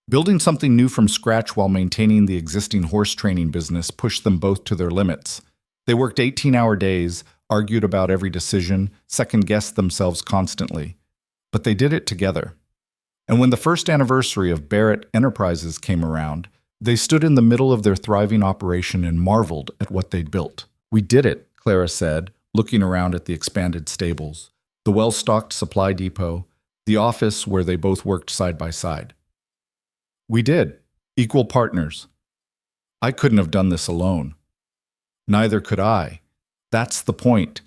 Building something new from scratch while maintaining the existing horse training business pushed them both to their limits. They worked 18-hour days, argued about every decision, second-guessed themselves constantly. But they did it together. And when the first anniversary of Barrett Enterprises came around, they stood in the middle of their thriving operation and marveled at what they'd built. We did it, Clara said, looking around at the expanded stables, the well-stocked supply depot, the office where they both worked side by side. We did. Equal partners. I couldn't have done this alone. Neither could I. That's the point.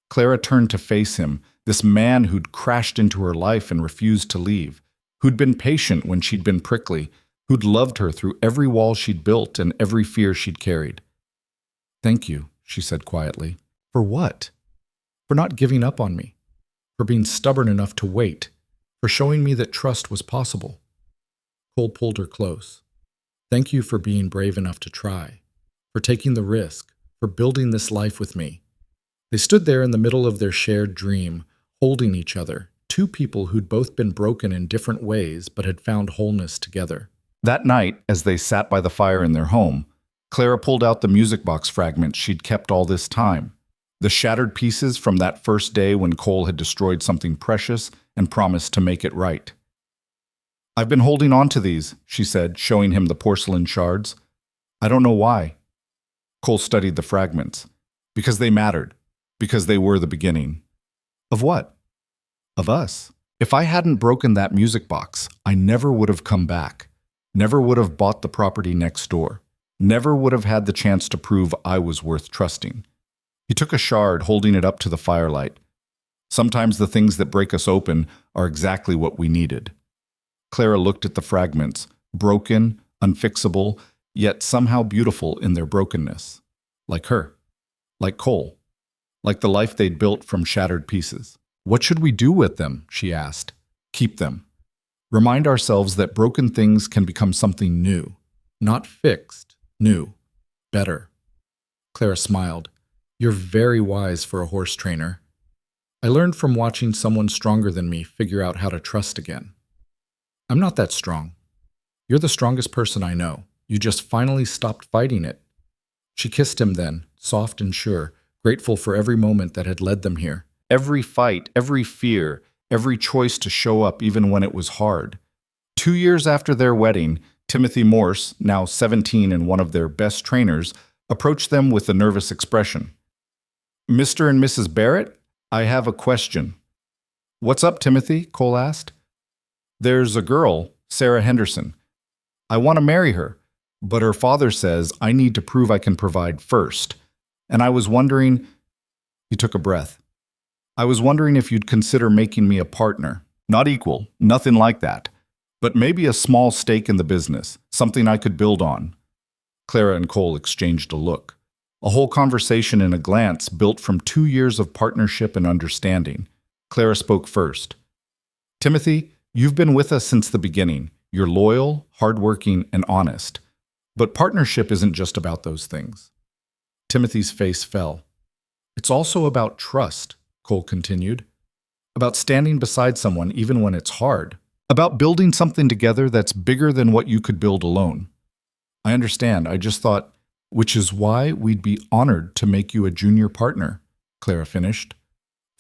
Clara turned to face him, this man who'd crashed into her life and refused to leave, who'd been patient when she'd been prickly, who'd loved her through every wall she'd built and every fear she'd carried. Thank you, she said quietly. For what? For not giving up on me. For being stubborn enough to wait. For showing me that trust was possible. Cole pulled her close. Thank you for being brave enough to try. For taking the risk. For building this life with me. They stood there in the middle of their shared dream, holding each other, two people who'd both been broken in different ways but had found wholeness together. That night, as they sat by the fire in their home, Clara pulled out the music box fragments she'd kept all this time, the shattered pieces from that first day when Cole had destroyed something precious and promised to make it right. I've been holding on to these, she said, showing him the porcelain shards. I don't know why. Cole studied the fragments. Because they mattered. Because they were the beginning. Of what? Of us. If I hadn't broken that music box, I never would have come back. Never would have bought the property next door. Never would have had the chance to prove I was worth trusting. He took a shard, holding it up to the firelight. Sometimes the things that break us open are exactly what we needed. Clara looked at the fragments, broken, unfixable, yet somehow beautiful in their brokenness. Like her. Like Cole. Like the life they'd built from shattered pieces. What should we do with them? She asked. Keep them. Remind ourselves that broken things can become something new. Not fixed. New. Better. Clara smiled. You're very wise for a horse trainer. I learned from watching someone stronger than me figure out how to trust again. I'm not that strong. You're the strongest person I know. You just finally stopped fighting it. She kissed him then, soft and sure, grateful for every moment that had led them here. Every fight, every fear, every choice to show up even when it was hard. 2 years after their wedding, Timothy Morse, now 17 and one of their best trainers, approached them with a nervous expression. Mr. and Mrs. Barrett, I have a question. What's up, Timothy? Cole asked. There's a girl, Sarah Henderson. I want to marry her, but her father says I need to prove I can provide first. And I was wondering, he took a breath. I was wondering if you'd consider making me a partner. Not equal, nothing like that. But maybe a small stake in the business, something I could build on. Clara and Cole exchanged a look. A whole conversation in a glance built from 2 years of partnership and understanding. Clara spoke first. Timothy, you've been with us since the beginning. You're loyal, hardworking, and honest. But partnership isn't just about those things. Timothy's face fell. It's also about trust, Cole continued. About standing beside someone even when it's hard. About building something together that's bigger than what you could build alone. I understand. I just thought, which is why we'd be honored to make you a junior partner, Clara finished.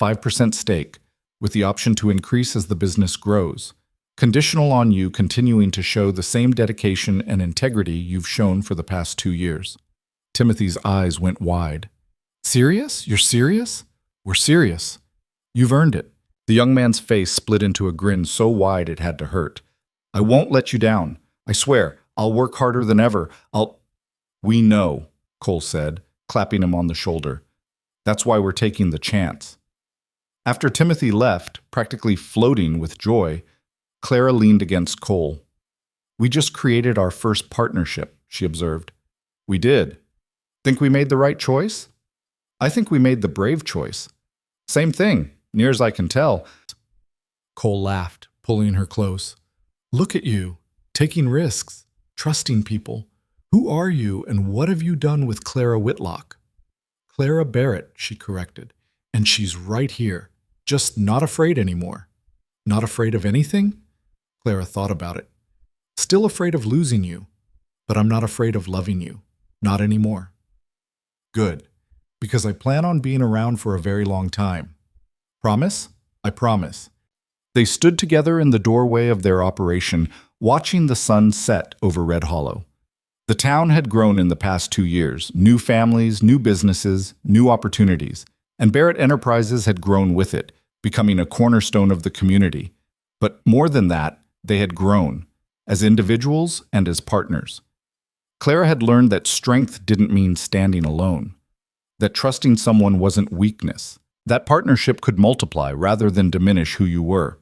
5% stake, with the option to increase as the business grows. Conditional on you continuing to show the same dedication and integrity you've shown for the past 2 years. Timothy's eyes went wide. Serious? You're serious? We're serious. You've earned it. The young man's face split into a grin so wide it had to hurt. I won't let you down. I swear, I'll work harder than ever. We know, Cole said, clapping him on the shoulder. That's why we're taking the chance. After Timothy left, practically floating with joy, Clara leaned against Cole. We just created our first partnership, she observed. We did. Think we made the right choice? I think we made the brave choice. Same thing, near as I can tell. Cole laughed, pulling her close. Look at you, taking risks, trusting people. Who are you and what have you done with Clara Whitlock? Clara Barrett, she corrected. And she's right here, just not afraid anymore. Not afraid of anything? Clara thought about it. Still afraid of losing you, but I'm not afraid of loving you. Not anymore. Good, because I plan on being around for a very long time. Promise? I promise. They stood together in the doorway of their operation, watching the sun set over Red Hollow. The town had grown in the past 2 years, new families, new businesses, new opportunities, and Barrett Enterprises had grown with it, becoming a cornerstone of the community. But more than that, they had grown, as individuals and as partners. Clara had learned that strength didn't mean standing alone, that trusting someone wasn't weakness, that partnership could multiply rather than diminish who you were.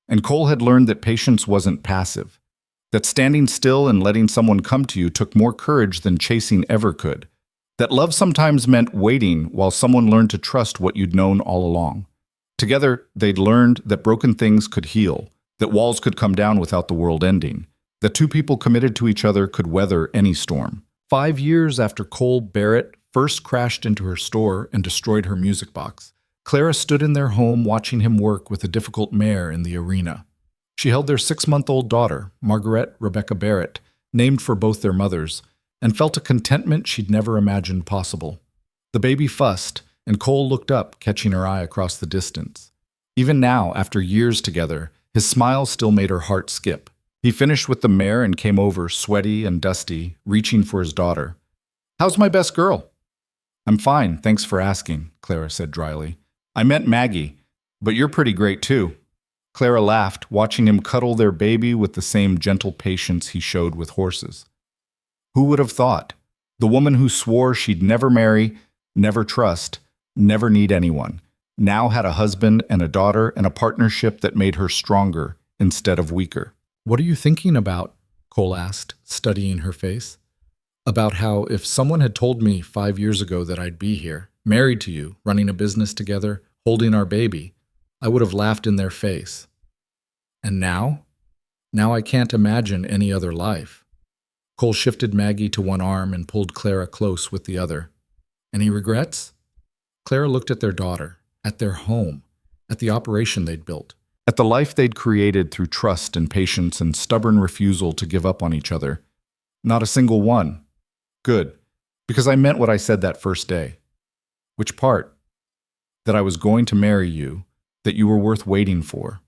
And Cole had learned that patience wasn't passive, that standing still and letting someone come to you took more courage than chasing ever could, that love sometimes meant waiting while someone learned to trust what you'd known all along. Together, they'd learned that broken things could heal, that walls could come down without the world ending, that two people committed to each other could weather any storm. 5 years after Cole Barrett first crashed into her store and destroyed her music box, Clara stood in their home watching him work with a difficult mare in the arena. She held their 6-month-old daughter, Margaret Rebecca Barrett, named for both their mothers, and felt a contentment she'd never imagined possible. The baby fussed, and Cole looked up, catching her eye across the distance. Even now, after years together, his smile still made her heart skip. He finished with the mare and came over, sweaty and dusty, reaching for his daughter. "How's my best girl?" "I'm fine, thanks for asking," Clara said dryly. "I meant Maggie, but you're pretty great too." Clara laughed, watching him cuddle their baby with the same gentle patience he showed with horses. Who would have thought? The woman who swore she'd never marry, never trust, never need anyone, now had a husband and a daughter and a partnership that made her stronger instead of weaker. "What are you thinking about?" Cole asked, studying her face. "About how if someone had told me 5 years ago that I'd be here, married to you, running a business together, holding our baby, I would have laughed in their face. And now? Now I can't imagine any other life." Cole shifted Maggie to one arm and pulled Clara close with the other. "Any regrets?" Clara looked at their daughter, at their home, at the operation they'd built, at the life they'd created through trust and patience and stubborn refusal to give up on each other. "Not a single one." "Good, because I meant what I said that first day." "Which part?" "That I was going to marry you, that you were worth waiting for,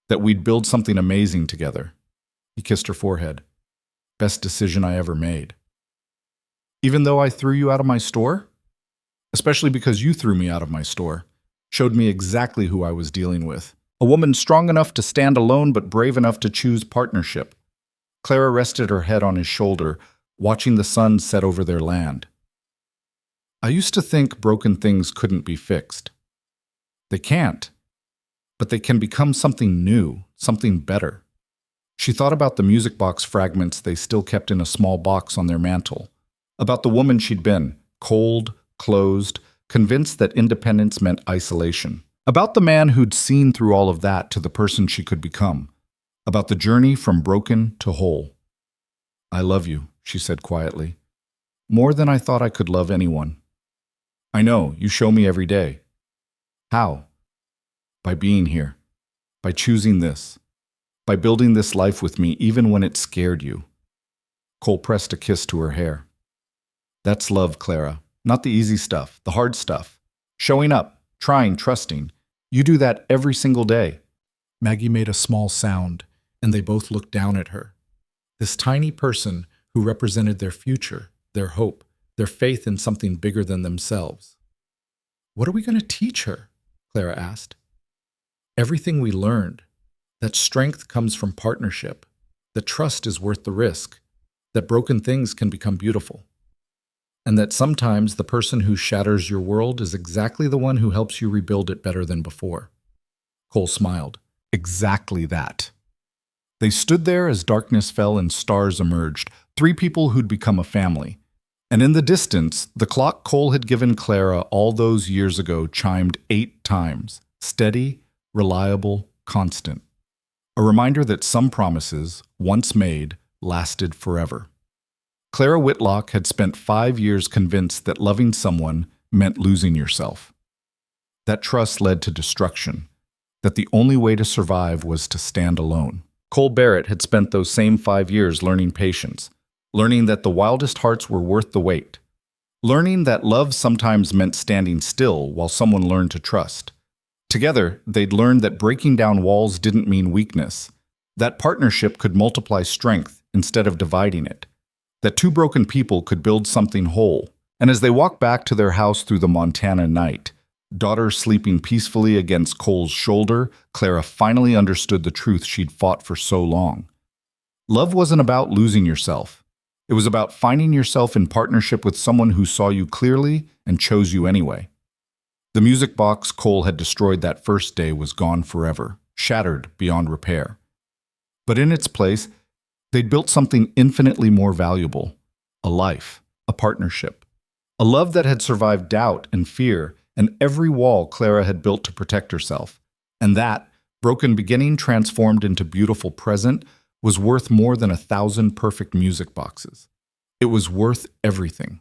that we'd build something amazing together." He kissed her forehead. "Best decision I ever made." "Even though I threw you out of my store?" "Especially because you threw me out of my store. Showed me exactly who I was dealing with. A woman strong enough to stand alone but brave enough to choose partnership." Clara rested her head on his shoulder, watching the sun set over their land. I used to think broken things couldn't be fixed. They can't, but they can become something new, something better. She thought about the music box fragments they still kept in a small box on their mantel, about the woman she'd been, cold, closed, convinced that independence meant isolation, about the man who'd seen through all of that to the person she could become, about the journey from broken to whole. I love you, she said quietly, more than I thought I could love anyone. I know, you show me every day. How? By being here, by choosing this, by building this life with me even when it scared you. Cole pressed a kiss to her hair. That's love, Clara. Not the easy stuff, the hard stuff. Showing up, trying, trusting. You do that every single day. Maggie made a small sound, and they both looked down at her. This tiny person who represented their future, their hope, their faith in something bigger than themselves. What are we going to teach her? Clara asked. Everything we learned. That strength comes from partnership. That trust is worth the risk. That broken things can become beautiful. And that sometimes the person who shatters your world is exactly the one who helps you rebuild it better than before. Cole smiled. Exactly that. They stood there as darkness fell and stars emerged, three people who'd become a family. And in the distance, the clock Cole had given Clara all those years ago chimed 8 times, steady, reliable, constant. A reminder that some promises, once made, lasted forever. Clara Whitlock had spent 5 years convinced that loving someone meant losing yourself. That trust led to destruction, that the only way to survive was to stand alone. Cole Barrett had spent those same 5 years learning patience, learning that the wildest hearts were worth the wait, learning that love sometimes meant standing still while someone learned to trust. Together, they'd learned that breaking down walls didn't mean weakness, that partnership could multiply strength instead of dividing it, that two broken people could build something whole. And as they walked back to their house through the Montana night, daughter sleeping peacefully against Cole's shoulder, Clara finally understood the truth she'd fought for so long. Love wasn't about losing yourself. It was about finding yourself in partnership with someone who saw you clearly and chose you anyway. The music box Cole had destroyed that first day was gone forever, shattered beyond repair. But in its place, they'd built something infinitely more valuable, a life, a partnership, a love that had survived doubt and fear and every wall Clara had built to protect herself. And that, broken beginning transformed into beautiful present, was worth more than 1,000 perfect music boxes. It was worth everything.